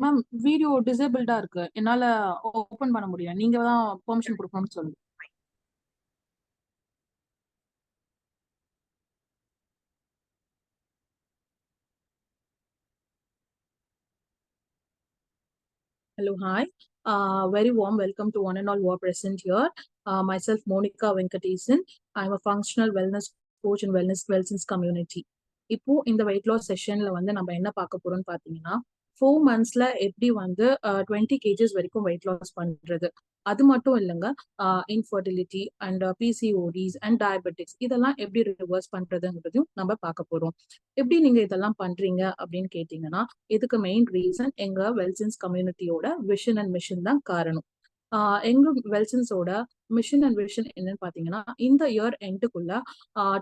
Ma'am video டிசேபிள்டா இருக்கு. என்னால open பண்ண முடியல. நீங்க தான் பெர்மிஷன் கொடுக்கணும்னு சொல்லுங்க. Hello, hi. Very warm welcome to one and all who are present here. Myself, Monica Venkatesan. I'm a functional wellness coach in wellness community. இப்போ இந்த வெயிட் லாஸ் செஷன்ல வந்து நம்ம என்ன பார்க்க போறோம்னு பாத்தீங்கன்னா 4 monthsல எப்படி வந்து 20 kgs வரைக்கும் வெயிட் லாஸ் பண்றது. அது மட்டும் இல்லைங்க, infertility and PCODs and diabetics இதெல்லாம் எப்படி ரிவர்ஸ் பண்றதுங்கிறதையும் நம்ம பார்க்க போறோம். எப்படி நீங்க இதெல்லாம் பண்றீங்க அப்படின்னு கேட்டீங்கன்னா, இதுக்கு மெயின் ரீசன் எங்க வெல்சன்ஸ் கம்யூனிட்டியோட விஷன் அண்ட் மிஷன் தான் காரணம். எங்க வெல்சன்ஸோட மிஷன் அண்ட் விஷன் என்னன்னு பாத்தீங்கன்னா, இந்த இயர் எண்டுக்குள்ள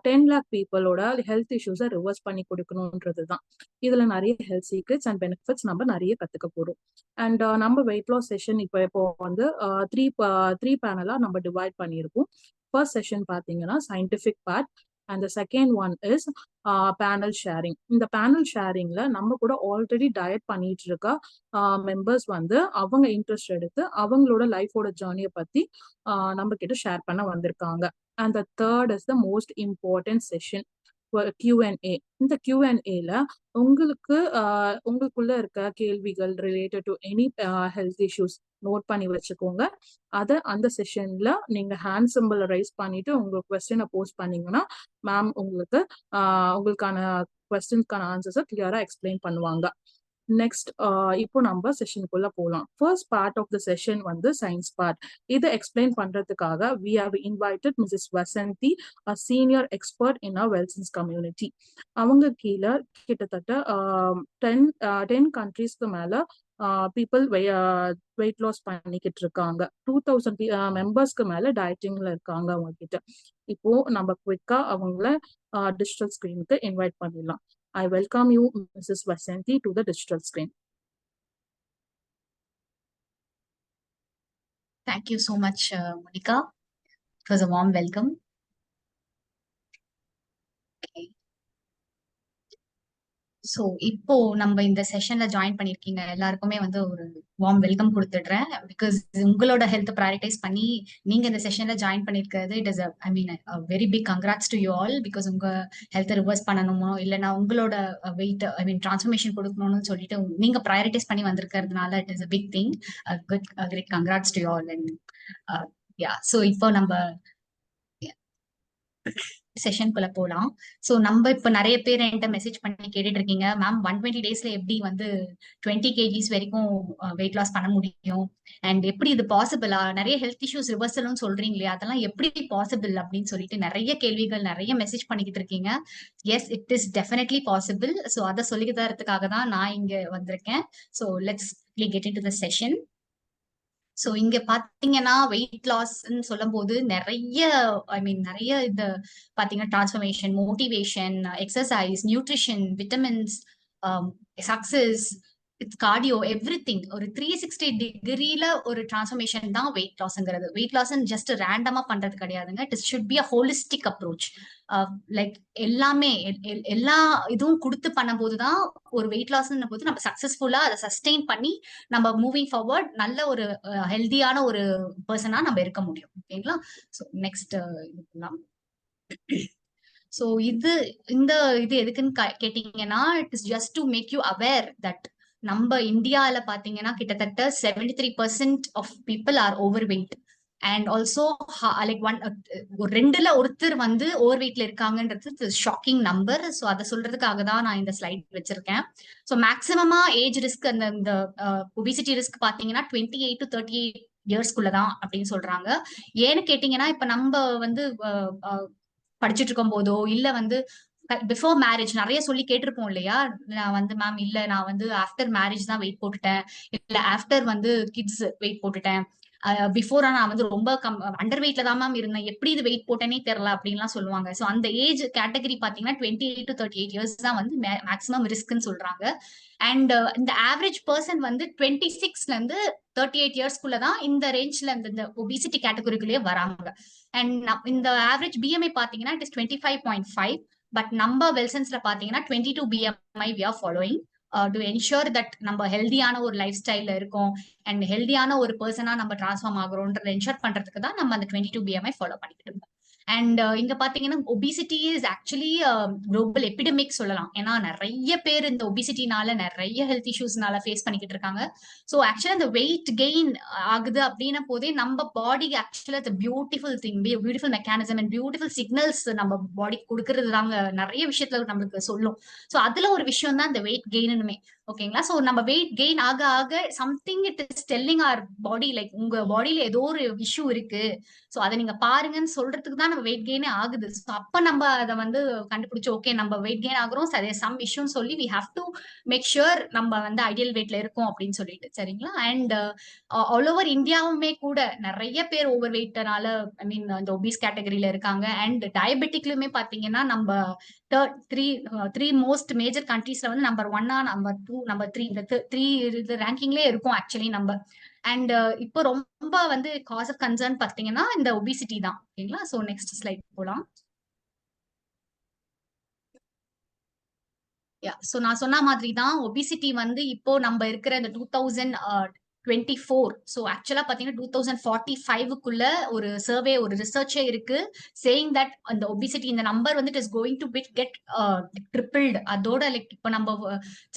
10 lakh பீப்புளோட ஹெல்த் இஷ்யூஸை ரிவர்ஸ் பண்ணி கொடுக்கணும்ன்றது தான். இதுல நிறைய ஹெல்த் சீக்ரெட்ஸ் அண்ட் பெனிஃபிட்ஸ் நம்ம நிறைய கத்துக்க போறோம். அண்ட் நம்ம வெயிட் லாஸ் செஷன் இப்போ வந்து த்ரீ த்ரீ பேனலா நம்ம டிவைட் பண்ணியிருக்கோம். ஃபர்ஸ்ட் செஷன் பாத்தீங்கன்னா scientific part, and second one is panel sharing. இந்த பேனல் ஷேரிங்ல நம்ம கூட ஆல்ரெடி டயட் பண்ணிட்டு இருக்க மெம்பர்ஸ் வந்து அவங்க இன்ட்ரெஸ்ட் எடுத்து அவங்களோட லைஃபோட ஜேர்னியை பத்தி நம்ம கிட்ட ஷேர் பண்ண வந்திருக்காங்க. And the third is the most important session, Q&A. இந்த Q&Aல உங்களுக்கு உங்களுக்குள்ள இருக்க கேள்விகள் related to any health issues நோட் பண்ணி வச்சுக்கோங்க. அதை அந்த செஷன்ல நீங்க ஹேண்ட் சிம்பிள் ரைஸ் பண்ணிட்டு உங்க கொஸ்டினை போஸ்ட் பண்ணீங்கன்னா மேம் உங்களுக்கான கொஸ்டின்ஸ்க்கான ஆன்சர்ஸை கிளியரா எக்ஸ்பிளைன் பண்ணுவாங்க. நெக்ஸ்ட் இப்போ நம்ம செஷனுக்குள்ள போகலாம். First part of the session வந்து சயின்ஸ் பார்ட். இதை எக்ஸ்பிளைன் பண்றதுக்காக we have invited Mrs Vasanthi, a senior expert in a wellness community. அவங்க கீழே கிட்டத்தட்ட 10 கண்ட்ரீஸ்க்கு மேல பீப்புள் வெயிட் லாஸ் பண்ணிக்கிட்டு இருக்காங்க. 2000 மெம்பர்ஸ்க்கு மேல டயட்டிங்ல இருக்காங்க அவங்க கிட்ட. இப்போ நம்ம குவிக்கா அவங்கள டிஜிட்டல் ஸ்கிரீனுக்கு இன்வைட் பண்ணிடலாம். I welcome you, Mrs. Vasanthi, to the digital screen. Thank you so much, Monica. It was a warm welcome. Okay. So இப்போ நம்ம இந்த செஷன்ல ஜாயின் பண்ணிருக்கீங்க எல்லாருக்குமே வந்து ஒரு வார்ம் வெல்கம் கொடுத்துடுறேன். பிகாஸ் உங்களோட ஹெல்த் ப்ரையாரிட்டைஸ் பண்ணி நீங்க இந்த செஷன்ல ஜாயின் பண்ணிருக்கிறது it is I mean very big congrats to you all. Because உங்க ஹெல்த் ரிவர்ஸ் பண்ணணுமோ இல்லைன்னா உங்களோட வெயிட் ஐ மீன் டிரான்ஸ்ஃபர்மேஷன் கொடுக்கணும்னு சொல்லிட்டு நீங்க ப்ரையாரிட்டைஸ் பண்ணி வந்திருக்கிறதுனால it is a big thing. Good great congrats to you all. And yeah, so இப்போ நம்ம செஷனுக்குள்ள போலாம். சோ நம்ம இப்ப நிறைய பேர் என்கிட்ட மெசேஜ் பண்ணி கேட்டுட்டு இருக்கீங்க, மேம் 120 டேஸ்ல எப்படி வந்து 20 kgs வரைக்கும் வெயிட் லாஸ் பண்ண முடியும், அண்ட் எப்படி இது பாசிபிளா, நிறைய ஹெல்த் இஷ்யூஸ் ரிவர்சல்னு சொல்றீங்களே அதெல்லாம் எப்படி பாசிபிள் அப்படின்னு சொல்லிட்டு நிறைய கேள்விகள் நிறைய மெசேஜ் பண்ணிக்கிட்டு இருக்கீங்க. Yes, it is definitely possible. So அதை சொல்லி தரதுக்காக தான் நான் இங்க வந்திருக்கேன். So let's get into the session. So இங்க பாத்தீங்கன்னா வெயிட் லாஸ் சொல்லும் போது நிறைய ஐ மீன் நிறைய இந்த பாத்தீங்கன்னா transformation, motivation, exercise, nutrition, vitamins, success, it's cardio, every thing. ஒரு 360 டிகிரில ஒரு டிரான்ஸ்ஃபர்மேஷன் தான் வெயிட் லாஸ்ங்கிறது. வெயிட் லாஸ் ஜஸ்ட் ரேண்டமா பண்றது கிடையாதுங்க. It should be a holistic approach. Like எல்லாமே எல்லா இதுவும் கொடுத்து பண்ணும் போதுதான் ஒரு வெயிட் லாஸ் போது நம்ம சக்சஸ்ஃபுல்லா அதை சஸ்டெயின் பண்ணி நம்ம மூவிங் ஃபார்வர்ட் நல்ல ஒரு ஹெல்தியான ஒரு பர்சனா நம்ம இருக்க முடியும். ஓகேங்களா? ஸோ நெக்ஸ்ட் இதுலாம். ஸோ இந்த இது எதுக்குன்னு கேட்டீங்கன்னா, it is just to make you aware that நம்ம இந்தியால பாத்தீங்கன்னா கிட்டத்தட்ட 73% of people are overweight. And also like ஒரு 2ல ஒருத்தர் வந்து ஓவர் வெயிட்ல இருக்காங்கன்றது ஷாக்கிங் நம்பர். ஸோ அதை சொல்றதுக்காக தான் நான் இந்த ஸ்லைட் வச்சிருக்கேன். ஸோ மேக்சிமமா ஏஜ் ரிஸ்க் இந்த ஒபிசிட்டி ரிஸ்க் பாத்தீங்கன்னா 28 to 38 இயர்ஸ்க்குள்ளதான் அப்படின்னு சொல்றாங்க. ஏன்னு கேட்டீங்கன்னா இப்ப நம்ம வந்து படிச்சுட்டு இருக்கும் போதோ இல்ல வந்து பிஃபோர் மேரேஜ் நிறைய சொல்லி கேட்டிருப்போம் இல்லையா, நான் வந்து மேம் இல்ல நான் வந்து ஆஃப்டர் மேரேஜ் தான் வெயிட் போட்டுட்டேன், இல்ல ஆஃப்டர் வந்து கிட்ஸ் வெயிட் போட்டுட்டேன், பிஃபோரா நான் வந்து ரொம்ப அண்டர் வெயிட்ல தான் மேம் இருந்தேன், எப்படி இது வெயிட் போட்டேனே தெரியல அப்படின்லாம் சொல்லுவாங்க. ஸோ அந்த ஏஜ் கேட்டகரி பாத்தீங்கன்னா 28 to 38 இயர்ஸ் தான் வந்து மேக்ஸிமம் ரிஸ்க்னு சொல்றாங்க. அண்ட் இந்த ஆவரேஜ் பர்சன் வந்து 26ல இருந்து 38 இயர்ஸ்க்குள்ளதான் இந்த ரேஞ்ச்ல இந்த ஒபிசிட்டி கேட்டகரிக்குள்ளேயே வராங்க. அண்ட் இந்த ஆவரேஜ் பிஎம்ஐ பாத்தீங்கன்னா இட் இஸ் 25.5. பட் நம்ம வெல்சன்ஸ்ல பாத்தீங்கன்னா 22 BMI we are following. To ensure that நம்ம ஹெல்தியான ஒரு லைஃப் ஸ்டைல்ல இருக்கோம் அண்ட் ஹெல்தியான ஒரு பர்சனா நம்ம டிரான்ஸ்ஃபார்ம் ஆகுறோம்ன்றத என்ஷூர் பண்றதுக்கு தான் நம்ம அந்த 22 BMI ஃபாலோ பண்ணிக்கிட்டு இருக்கோம். அண்ட் இங்க பாத்தீங்கன்னா obesity is actually global epidemic சொல்லலாம். ஏன்னா நிறைய பேர் இந்த ஒபிசிட்டினால நிறைய ஹெல்த் இஷ்யூஸ்னால ஃபேஸ் பண்ணிக்கிட்டு இருக்காங்க. ஸோ ஆக்சுவலா இந்த வெயிட் கெயின் ஆகுது அப்படின்ன போதே நம்ம பாடிக்கு ஆக்சுவலா beautiful thing, beautiful mechanism and beautiful signals நம்ம பாடிக்கு கொடுக்கறது தாங்க நிறைய விஷயத்துல நம்மளுக்கு சொல்லும். ஸோ அதுல ஒரு விஷயம் தான் இந்த வெயிட் கெயினுமே. ஓகேங்களா? சோ நம்ம வெயிட் கெயின் ஆக ஆக something it is telling our body, like உங்க பாடியில ஏதோ ஒரு இஷ்யூ இருக்கு, சோ அதை நீங்க பாருங்கன்னு சொல்றதுக்கு தான் நம்ம வெயிட் கெயினே ஆகுது. சோ அப்ப நம்ம அதை வந்து கண்டுபிடிச்சு ஓகே நம்ம வெயிட் கெயின் ஆகுறோம், சம் இஷ்யூன்னு சொல்லி we have to make sure நம்ம வந்து ஐடியல் வெயிட்ல இருக்கோம் அப்படின்னு சொல்லிட்டு, சரிங்களா? அண்ட் ஆல் ஓவர் இந்தியாவுமே கூட நிறைய பேர் ஓவர் வெயிட்னால ஐ மீன் இந்த ஒபீஸ் கேட்டகரியில இருக்காங்க. அண்ட் டயபெட்டிக்லுமே பாத்தீங்கன்னா நம்ம த்ரீ மோஸ்ட் மேஜர் கண்ட்ரீஸ்ல வந்து நம்பர் 1, நம்பர் 2, நம்பர் 3 இந்த த்ரீ ரேங்கிங்லேயே இருக்கும் ஆக்சுவலி நம்ம. அண்ட் இப்போ ரொம்ப வந்து காஸ் ஆஃப் கன்சர்ன் பாத்தீங்கன்னா இந்த ஒபிசிட்டி தான். ஓகேங்களா? சோ நெக்ஸ்ட் ஸ்லைட் போலாம். சோ நான் சொன்ன மாதிரி தான் ஒபிசிட்டி வந்து இப்போ நம்ம இருக்கிற இந்த 2024, ஸோ ஆக்சுவலா பாத்தீங்கன்னா 2045க்குள்ள ஒரு சர்வே, ஒரு ரிசர்ச்சே இருக்கு சேயிங் தட் அந்த ஒபிசிட்டி இந்த நம்பர் வந்து it is going to get tripled. அதோட லைக் இப்போ நம்ம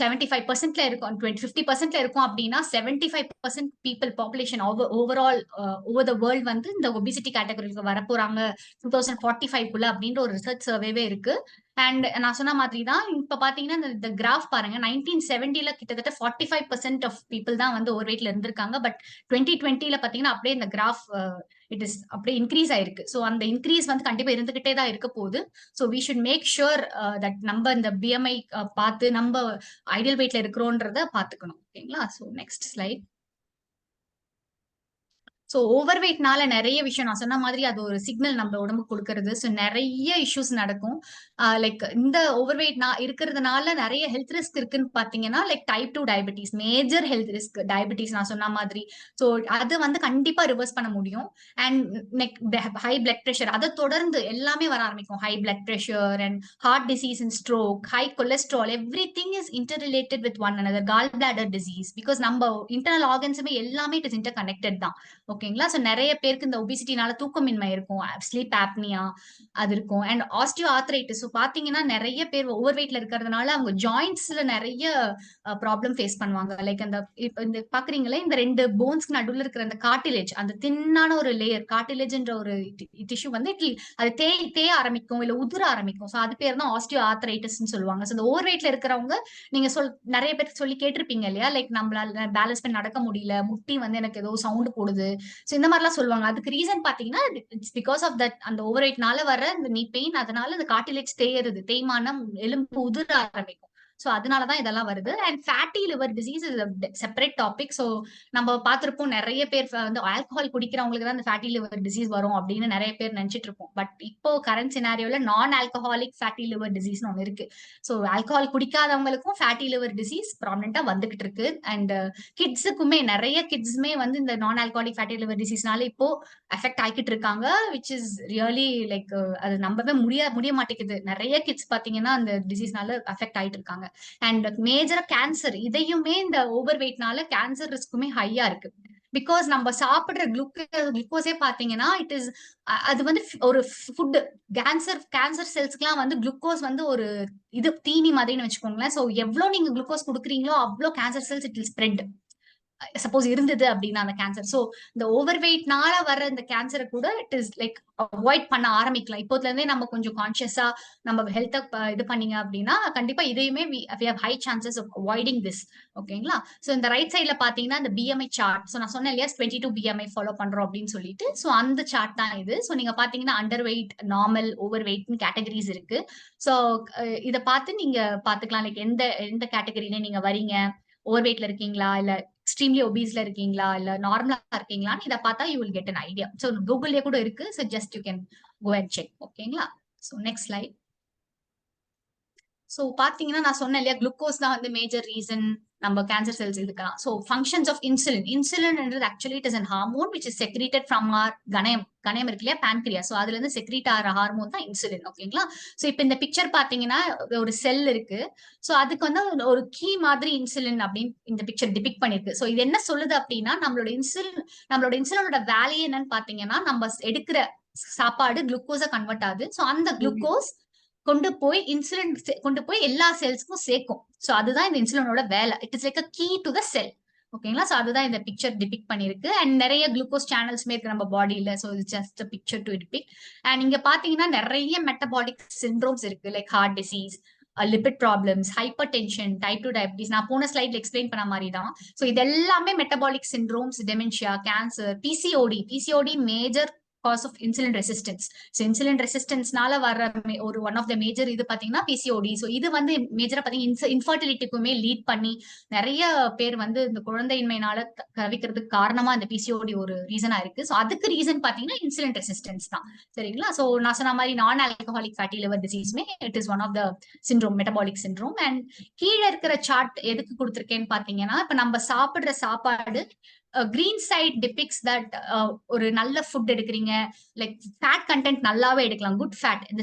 75%ல இருக்கோம், 50%ல இருக்கோம் அப்படின்னா 75% people population overall over the world வந்து இந்த ஒபிசிட்டி கேட்டகரிக்கு வரப்போறாங்க 2045க்குள்ள அப்படின்ற ஒரு ரிசர்ச் சர்வேவே இருக்கு. அண்ட் நான் சொன்ன மாதிரி தான் இப்ப பாத்தீங்கன்னா இந்த கிராஃப் பாருங்க, 1970ல கிட்டத்தட்ட 45% ஆஃப் பீப்புள் தான் வந்து ஓவர் வெயிட்ல இருந்திருக்காங்க. பட் 2020ல பாத்தீங்கன்னா அப்படியே இந்த கிராஃப் இட் இஸ் அப்படியே இன்க்ரீஸ் ஆயிருக்கு. ஸோ அந்த இன்க்ரீஸ் வந்து கண்டிப்பா இருந்துகிட்டே தான் இருக்க போகுது. So we should make sure that நம்ம இந்த பிஎம்ஐ பார்த்து நம்ம ஐடியல் வெயிட்ல இருக்கிறோன்றத பாத்துக்கணும். ஓகேங்களா? So next slide. So over வெயிட்னால நிறைய விஷயம் நான் சொன்ன மாதிரி அது ஒரு சிக்னல் நம்ம உடம்புக்கு கொடுக்கறது. ஸோ நிறைய இஷ்யூஸ் நடக்கும். லைக் இந்த ஓவர் வெயிட் இருக்கிறதுனால நிறைய ஹெல்த் ரிஸ்க் இருக்குன்னு பாத்தீங்கன்னா like type 2 diabetes, major health risk diabetes நான் சொன்ன மாதிரி. ஸோ அது வந்து கண்டிப்பா ரிவர்ஸ் பண்ண முடியும். அண்ட் ஹை பிளட் ப்ரெஷர் அதை தொடர்ந்து எல்லாமே வர ஆரம்பிக்கும். High blood pressure and heart disease and stroke, high cholesterol, everything is interrelated with one another. Gallbladder disease, because நம்ம இன்டர்னல் ஆர்கன்ஸுமே எல்லாமே இட் இஸ் இன்டர் கனெக்டட் தான். ஓகேங்களா? சோ நிறைய பேருக்கு இந்த ஒபிசிட்டினால தூக்கமின்மை இருக்கும், ஸ்லீப் ஆப்னியா அது இருக்கும். அண்ட் ஆஸ்டியோ ஆர்த்ரைட்டிஸ், பாத்தீங்கன்னா நிறைய பேர் ஓவர் வெயிட்ல இருக்கிறதுனால அவங்க ஜாயிண்ட்ஸ்ல நிறைய ப்ராப்ளம் ஃபேஸ் பண்ணுவாங்க. லைக் அந்த இப்ப இந்த பாக்குறீங்களே இந்த ரெண்டு போன்ஸ்க்கு நடுவுல இருக்கிற அந்த கார்டிலேஜ், அந்த தின்னான ஒரு லேயர் கார்டிலேஜ்ன்ற ஒரு டிஷ்யூ வந்து அது தேய ஆரம்பிக்கும், இல்ல உதிர ஆரம்பிக்கும். சோ அது பேர் தான் ஆஸ்டியோ ஆர்த்ரைட்டிஸ் சொல்லுவாங்க. சோ இந்த ஓவர் வெயிட்ல இருக்கிறவங்க நீங்க நிறைய பேர் சொல்லி கேட்டிருப்பீங்க இல்லையா, லைக் நம்மளால பேலன்ஸ் பண்ணி நடக்க முடியல, முட்டி வந்து எனக்கு ஏதோ சவுண்ட் போடுது, சோ இந்த மாதிரி எல்லாம் சொல்லுவாங்க. அதுக்கு ரீசன் பாத்தீங்கன்னா இட்ஸ் பிகாஸ் ஆஃப் தட் அந்த ஓவர் வெயிட்னால வர இந்த நீ பெயின், அதனால அந்த கார்டிலேஜ் தேய்மானம், எலும்பு உதிர ஆரம்பிக்கும். சோ அதனாலதான் இதெல்லாம் வருது. And fatty liver disease is separate topic. So நம்ம பார்த்திருப்போம் நிறைய பேர் வந்து ஆல்கஹால் குடிக்கிறவங்களுக்கு தான் இந்த ஃபேட்டி லிவர் டிசீஸ் வரும் அப்படின்னு நிறைய பேர் நினைச்சிட்டு இருப்போம். பட் இப்போ கரண்ட் சினாரியோல நான் ஆல்கஹாலிக் ஃபேட்டி லிவர் டிசீஸ் ஒன்று இருக்கு. சோ ஆல்கஹால் குடிக்காதவங்களுக்கும் ஃபேட்டி லிவர் டிசீஸ் ப்ராமினெண்டா வந்துகிட்டு இருக்கு. அண்ட் கிட்ஸுக்குமே நிறைய கிட்ஸுமே வந்து இந்த நான் ஆல்கஹாலிக் ஃபேட்டி லிவர் டிசீஸ்னால இப்போ அஃபெக்ட் ஆகிட்டு இருக்காங்க, விச் இஸ் ரியலி லைக் அது நம்பவே முடிய மாட்டேங்குது. நிறைய கிட்ஸ் பாத்தீங்கன்னா அந்த டிசீஸ்னால அஃபெக்ட் ஆயிட்டு இருக்காங்க. அண்ட் மேஜரா கேன்சர், இதையுமே இந்த ஓவர் வெயிட்னால கேன்சர் ரிஸ்க்குமே ஹையா இருக்கு. பிகாஸ் நம்ம சாப்பிடுற குளுக்கோஸே பாத்தீங்கன்னா இட் இஸ் அது வந்து ஒரு ஃபுட். கேன்சர் செல்ஸ்க்குலாம் வந்து குளுக்கோஸ் வந்து ஒரு இது தீனி மாதிரின்னு வச்சுக்கோங்களேன். சோ எவ்வளவு நீங்க குளுக்கோஸ் கொடுக்குறீங்களோ அவ்வளவு cancer cells it will spread, suppose இருந்தது அப்படின்னா அந்த கேன்சர். சோ இந்த ஓவர் வெயிட்னால வர இந்த கேன்சரை கூட இட் இஸ் லைக் அவாய்ட் பண்ண ஆரம்பிக்கலாம். இப்போதுல இருந்தே நம்ம கொஞ்சம் கான்சியஸா நம்ம ஹெல்த்தை இது பண்ணீங்க அப்படின்னா கண்டிப்பா இதையுமே we have high chances of avoiding this. ஓகேங்களா? சோ இந்த ரைட் சைட்ல பாத்தீங்கன்னா இந்த பிஎம்ஐ சார்ட். சோ நான் சொன்னேன் இல்லையா 22 பிஎம்ஐ ஃபாலோ பண்றோம் அப்படின்னு சொல்லிட்டு. சோ அந்த சார்ட் தான் இது. சோ நீங்க பாத்தீங்கன்னா அண்டர் வெயிட், நார்மல், ஓவர் வெயிட்னு கேட்டகரிஸ் இருக்கு. சோ இதை பார்த்து நீங்க பாத்துக்கலாம் லைக் எந்த கேட்டகரியில நீங்க வரீங்க, ஓவர் வெயிட்ல இருக்கீங்களா, இல்ல எக்ஸ்ட்ரீம்லி ஒபீஸ்ல இருக்கீங்களா, இல்ல நார்மலா இருக்கீங்களான்னு இதை பார்த்தா you will get an idea. So கூகுள்லயே கூட இருக்கு. So just you can go and check. ஓகேங்களா? So next slide. சோ பாத்தீங்கன்னா நான் சொன்னேன் இல்லையா, குளுக்கோஸ் தான் வந்து மேஜர் ரீசன் நம்ம கேன்சர் செல்ஸ் இதுக்கலாம். சோ ஃபங்க்ஷன்ஸ் ஆஃப் இன்சுலின்ன்றது actually it is an hormone which is secreted from our கணையம் இருக்கு இல்லையா, pancreas. சோ அதுல இருந்து செக்ரீட் ஆகிற ஹார்மோன் தான் இன்சுலின். ஓகேங்களா. சோ இப்ப இந்த பிக்சர் பாத்தீங்கன்னா ஒரு செல் இருக்கு. சோ அதுக்கு வந்து ஒரு கீ மாதிரி இன்சுலின் அப்படின்னு இந்த பிக்சர் டிபிக் பண்ணிருக்கு. சோ இது என்ன சொல்லுது அப்படின்னா, நம்மளோட இன்சுலினோட வேலையே என்னன்னு பாத்தீங்கன்னா, நம்ம எடுக்கிற சாப்பாடு குளுக்கோஸா கன்வெர்ட் ஆகுது. சோ அந்த குளுக்கோஸ் கொண்டு போய் எல்லா செல்ஸ்க்கும் சேர்க்கும். சோ அதுதான் இந்த இன்சுலினோட வேலை. It is like a key to the cell. ஓகேங்களா. சோ அதுதான் இந்த பிக்சர் டிபிக் பண்ணிருக்கு. அண்ட் நிறைய குளுக்கோஸ் சேனல்ஸ்மே இருக்கு நம்ம பாடியில. சோ இது just picture to depict. And இங்க பாத்தீங்கன்னா நிறைய மெட்டபாலிக் சிண்ட்ரோம்ஸ் இருக்கு, like heart disease, lipid problems, hypertension, type 2 diabetes. நான் போன ஸ்லைட்ல எக்ஸ்பிளைன் பண்ண மாதிரி தான். ஸோ இது எல்லாமே metabolic syndromes, dementia, cancer, PCOD major cause of insulin resistance. So insulin ரெசிஸ்டன்ஸ்னால வர ஒரு ஒன் ஆஃப் த மேஜர் இது பாத்தீங்கன்னா பிசிஓடி. ஸோ இது வந்து மேஜரா பாத்தீங்கன்னா இன்ஃபர்டிலிட்டிக்குமே லீட் பண்ணி நிறைய பேர் வந்து இந்த குழந்தையின்மையினால தவிக்கிறதுக்கு காரணமா இந்த பிசிஓடி ஒரு ரீசனா இருக்கு. ஸோ அதுக்கு ரீசன் பாத்தீங்கன்னா இன்சுலின் ரெசிஸ்டன்ஸ் தான். சரிங்களா. ஸோ நான் சொன்ன மாதிரி நான் ஆல்கஹாலிக் ஃபேட்டி லிவர் டிசீஸ்மே it is one of the syndrome, metabolic syndrome. And கீழே இருக்கிற சார்ட் எதுக்கு கொடுத்துருக்கேன்னு பாத்தீங்கன்னா, இப்ப நம்ம சாப்பிடுற சாப்பாடு கிரீன் சைட் டிபிக்ஸ் தட் ஒரு நல்ல ஃபுட் எடுக்கிறீங்க, லைக் ஃபேட் கண்டென்ட் நல்லாவே எடுக்கலாம், குட் ஃபேட் இந்த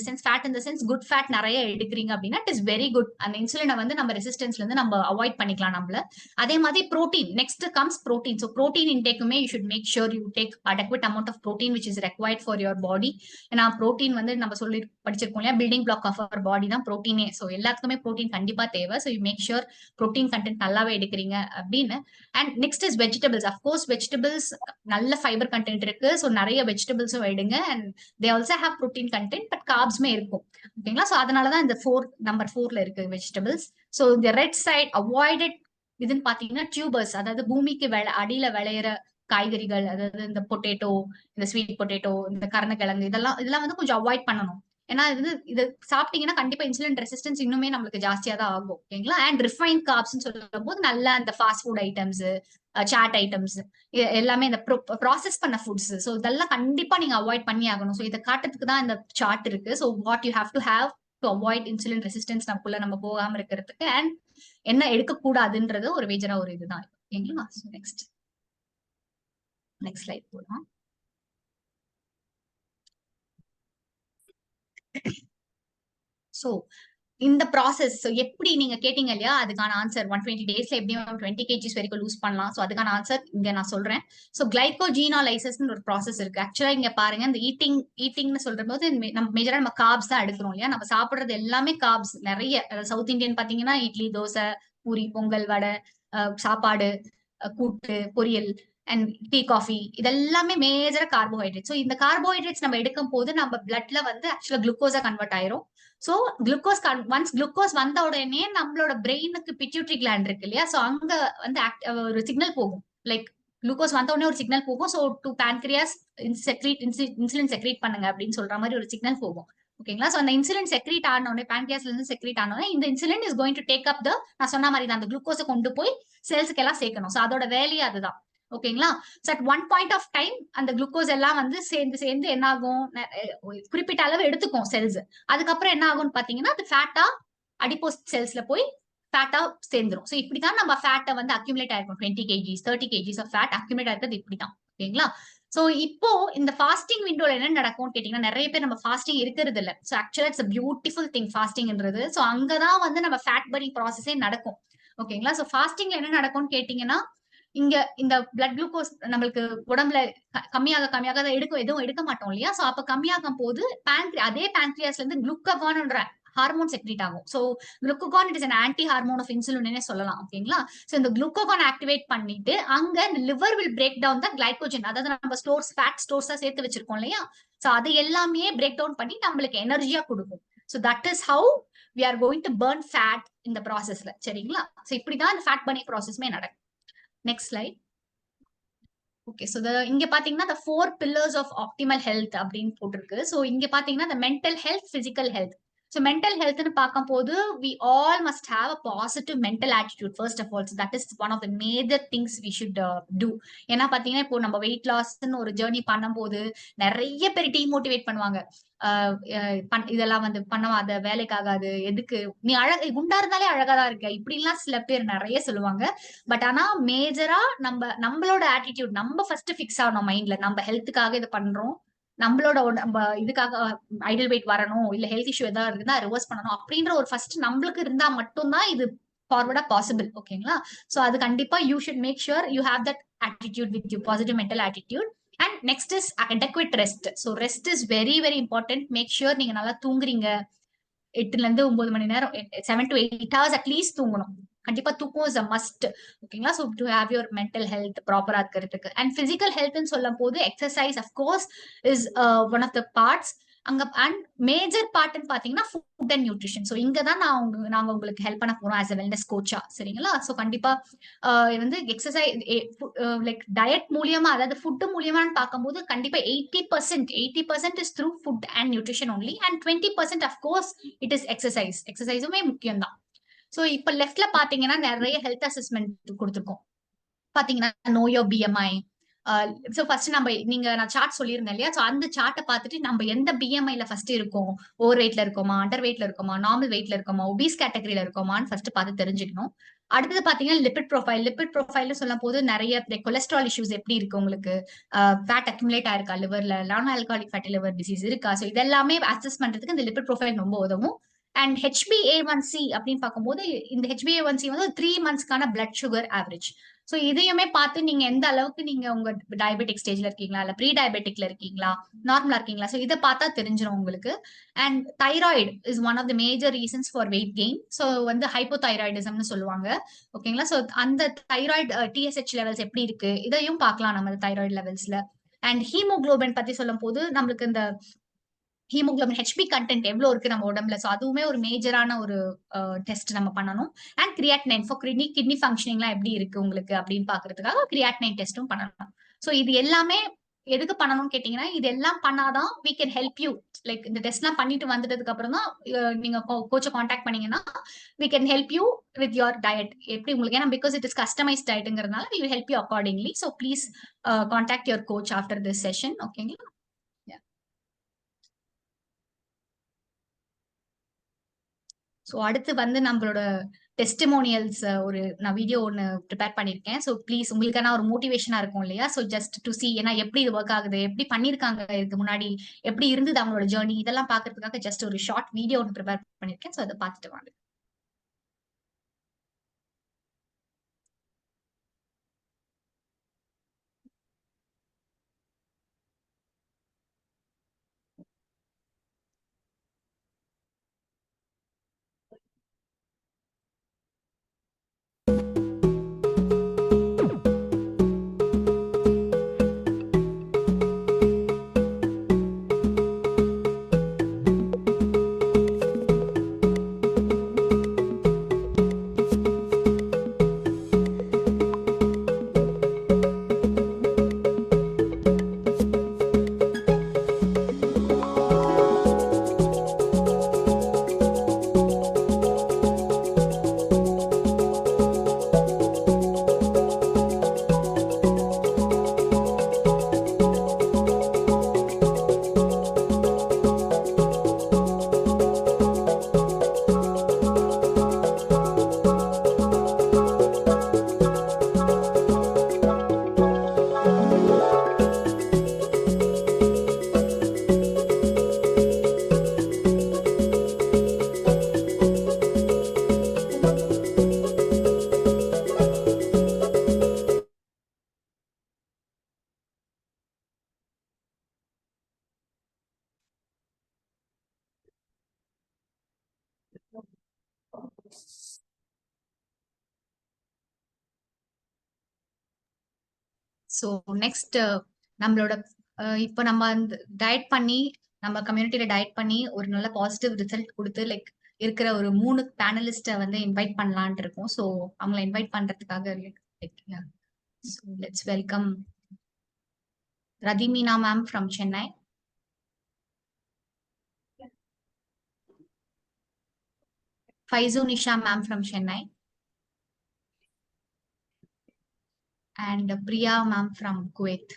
சென்ஸ் குட் ஃபேட் நிறைய எடுக்கிறீங்க அப்படின்னா இட் இஸ் வெரி குட். அந்த இன்சுலினை வந்து நம்ம ரெசிஸ்டன்ஸ்ல இருந்து நம்ம அவாய்ட் பண்ணிக்கலாம் நம்மள. அதே மாதிரி protein, next comes protein. So protein இன்டேக்குமே you should make sure you take adequate amount of protein which is required for your body. ஏன்னா ப்ரோட்டீன் வந்து நம்ம சொல்லி படிச்சிருக்கோம் இல்லையா, building block of our body தான் ப்ரோட்டீனே. ஸோ எல்லாத்துக்குமே ப்ரோட்டீன் கண்டிப்பா தேவை. So you make sure protein content நல்லாவே எடுக்கிறீங்க அப்படின்னு. And next is vegetables. Of course vegetables நல்ல ஃபைபர் கண்டென்ட் இருக்கு. ஸோ நிறைய வெஜிடபிள்ஸும் எடுங்க. And they also have protein content, but கார்ப்ஸ்மே இருக்கும். ஓகேங்களா. ஸோ அதனாலதான் இந்த நம்பர் 4ல இருக்கு வெஜிடபிள்ஸ். ஸோ இந்த ரெட் சைட் அவாய்டட் இதுன்னு பாத்தீங்கன்னா டியூபர்ஸ், அதாவது பூமிக்கு அடியில விளையிற காய்கறிகள், அதாவது இந்த பொட்டேட்டோ, இந்த ஸ்வீட் பொட்டேட்டோ, இந்த கருணக்கிழங்கு, இதெல்லாம் வந்து கொஞ்சம் அவாய்ட் பண்ணணும். ஏன்னா இது சாப்பிட்டீங்கன்னா கண்டிப்பா இன்சுலின் ரெசிஸ்டன்ஸ் இன்னுமே நம்மளுக்கு ஜாஸ்தியா தான் ஆகும். ஓகேங்களா. அண்ட் ரிஃபைன் கார்ப்ஸ் சொல்லும் போது நல்ல அந்த fast food items, chaat items, எல்லாமே இந்த ப்ராசஸ் பண்ண ஃபுட்ஸ். ஸோ இதெல்லாம் கண்டிப்பா நீங்க அவாய்ட் பண்ணி ஆகணும். ஸோ இதை காட்டுறதுக்கு தான் இந்த சார்ட் இருக்கு. So what you have to avoid insulin resistance நமக்குள்ள நம்ம போகாம இருக்கிறதுக்கு, அண்ட் என்ன எடுக்கக்கூடாதுன்றது ஒரு மேஜரா ஒரு இதுதான். ஓகேங்களா. நெக்ஸ்ட் ஸ்லைட் போலாம். சோ இந்த ப்ராசஸ் எப்படி நீங்க கேட்டீங்க இல்லையா, அதுக்கான ஆன்சர் 120 டேஸ்ல எப்படி 20 kgs வரைக்கும் லூஸ் பண்ணலாம். சோ அதுக்கான ஆன்சர் இங்க நான் சொல்றேன். சோ கிளைகோஜீனாலைசிஸ் ஒரு ப்ராசஸ் இருக்கு. ஆக்சுவலா இங்க பாருங்க, இந்த ஈட்டிங்னு சொல்ற போது நம்ம மேஜரா நம்ம கார்ப்ஸ் தான் எடுக்கிறோம் இல்லையா. நம்ம சாப்பிடுறது எல்லாமே கார்ப்ஸ் நிறைய. சவுத் இந்தியன் பாத்தீங்கன்னா இட்லி, தோசை, பூரி, பொங்கல், வடை, சாப்பாடு, கூட்டு, பொரியல் அண்ட் டீ, காஃபி, இதெல்லாமே மேஜரா கார்போஹைட்ரேட். ஸோ இந்த கார்போஹைட்ரேட்ஸ் நம்ம எடுக்கும் போது நம்ம பிளட்ல வந்து ஆக்சுவலா குளுக்கோஸா கன்வெர்ட் ஆயிரும். சோ ஒன்ஸ் குளுக்கோஸ் வந்த உடனே நம்மளோட பிரெயினுக்கு பிட்யூட்டரி கிளாண்ட் இருக்கு இல்லையா, சோ அங்க வந்து ஒரு சிக்னல் போகும். லைக் குளுக்கோஸ் வந்த உடனே ஒரு சிக்னல் போகும். So to pancreas insulin secrete பண்ணுங்க அப்படின்னு சொல்ற மாதிரி ஒரு சிக்னல் போகும். ஓகேங்களா. சோ அந்த இன்சுலின் செக்ரீட் ஆனோடனே, பேன்கிரியாஸ்ல இருந்து செக்ரீட் ஆனோடனே இந்த insulin is going to take up நான் சொன்ன மாதிரி தான் அந்த குளுக்கோஸை கொண்டு போய் செல்ஸுக்கு எல்லாம் சேர்க்கணும். சோ அதோட வேலையே அதுதான். ஓகேங்களா. So at one point of time அந்த குளுக்கோஸ் எல்லாம் வந்து சேர்ந்து என்ன ஆகும், குறிப்பிட்ட அளவு எடுத்துக்கும் செல்ஸ். அதுக்கப்புறம் என்ன ஆகும்னு பாத்தீங்கன்னா அது ஃபேட்டா அடிப்போஸ் செல்ஸ்ல போய் ஃபேட்டா சேர்ந்துரும். சோ இப்படிதான் நம்ம ஃபேட்டை வந்து அக்யூமுலேட் ஆயிருக்கும். 20 kgs 30 kgs of fat accumulate ஆயிருக்கிறது இப்படிதான். ஓகேங்களா. சோ இப்போ இந்த ஃபாஸ்டிங் விண்டோல என்ன நடக்கும்னு கேட்டீங்கன்னா, நிறைய பேர் நம்ம ஃபாஸ்டிங் இருக்கிறது இல்ல. சோ ஆக்சுவலா இட்ஸ் பியூட்டிஃபுல் திங் ஃபாஸ்டிங்ன்றது. சோ அங்கதான் வந்து நம்ம ஃபேட் பர்னிங் ப்ராசஸே நடக்கும். ஓகேங்களா. சோ ஃபாஸ்டிங்ல என்ன நடக்கும்னு கேட்டீங்கன்னா, இங்க இந்த பிளட் குளுக்கோஸ் நம்மளுக்கு உடம்புல கம்மியாக எதுவும் எடுக்க மாட்டோம் இல்லையா. சோ அப்ப கம்மியாகும் போது அதே பேன்கிரியாஸ்ல இருந்து குளுக்ககான்ன்ற ஹார்மோன் செக்ரீட் ஆகும். So glucagon it is an anti hormone of இன்சுலினே சொல்லலாம். ஓகேங்களா. சோ இந்த குளுக்ககான் ஆக்டிவேட் பண்ணிட்டு அங்க liver will break down the glycogen, அதாவது நம்ம ஃபேட் ஸ்டோர்ஸா சேர்த்து வச்சிருக்கோம் இல்லையா. சோ அது எல்லாமே பிரேக் டவுன் பண்ணி நம்மளுக்கு எனர்ஜியா கொடுக்கும். So that is how we are going to burn fat in the processல. சரிங்களா. சோ இப்படிதான் இந்த ஃபேட் பர்னிங் ப்ராசஸ்மே நடக்கும். Next slide. ஓகே. சோ இங்க பாத்தீங்கன்னா the 4 pillars of optimal health அப்படின்னு போட்டிருக்கு. சோ இங்க பாத்தீங்கன்னா the mental health, physical health. So mental ஹெல்த்னு பார்க்கும்போது we all must have a positive mental attitude first of all. That is one of the major things we should do. ஏன்னா பாத்தீங்கன்னா இப்போ நம்ம வெயிட் லாஸ்ன்னு ஒரு ஜேர்னி பண்ணும்போது நிறைய பேர் டிமோட்டிவேட் பண்ணுவாங்க. இதெல்லாம் வந்து பண்ணவாத, வேலைக்கு ஆகாது, எதுக்கு நீ குண்டா இருந்தாலே அழகாதான் இருக்க, இப்படி எல்லாம் சில பேர் நிறைய சொல்லுவாங்க. பட் ஆனா மேஜரா நம்மளோட ஆட்டிடியூட் நம்ம ஃபர்ஸ்ட் ஃபிக்ஸ் ஆகணும் மைண்ட்ல. நம்ம ஹெல்த்துக்காக இது பண்றோம், நம்மளோட நம்ம இதுக்காக ஐடல் வெயிட் வரணும், இல்ல ஹெல்த் இஷ்யூ ஏதாவது இருந்தா ரிவர்ஸ் பண்ணணும் அப்படின்ற ஒரு ஃபர்ஸ்ட் நம்மளுக்கு இருந்தா மட்டும்தான் இது ஃபார்வர்டா பாசிபிள். ஓகேங்களா? சோ அது கண்டிப்பா you should make sure you have that attitude with you, positive mental attitude. And next is adequate rest. So rest is very very important. Make sure நீங்க நல்லா தூங்குறீங்க. 8 to 9 மணி நேரம், 7 to 8 hours அட்லீஸ்ட் தூங்கணும். கண்டிப்பா தூக்கம் is a must. ஓகேங்களா? So to have your mental health ப்ராப்பரா இருக்கிறதுக்கு. And physical ஹெல்த்னு சொல்லும் போது exercise of course is one of the parts. அங்க அண்ட் மேஜர் பார்ட்னு பாத்தீங்கன்னா ஃபுட் அண்ட் நியூட்ரிஷன். ஸோ இங்கதான் நாங்க உங்களுக்கு ஹெல்ப் பண்ண போறோம் ஆஸ் அ வெல்னஸ் கோச்சா. சரிங்களா? ஸோ கண்டிப்பா வந்து எக்ஸசைஸ் லைக் டயட் மூலியமா, அதாவது ஃபுட் மூலியமான்னு பார்க்கும்போது கண்டிப்பா 80% is through food and nutrition only. And 20% of course it is exercise. எக்ஸசைஸுமே முக்கியம் தான். சோ இப்ப லெஃப்ட்ல பாத்தீங்கன்னா நிறைய ஹெல்த் அசஸ்மெண்ட் கொடுத்துருக்கோம். பாத்தீங்கன்னா know your BMI. So first நான் சார்ட் சொல்லியிருந்தேன் இல்லையா? சோ அந்த சார்ட்டை பார்த்துட்டு நம்ம எந்த பிஎம்ஐல ஃபர்ஸ்ட் இருக்கோம், ஓவர் வெயிட்ல இருக்கோமா, அண்டர் வெயிட்ல இருக்கோமா, நார்மல் வெயிட்ல இருக்கோமா, ஒபீஸ் கேட்டகரியில இருக்கோமான்னு ஃபர்ஸ்ட் பார்த்து தெரிஞ்சுக்கணும். அடுத்தது பாத்தீங்கன்னா லிபிட் ப்ரொஃபைல். லிபிட் ப்ரொஃபைல் சொல்லும் போது நிறைய கொலஸ்ட்ரால் இஷ்யூஸ் எப்படி இருக்கு உங்களுக்கு, ஃபேட் அக்யூமுலேட் ஆயிருக்கா லிவர்ல, நான் ஆல்கஹாலிக் ஃபேட்டி லிவர் டிசீஸ் இருக்கா. சோ இதெல்லாமே அசஸ் பண்றதுக்கு இந்த லிபிட் ப்ரொஃபைல் ரொம்ப உதவும். அண்ட் HbA1c அப்படின்னு பார்க்கும்போது இந்த HbA1c வந்து 3 monthsக்கான பிளட் சுகர் ஆவரேஜ். சோ இதையுமே பார்த்து நீங்க எந்த அளவுக்கு நீங்க உங்க டயபெட்டிக் ஸ்டேஜ்ல இருக்கீங்களா, இல்ல ப்ரீ டயபெட்டிக்ல இருக்கீங்களா, நார்மலா இருக்கீங்களா, சோ இதை பார்த்தா தெரிஞ்சிடும் உங்களுக்கு. And thyroid is one of the major reasons for weight gain. So வந்து ஹைப்போதைராய்டிசம்னு சொல்லுவாங்க. ஓகேங்களா? சோ அந்த தைராய்டு TSH லெவல்ஸ் எப்படி இருக்கு இதையும் பார்க்கலாம் நம்ம தைராய்டு லெவல்ஸ்ல. அண்ட் ஹீமோகுளோபின் பத்தி சொல்லும் போது நம்மளுக்கு இந்த ஹீமோகுளோபின் ஹெச்பி கண்டென்ட் எவ்வளவு இருக்கு நம்ம உடம்புல, சோ அதுவுமே ஒரு மேஜரான ஒரு டெஸ்ட் நம்ம பண்ணணும். அண்ட் கிரியாட்டினைன் ஃபார் கிட்னி ஃபங்க்ஷனிங்லாம் எப்படி இருக்கு உங்களுக்கு அப்படின்னு பாக்குறதுக்காக கிரியாட்டினைன் டெஸ்டும் பண்ணணும். சோ இது எல்லாமே எதுக்கு பண்ணணும்னு கேட்டீங்கன்னா, இது எல்லாம் பண்ணாதான் we can help you. Like இந்த டெஸ்ட் எல்லாம் பண்ணிட்டு வந்ததுக்கு அப்புறம் தான் நீங்க கோச்சை காண்டாக்ட் பண்ணீங்கன்னா we can help you with your diet. எப்படி உங்களுக்கு, ஏன்னா பிகாஸ் இட் இஸ் கஸ்டமைஸ்ட் டயட்ங்கிறதுனால we will help you accordingly. So please contact your coach after this session. ஓகேங்களா? ஸோ அடுத்து வந்து நம்மளோட டெஸ்டிமோனியல்ஸ் நான் வீடியோ ஒன்று ப்ரிப்பேர் பண்ணியிருக்கேன். ஸோ ப்ளீஸ் உங்களுக்கான ஒரு மோட்டிவேஷனா இருக்கும் இல்லையா? ஸோ ஜஸ்ட் டு சி ஏன்னா எப்படி இது ஒர்க் ஆகுது, எப்படி பண்ணியிருக்காங்க இதுக்கு முன்னாடி, எப்படி இருந்தது அவங்களோட ஜேர்னி, இதெல்லாம் பார்க்கறதுக்காக ஜஸ்ட் ஒரு ஷார்ட் வீடியோ ஒன்று ப்ரிப்பேர் பண்ணியிருக்கேன். ஸோ அதை பார்த்துட்டு வாங்க. ஸோ நெக்ஸ்ட் நம்மளோட இப்போ நம்ம டயட் பண்ணி நம்ம கம்யூனிட்டியில டயட் பண்ணி ஒரு நல்ல பாசிட்டிவ் ரிசல்ட் கொடுத்து லைக் இருக்கிற ஒரு 3 பேனலிஸ்ட வந்து இன்வைட் பண்ணலான்ட்டு இருக்கோம். ஸோ அவங்கள இன்வைட் பண்றதுக்காக let's welcome Rathimeena ma'am from Chennai. Faizu Nisha ma'am from Chennai. And Priya ma'am from Kuwait.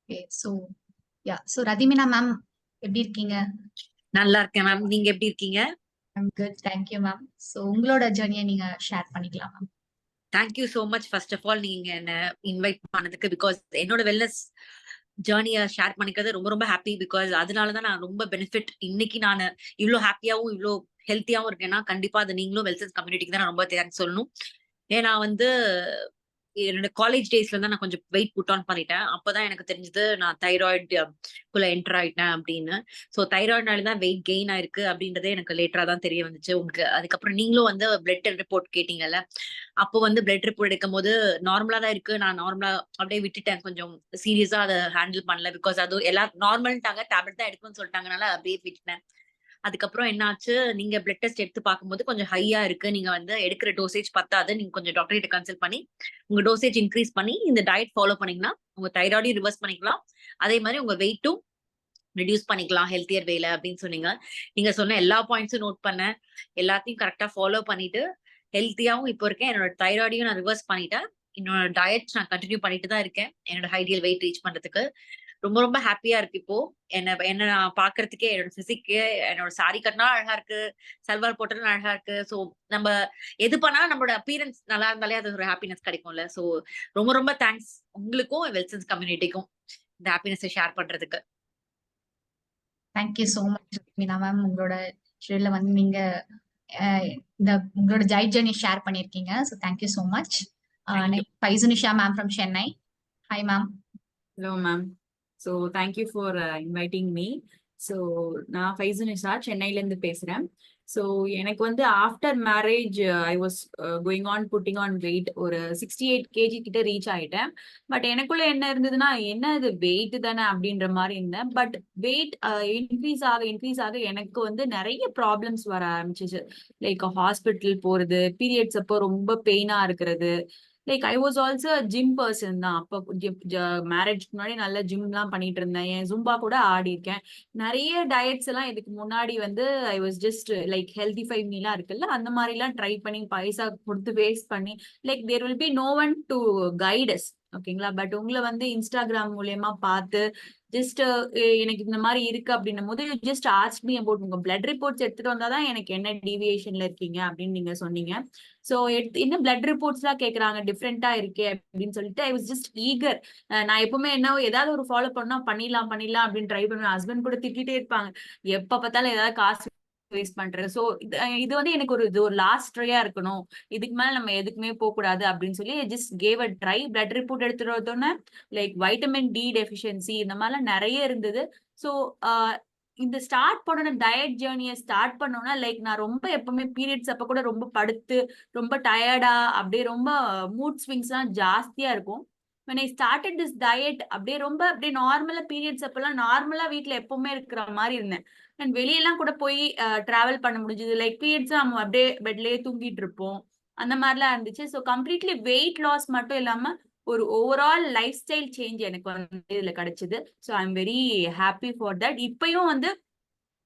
Okay, so yeah, so Radhimina ma'am, எப்படி இருக்கீங்க? நல்லா இருக்கேன் மேம். நீங்க எப்படி இருக்கீங்க? I'm good, thank you ma'am. So உங்களோட ஜர்னியை நீங்க ஷேர் பண்ணிக்கலாம் ma'am. Thank you so much first of all நீங்க என்ன இன்வைட் பண்ணதுக்கு. பிகாஸ் என்னோட வெல்னஸ் ஜேர்னியை ஷேர் பண்ணிக்கிறது ரொம்ப ரொம்ப ஹாப்பி. பிகாஸ் அதனாலதான் நான் ரொம்ப பெனிஃபிட். இன்னைக்கு நான் இவ்வளோ ஹாப்பியாவும் இவ்வளோ ஹெல்த்தியாவும் இருக்கேன்னா கண்டிப்பா அது நீங்களும் வெல்சன்ஸ் கம்யூனிட்டிக்கு தான் நான் ரொம்ப தேங்க்ஸ் சொல்லணும். ஏன்னா என்னோட காலேஜ் டேஸ்ல தான் நான் கொஞ்சம் வெயிட் புட் ஆன் பண்ணிட்டேன். அப்பதான் எனக்கு தெரிஞ்சது நான் தைராய்டு குள்ள என்டர் ஆயிட்டேன் அப்படின்னு. ஸோ தைராய்டுனால தான் வெயிட் கெயின் ஆயிருக்கு அப்படின்றதே எனக்கு லேட்டரா தான் தெரிய வந்துச்சு. உங்களுக்கு அதுக்கப்புறம் நீங்களும் பிளட் ரிப்போர்ட் கேட்டீங்கல்ல, அப்போ பிளட் ரிப்போர்ட் எடுக்கும் போது நார்மலா தான் இருக்கு. நான் நார்மலா அப்படியே விட்டுட்டேன், கொஞ்சம் சீரியஸா அதை ஹேண்டில் பண்ணல. பிகாஸ் அது எல்லாம் நார்மல்ட்டாங்க, டேப்லெட் தான் எடுக்கணும்னு சொல்லிட்டாங்கனால அப்படியே விட்டுட்டேன். அதுக்கப்புறம் என்னாச்சு, நீங்க பிளட் டெஸ்ட் எடுத்து பார்க்கும்போது கொஞ்சம் ஹையா இருக்கு, நீங்க எடுக்கிற டோசேஜ் பத்தாது, நீங்க கொஞ்சம் டாக்டர் கிட்ட கன்சல்ட் பண்ணி உங்க டோசேஜ் இன்க்ரீஸ் பண்ணி இந்த டயட் ஃபாலோ பண்ணீங்கன்னா உங்க தைராய்டையும் ரிவர்ஸ் பண்ணிக்கலாம், அதே மாதிரி உங்க வெயிட்டும் ரெடியூஸ் பண்ணிக்கலாம் ஹெல்த்தியர் வேல அப்படின்னு சொன்னீங்க. நீங்க சொன்ன எல்லா பாயிண்ட்ஸும் நோட் பண்ணேன், எல்லாத்தையும் கரெக்டா ஃபாலோ பண்ணிட்டு ஹெல்த்தியாவும் இப்போ இருக்கேன். என்னோட தைராய்டையும் நான் ரிவர்ஸ் பண்ணிட்டேன். என்னோட டயட் நான் கண்டினியூ பண்ணிட்டு தான் இருக்கேன் என்னோட ஐடியல் வெயிட் ரீச் பண்றதுக்கு. ரொம்ப ரொம்ப ஹாப்பியா இருக்கு. இப்போ என்ன நான் பாக்குறதுக்கே என்னோட பிசிக்கே, என்னோட சாரி கட்டினா அழகா இருக்கு, சல்வார் போட்டாலும் அழகா இருக்கு. சோ நம்ம எது பண்ணாலும் நம்மளோட அப்பியரன்ஸ் நல்லா இருந்தாலே அது ஒரு ஹாப்பினஸ் கிடைக்கும்ல. சோ ரொம்ப ரொம்ப தேங்க்ஸ் உங்களுக்கும் வெல்சன்ஸ் கம்யூனிட்டிக்கும் இந்த ஹாப்பினஸை ஷேர் பண்றதுக்கு. Thank you so much Meena ma'am. உங்களோட ஷெட்யூல்ல நீங்க இந்த உங்களோட டயட் ஜர்னி ஷேர் பண்ணிருக்கீங்க. So thank you so much. Faizu Nisha ma'am from Chennai. Hi ma'am. Hello ma'am. So thank you for inviting me. So நான் Faizu Nisha சென்னையில இருந்து பேசுறேன். ஸோ எனக்கு after marriage I was going on pudding on wait. ஒரு 68 kg கிட்ட reach ஆயிட்டேன். But எனக்குள்ள என்ன இருந்ததுன்னா, என்ன இது வெயிட் தானே அப்படின்ற மாதிரி இருந்தேன். பட் வெயிட் இன்க்ரீஸ் ஆக எனக்கு நிறைய ப்ராப்ளம்ஸ் வர ஆரம்பிச்சிச்சு. லைக் ஹாஸ்பிட்டல் போறது, பீரியட்ஸ் அப்போ ரொம்ப பெயினா இருக்கிறது. Like I was also gym person தான். அப்போ மேரேஜ்க்கு முன்னாடி நல்ல ஜிம்லாம் பண்ணிட்டு இருந்தேன். என் ஜும்பா கூட ஆடி இருக்கேன். நிறைய டயட்ஸ் எல்லாம் இதுக்கு முன்னாடி ஐ வாஸ் ஜஸ்ட் லைக் ஹெல்திஃபை மீலாம் இருக்குல்ல, அந்த மாதிரி எல்லாம் ட்ரை பண்ணி பைசா கொடுத்து வேஸ்ட் பண்ணி, like there will be no one to guide us. ஓகேங்களா? பட் உங்களை இன்ஸ்டாகிராம் மூலியமா பார்த்து ஜஸ்ட் எனக்கு இந்த மாதிரி இருக்கு அப்படின்னும் போது ஜஸ்ட் ஆஸ்க் மீ அபவுட் உங்க பிளட் ரிப்போர்ட்ஸ் எடுத்துட்டு வந்தாதான் எனக்கு என்ன டீவியேஷன்ல இருக்கீங்க அப்படின்னு நீங்க சொன்னீங்க. சோ என்ன பிளட் ரிப்போர்ட்ஸ் எல்லாம் கேக்குறாங்க, டிஃப்ரெண்டா இருக்கே அப்படின்னு சொல்லிட்டு ஐ வாஸ் ஜஸ்ட் ஈகர். நான் எப்பவுமே ஏதாவது ஒரு ஃபாலோ பண்ணா பண்ணிடலாம் அப்படின்னு ட்ரை பண்ணுவேன். ஹஸ்பண்ட் கூட திட்டிட்டே இருப்பாங்க, எப்ப பார்த்தாலும் ஏதாவது காசு வேஸ்ட் பண்றது. சோ இது எனக்கு ஒரு லாஸ்ட் ட்ரையா இருக்கணும், இதுக்கு மேல நம்ம எதுக்குமே போக கூடாது அப்படின்னு சொல்லி just gave a try. Blood report எடுத்துட்டு வந்தோன்னே லைக் வைட்டமின் டி டெஃபிஷியன்சி இந்த மாதிரிலாம் நிறைய இருந்தது. ஸோ இந்த ஸ்டார்ட் பண்ண டயட் ஜேர்னியை ஸ்டார்ட் பண்ணோம்னா, லைக் நான் ரொம்ப எப்பவுமே பீரியட்ஸ் அப்ப கூட ரொம்ப படுத்து ரொம்ப டயர்டா அப்படியே ரொம்ப மூட் ஸ்விங்ஸ் எல்லாம் ஜாஸ்தியா இருக்கும். when I started this diet அப்படியே நார்மலா பீரியட்ஸ் அப்பெல்லாம் நார்மலா வீட்டுல எப்பவுமே இருக்கிற மாதிரி இருந்தேன். அண்ட் வெளியெல்லாம் கூட போய் டிராவல் பண்ண முடிஞ்சது. லைக் பீரியட்ஸ் நம்ம அப்படியே பெட்லயே தூங்கிட்டு இருப்போம், அந்த மாதிரிலாம் இருந்துச்சு. ஸோ கம்ப்ளீட்லி வெயிட் லாஸ் மட்டும் இல்லாம ஒரு ஓவரால் லைஃப் ஸ்டைல் சேஞ்ச் எனக்கு இதுல கிடைச்சது. So I am very happy for that. இப்பயும்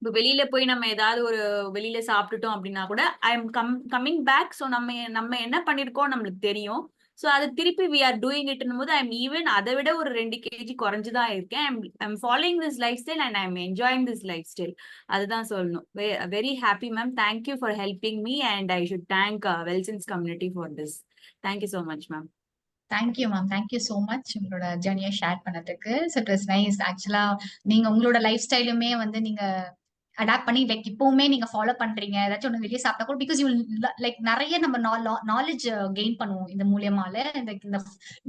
இப்போ வெளியில போய் நம்ம ஏதாவது ஒரு வெளியில சாப்பிட்டுட்டோம் அப்படின்னா கூட I am coming back. So நம்ம என்ன பண்ணிருக்கோம் நம்மளுக்கு தெரியும். ஸோ அது திருப்பி வி ஆர் டூயிங் இட்னும் போது ஐ எம் ஈவன் அதை விட ஒரு 2 kg குறைஞ்சுதான் இருக்கேன். I am following this lifestyle and I am enjoying this lifestyle. அதுதான் சொல்லணும். Very happy ma'am. Thank you for helping me and I should thank Welsons community for this. Thank you so much ma'am. Thank you ma'am. Thank you so much உங்களோட ஜர்னியை share பண்ணதுக்கு. So it was nice. ஆக்சுவலா நீங்க உங்களோட life ஸ்டைலுமே நீங்க adapt பண்ணி like இப்பவுமே நீங்க ஃபாலோ பண்றீங்க. ஏதாச்சும் ஒன்று வெளியே சாப்பிட்டா கூட பிகாஸ் யூ லைக் நிறைய நம்ம நாலேஜ் கெயின் பண்ணுவோம் இந்த மூலியமால. இந்த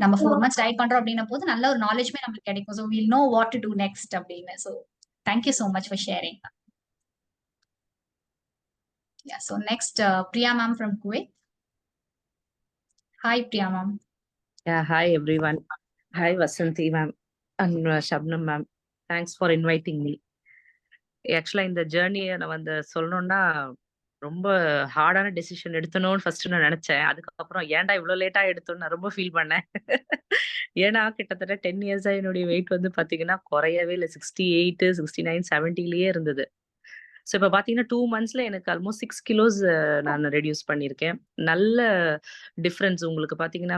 நம்ம 4 months டயட் பண்றோம் அப்படின்னும் போது நல்ல ஒரு நாலேஜ்மே நமக்கு கிடைக்கும். So will know what to do next அப்படின்னு. So thank you so much for sharing. Yeah, so next Priya ma'am from Kuwait. Hi Priya ma'am. Yeah, hi everyone. Hi Vasanthi ma'am and Shabnam ma'am. Thanks for inviting me. ஆக்சுவலா இந்த ஜேர்னியை நான் சொல்லணும்னா, ரொம்ப ஹார்டான decision எடுத்தணும்னு first நான் நினைச்சேன். அதுக்கப்புறம் ஏன்டா இவ்ளோ லேட்டா எடுத்தோம்னு நான் ரொம்ப ஃபீல் பண்ணேன். ஏன்னா கிட்டத்தட்ட 10 இயர்ஸா என்னுடைய வெயிட் வந்து பாத்தீங்கன்னா குறையவே இல்ல. 68, 69, 70லயே இருந்தது. ஸோ இப்ப பாத்தீங்கன்னா 2 மந்த்ஸ்ல எனக்கு ஆல்மோஸ்ட் 6 கிலோஸ் நான் ரெடியூஸ் பண்ணியிருக்கேன். நல்ல டிஃபரன்ஸ் உங்களுக்கு பாத்தீங்கன்னா,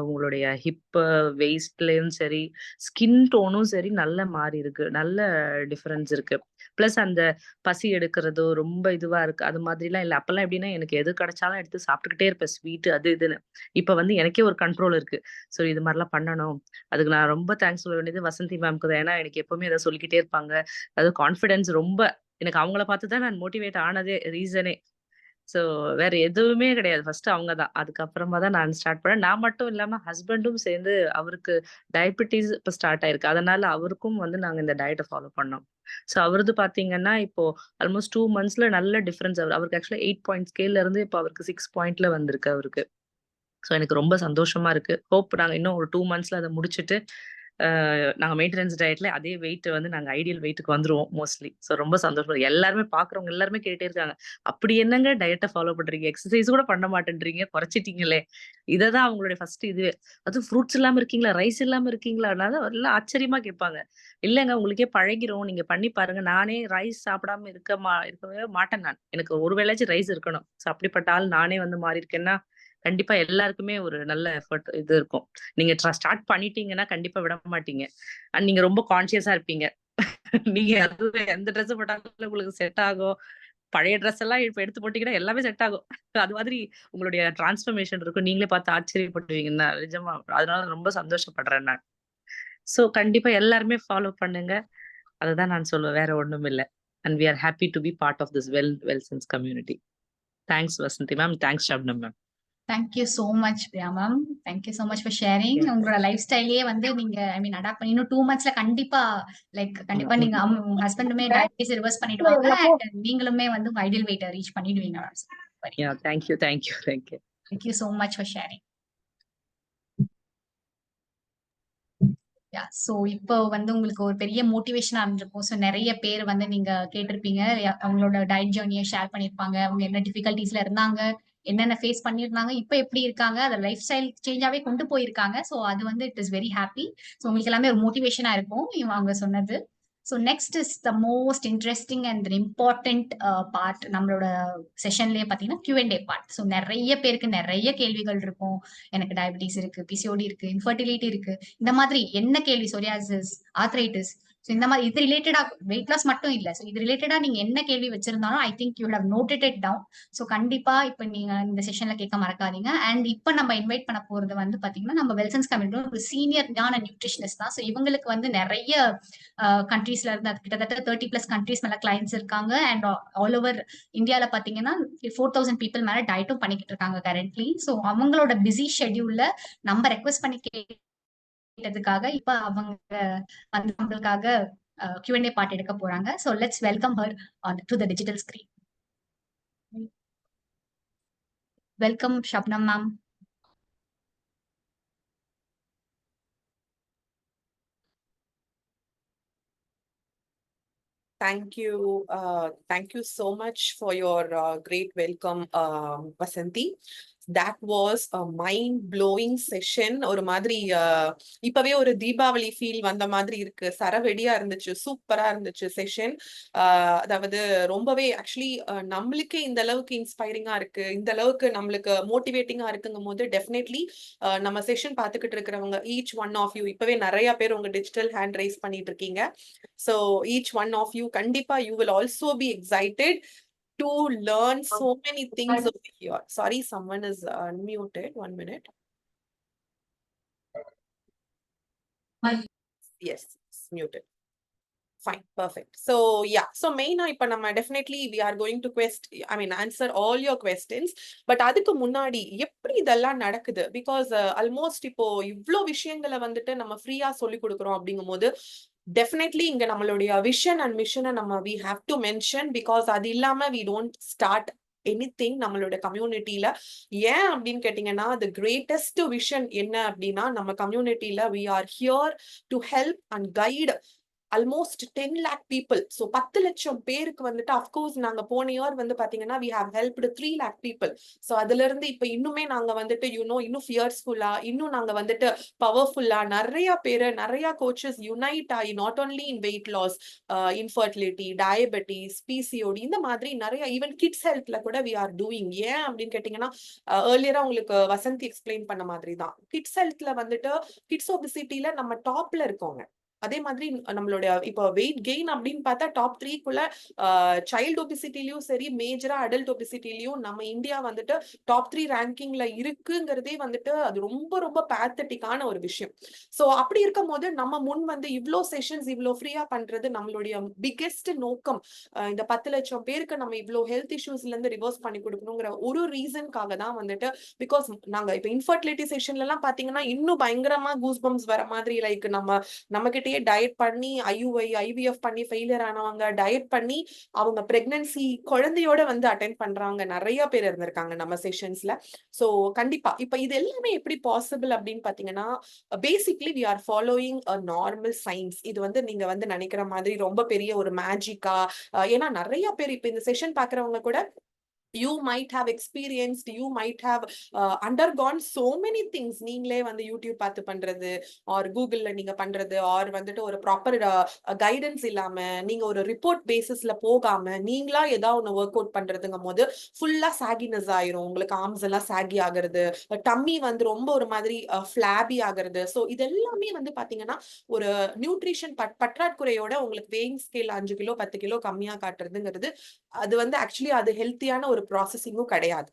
உங்களுடைய ஹிப், வெயிஸ்ட்லயும் சரி, ஸ்கின் டோனும் சரி நல்ல மாறி இருக்கு. நல்ல டிஃபரன்ஸ் இருக்கு. பிளஸ் அந்த பசி எடுக்கிறதோ, ரொம்ப இதுவா இருக்கு. அது மாதிரிலாம் இல்ல. அப்பல்லாம் எப்படின்னா, எனக்கு எது கிடைச்சாலும் எடுத்து சாப்பிட்டுக்கிட்டே இருப்பேன். ஸ்வீட் அது இதுன்னு. இப்ப வந்து எனக்கே ஒரு கண்ட்ரோல் இருக்கு. ஸோ இது மாரிலாம் பண்ணணும். அதுக்கு நான் ரொம்ப தேங்க்ஸ் சொல்ல வேண்டியது வசந்தி மேம்க்கு தான். ஏன்னா எனக்கு எப்பவுமே ஏதாவது சொல்லிக்கிட்டே இருப்பாங்க. அதாவது கான்ஃபிடன்ஸ் ரொம்ப எனக்கு அவங்கள பார்த்து தான் நான் மோட்டிவேட் ஆனதே ரீசனே. ஸோ வேற எதுவுமே கிடையாது. ஃபர்ஸ்ட் அவங்க தான். அதுக்கப்புறமா தான் நான் ஸ்டார்ட் பண்ணேன். நான் மட்டும் இல்லாம ஹஸ்பண்டும் சேர்ந்து அவருக்கு டயபெட்டிஸ் இப்ப ஸ்டார்ட் ஆயிருக்கு. அதனால அவருக்கும் வந்து நாங்க இந்த டயட்ட ஃபாலோ பண்ணோம். ஸோ அவரது பார்த்தீங்கன்னா, இப்போ ஆல்மோஸ்ட் 2 மந்த்ஸ்ல நல்ல டிஃபரன்ஸ் அவருக்கு ஆக்சுவலா 8 பாயிண்ட் ஸ்கேல்ல இருந்து இப்போ அவருக்கு 6 பாயிண்ட்ல வந்திருக்கு அவருக்கு. ஸோ எனக்கு ரொம்ப சந்தோஷமா இருக்கு. ஹோப் நாங்க இன்னும் ஒரு 2 மந்த்ஸ்ல அத முடிச்சுட்டு, நாங்க மெயின்டனன்ஸ் டயட்ல அதே வெயிட் வந்து நாங்க ஐடியல் வெயிட்க்கு வந்துருவோம் மோஸ்ட்லி. ஸோ ரொம்ப சந்தோஷம். எல்லாருமே பார்க்குறவங்க எல்லாருமே கேட்டுட்டே இருக்காங்க. "அப்படி என்னங்க டயட்ட ஃபாலோ பண்றீங்க? எக்சர்சைஸ் கூட பண்ண மாட்டேன்றீங்க. குறைச்சிட்டீங்களே!" இததான் அவங்களுடைய ஃபர்ஸ்ட் இதுவே. "அதுவும் ஃப்ரூட்ஸ் இல்லாம இருக்கீங்களா? ரைஸ் இல்லாம இருக்கீங்களா?" எல்லாம் ஆச்சரியமா கேட்பாங்க. "இல்லங்க உங்களுக்கே பழகிரும். நீங்க பண்ணி பாருங்க." நானே ரைஸ் சாப்பிடாம இருக்கவே மாட்டேன் நான். எனக்கு ஒரு வேளையாச்சும் ரைஸ் இருக்கணும். ஸோ அப்படிப்பட்ட ஆள் நானே வந்து மாறியிருக்கேன்னா, கண்டிப்பா எல்லாருக்குமே ஒரு நல்ல எஃபர்ட் இது இருக்கும். நீங்க ஸ்டார்ட் பண்ணிட்டீங்கன்னா கண்டிப்பா விட மாட்டீங்க. அண்ட் நீங்க ரொம்ப கான்ஷியஸா இருப்பீங்க. நீங்க அதுவே எந்த ட்ரெஸ் போட்டாலும் உங்களுக்கு செட் ஆகும். பழைய ட்ரெஸ் எல்லாம் இப்ப எடுத்து போட்டீங்கன்னா எல்லாமே செட் ஆகும். அது மாதிரி உங்களுடைய டிரான்ஸ்ஃபர்மேஷன் இருக்கும். நீங்களே பார்த்து ஆச்சரியப்படுவீங்க. நிஜமா. அதனால ரொம்ப சந்தோஷப்படுறேன் நான். சோ கண்டிப்பா எல்லாருமே ஃபாலோ பண்ணுங்க. அததான் நான் சொல்லுவேன். வேற ஒண்ணும் இல்ல. And we are happy to be part of this Welsons community. Thanks Vasanthi ma'am. Thanks Shabnam ma'am. Thank you so much Priya ma'am. Thank you so much for sharing. Yeah. உங்களோட லைஃப் ஸ்டைலே வந்து நீங்க அடாப்ட் பண்ணி இன்னும் 2 மந்த்ஸ்ல கண்டிப்பா கண்டிப்பா நீங்க உங்க ஹஸ்பண்டுமே டயபிட்டிஸ் ரிவர்ஸ் பண்ணிடுவாங்க. அண்ட் நீங்களுமே வந்து உங்க ஐடியல் வெயிட்ட ரீச் பண்ணிடுவீங்க. Yeah, thank you. Thank you so much for sharing. So இப்போ வந்து உங்களுக்கு ஒரு பெரிய மோட்டிவேஷனா இருந்திருக்கும். சோ நிறைய பேர் வந்து நீங்க கேட்டிருப்பீங்க. அவங்களோட டயட் ஜர்னியை ஷேர் பண்ணிருப்பாங்க. அவங்க என்ன டிஃபிகல்டிஸ்ல இருந்தாங்க, என்னென்ன ஃபேஸ் பண்ணிருந்தாங்க, இப்ப எப்படி இருக்காங்க, அத லைஃப் ஸ்டைல் சேஞ்சாவே கொண்டு போயிருக்காங்க. சோ அது வந்து it is very happy. So உங்களுக்கு எல்லாமே ஒரு மோட்டிவேஷனா இருக்கும் அவங்க சொன்னது. So next is the most interesting and important part நம்மளோட செஷன்லயே பார்த்தீங்கன்னா Q&A பார்ட். ஸோ நிறைய பேருக்கு நிறைய கேள்விகள் இருக்கும். எனக்கு டயபிட்டிஸ் இருக்கு, பிசிஓடி இருக்கு, இன்ஃபர்டிலிட்டி இருக்கு, இந்த மாதிரி என்ன கேள்வி, சொரியாசிஸ், ஆர்த்ரைட்டிஸ், ஸோ இந்த மாதிரி இது ரிலேட்டடா வெயிட் லாஸ் மட்டும் இல்ல. ஸோ இது ரிலேட்டடா நீங்க என்ன கேள்வி வச்சிருந்தாலும் I think you have noted it down. So கண்டிப்பா இப்ப நீங்க இந்த செஷன்ல கேட்க மறக்காதீங்க. அண்ட் இப்ப நம்ம இன்வைட் பண்ண போறது வந்து பாத்தீங்கன்னா நம்ம வெல்சன்ஸ் கம்யூனிட்டி ஒரு சீனியர் ஞான நியூட்ரிஷனிஸ்ட் தான். ஸோ இவங்களுக்கு வந்து நிறைய கண்ட்ரீஸ்ல இருந்து கிட்டத்தட்ட 30+ கண்ட்ரீஸ் மேல கிளைண்ட்ஸ் இருக்காங்க. அண்ட் ஆல் ஓவர் இந்தியால பாத்தீங்கன்னா 4000 பீப்புள் மேல டயட்டும் பண்ணிக்கிட்டு இருக்காங்க கரண்ட்லி. ஸோ அவங்களோட பிஸி ஷெட்யூல்ல நம்ம ரெக்வெஸ்ட் பண்ணி கேட்டதுக்காக இப்ப அவங்க வந்து நம்மளுக்காக Q&A பார்ட் எடுக்க போறாங்க. So let's welcome her to the digital screen. Welcome Shabnam ma'am. Thank you. Thank you so much for your great welcome, Vasanthi. That was a mind-blowing session. ஒரு மாதிரி இப்பவே ஒரு தீபாவளி ஃபீல் வந்த மாதிரி இருக்கு. சரவெடியா இருந்துச்சு, சூப்பரா இருந்துச்சு செஷன். அதாவது ரொம்பவே ஆக்சுவலி நம்மளுக்கே இந்த அளவுக்கு இன்ஸ்பைரிங்கா இருக்கு, இந்த அளவுக்கு நம்மளுக்கு மோட்டிவேட்டிங்கா இருக்குங்கும் போது டெஃபினெட்லி நம்ம செஷன் பார்த்துக்கிட்டு இருக்கிறவங்க ஈச் ஒன் ஆஃப் யூ, இப்பவே நிறைய பேர் உங்க டிஜிட்டல் ஹேண்ட் ரைஸ் பண்ணிட்டு இருக்கீங்க. So each one of you kandipa you will also be excited to learn so many things over here. Sorry, someone is unmuted. 1 minute. Yes, it's muted. Fine, perfect. So yeah, so main ipa nama definitely we are going to answer all your questions. But adukku munnadi eppadi idella nadakudhu, because almost ipo ivlo vishayangala vandittu nama free ah solli kodukrom abingumbodhu definitely inga nammaloda vision and mission nama we have to mention, because adu illama we don't start anything நம்மளோட கம்யூனிட்டியில. ஏன் அப்படின்னு கேட்டீங்கன்னா the greatest vision என்ன அப்படின்னா நம்ம கம்யூனிட்டியில we are here to help and guide almost 10 lakh people. So 10 லட்சம் பேருக்கு வந்துட்டு அஃப்கோர்ஸ் நாங்க போன இயர் வந்து பாத்தீங்கன்னா we have helped 3 lakh people. So அதுல இருந்து இப்ப இன்னுமே நாங்க வந்துட்டு இன்னும் ஃபியர்ஸ்ஃபுல்லா, இன்னும் நாங்க வந்துட்டு பவர்ஃபுல்லா நிறைய பேரு, நிறைய கோச்சஸ் யுனைட் ஆகி not only in weight loss, infertility, diabetes, PCOD, இந்த மாதிரி நிறைய ஈவன் கிட்ஸ் ஹெல்த்ல கூட we are doing. ஏன் அப்படின்னு கேட்டீங்கன்னா ஏர்லியரா உங்களுக்கு வசந்தி எக்ஸ்பிளைன் பண்ண மாதிரி தான், கிட்ஸ் ஹெல்த்ல வந்துட்டு கிட்ஸ் ஒபிசிட்டில நம்ம டாப்ல இருக்கோங்க. அதே மாதிரி நம்மளுடைய இப்போ வெயிட் கெயின் அப்படின்னு பார்த்தா டாப் 3க்குள்ள சைல்டு ஒபிசிட்டிலயும் சரி, மேஜரா அடல்ட் ஒபிசிட்டிலயும் நம்ம இந்தியா வந்துட்டு டாப் 3 ரேங்கிங்ல இருக்குங்கிறதே வந்துட்டு அது ரொம்ப ரொம்ப பேத்தட்டிக்கான ஒரு விஷயம். சோ அப்படி இருக்கும் போது நம்ம முன் வந்து இவ்ளோ செஷன்ஸ் இவ்ளோ ஃப்ரீயா பண்றது நம்மளுடைய பிக்கெஸ்ட் நோக்கம். இந்த 10 லட்சம் பேருக்கு நம்ம இவ்ளோ ஹெல்த் இஷ்யூஸ்ல இருந்து ரிவர்ஸ் பண்ணி கொடுக்கணுங்கிற ஒரு ரீசனுக்காக தான் வந்துட்டு. பிகாஸ் நாங்க இப்ப இன்ஃபர்டிலிட்டி செஷன்ல எல்லாம் பாத்தீங்கன்னா இன்னும் பயங்கரமா கூஸ் பம்ப்ஸ் வர மாதிரி, லைக் நம்ம கிட்டயே டயட் பண்ணி IUI IVF பண்ணி ஃபெயிலியர் ஆனவங்க, டயட் பண்ணி அவங்க பிரெக்னன்சி குழந்தையோட வந்து அட்டென்ட் பண்றாங்க நிறைய பேர் இருந்திருக்காங்க நம்ம செஷன்ஸ்ல. சோ கண்டிப்பா இப்ப இது எல்லாமே எப்படி பாசிபிள் அப்படின்னு பாத்தீங்கன்னா, basically we are following a normal science. இது வந்து நீங்க வந்து நினைக்கிற மாதிரி ரொம்ப பெரிய ஒரு மேஜிக்கா, ஏன்னா நிறைய பேர் இப்ப இந்த செஷன் பாக்குறவங்க கூட you might have experienced, you might have undergone so many things. நீங்களே வந்து யூடியூப் பார்த்து பண்றது, ஆர் கூகுள்ல நீங்க பண்றது, ஆர் வந்துட்டு ஒரு ப்ராப்பர் கைடன்ஸ் இல்லாம நீங்க ஒரு ரிப்போர்ட் பேசிஸ்ல போகாம நீங்களா ஏதாவது ஒன்று ஒர்க் அவுட் பண்றதுங்கும் போது ஃபுல்லா சாகினஸ் ஆயிரும். உங்களுக்கு ஆர்ம்ஸ் எல்லாம் சாகி ஆகுறது, டம்மி வந்து ரொம்ப ஒரு மாதிரி ஃபிளாபி ஆகுறது. ஸோ இதெல்லாமே வந்து பாத்தீங்கன்னா ஒரு நியூட்ரிஷன் பற்றாக்குறையோட உங்களுக்கு வெயிங் ஸ்கேல் 5 கிலோ 10 கிலோ கம்மியா காட்டுறதுங்கிறது அது வந்து ஆக்சுவலி அது ஹெல்த்தியான ஒரு ப்ராசஸிங்கும் கிடையாது.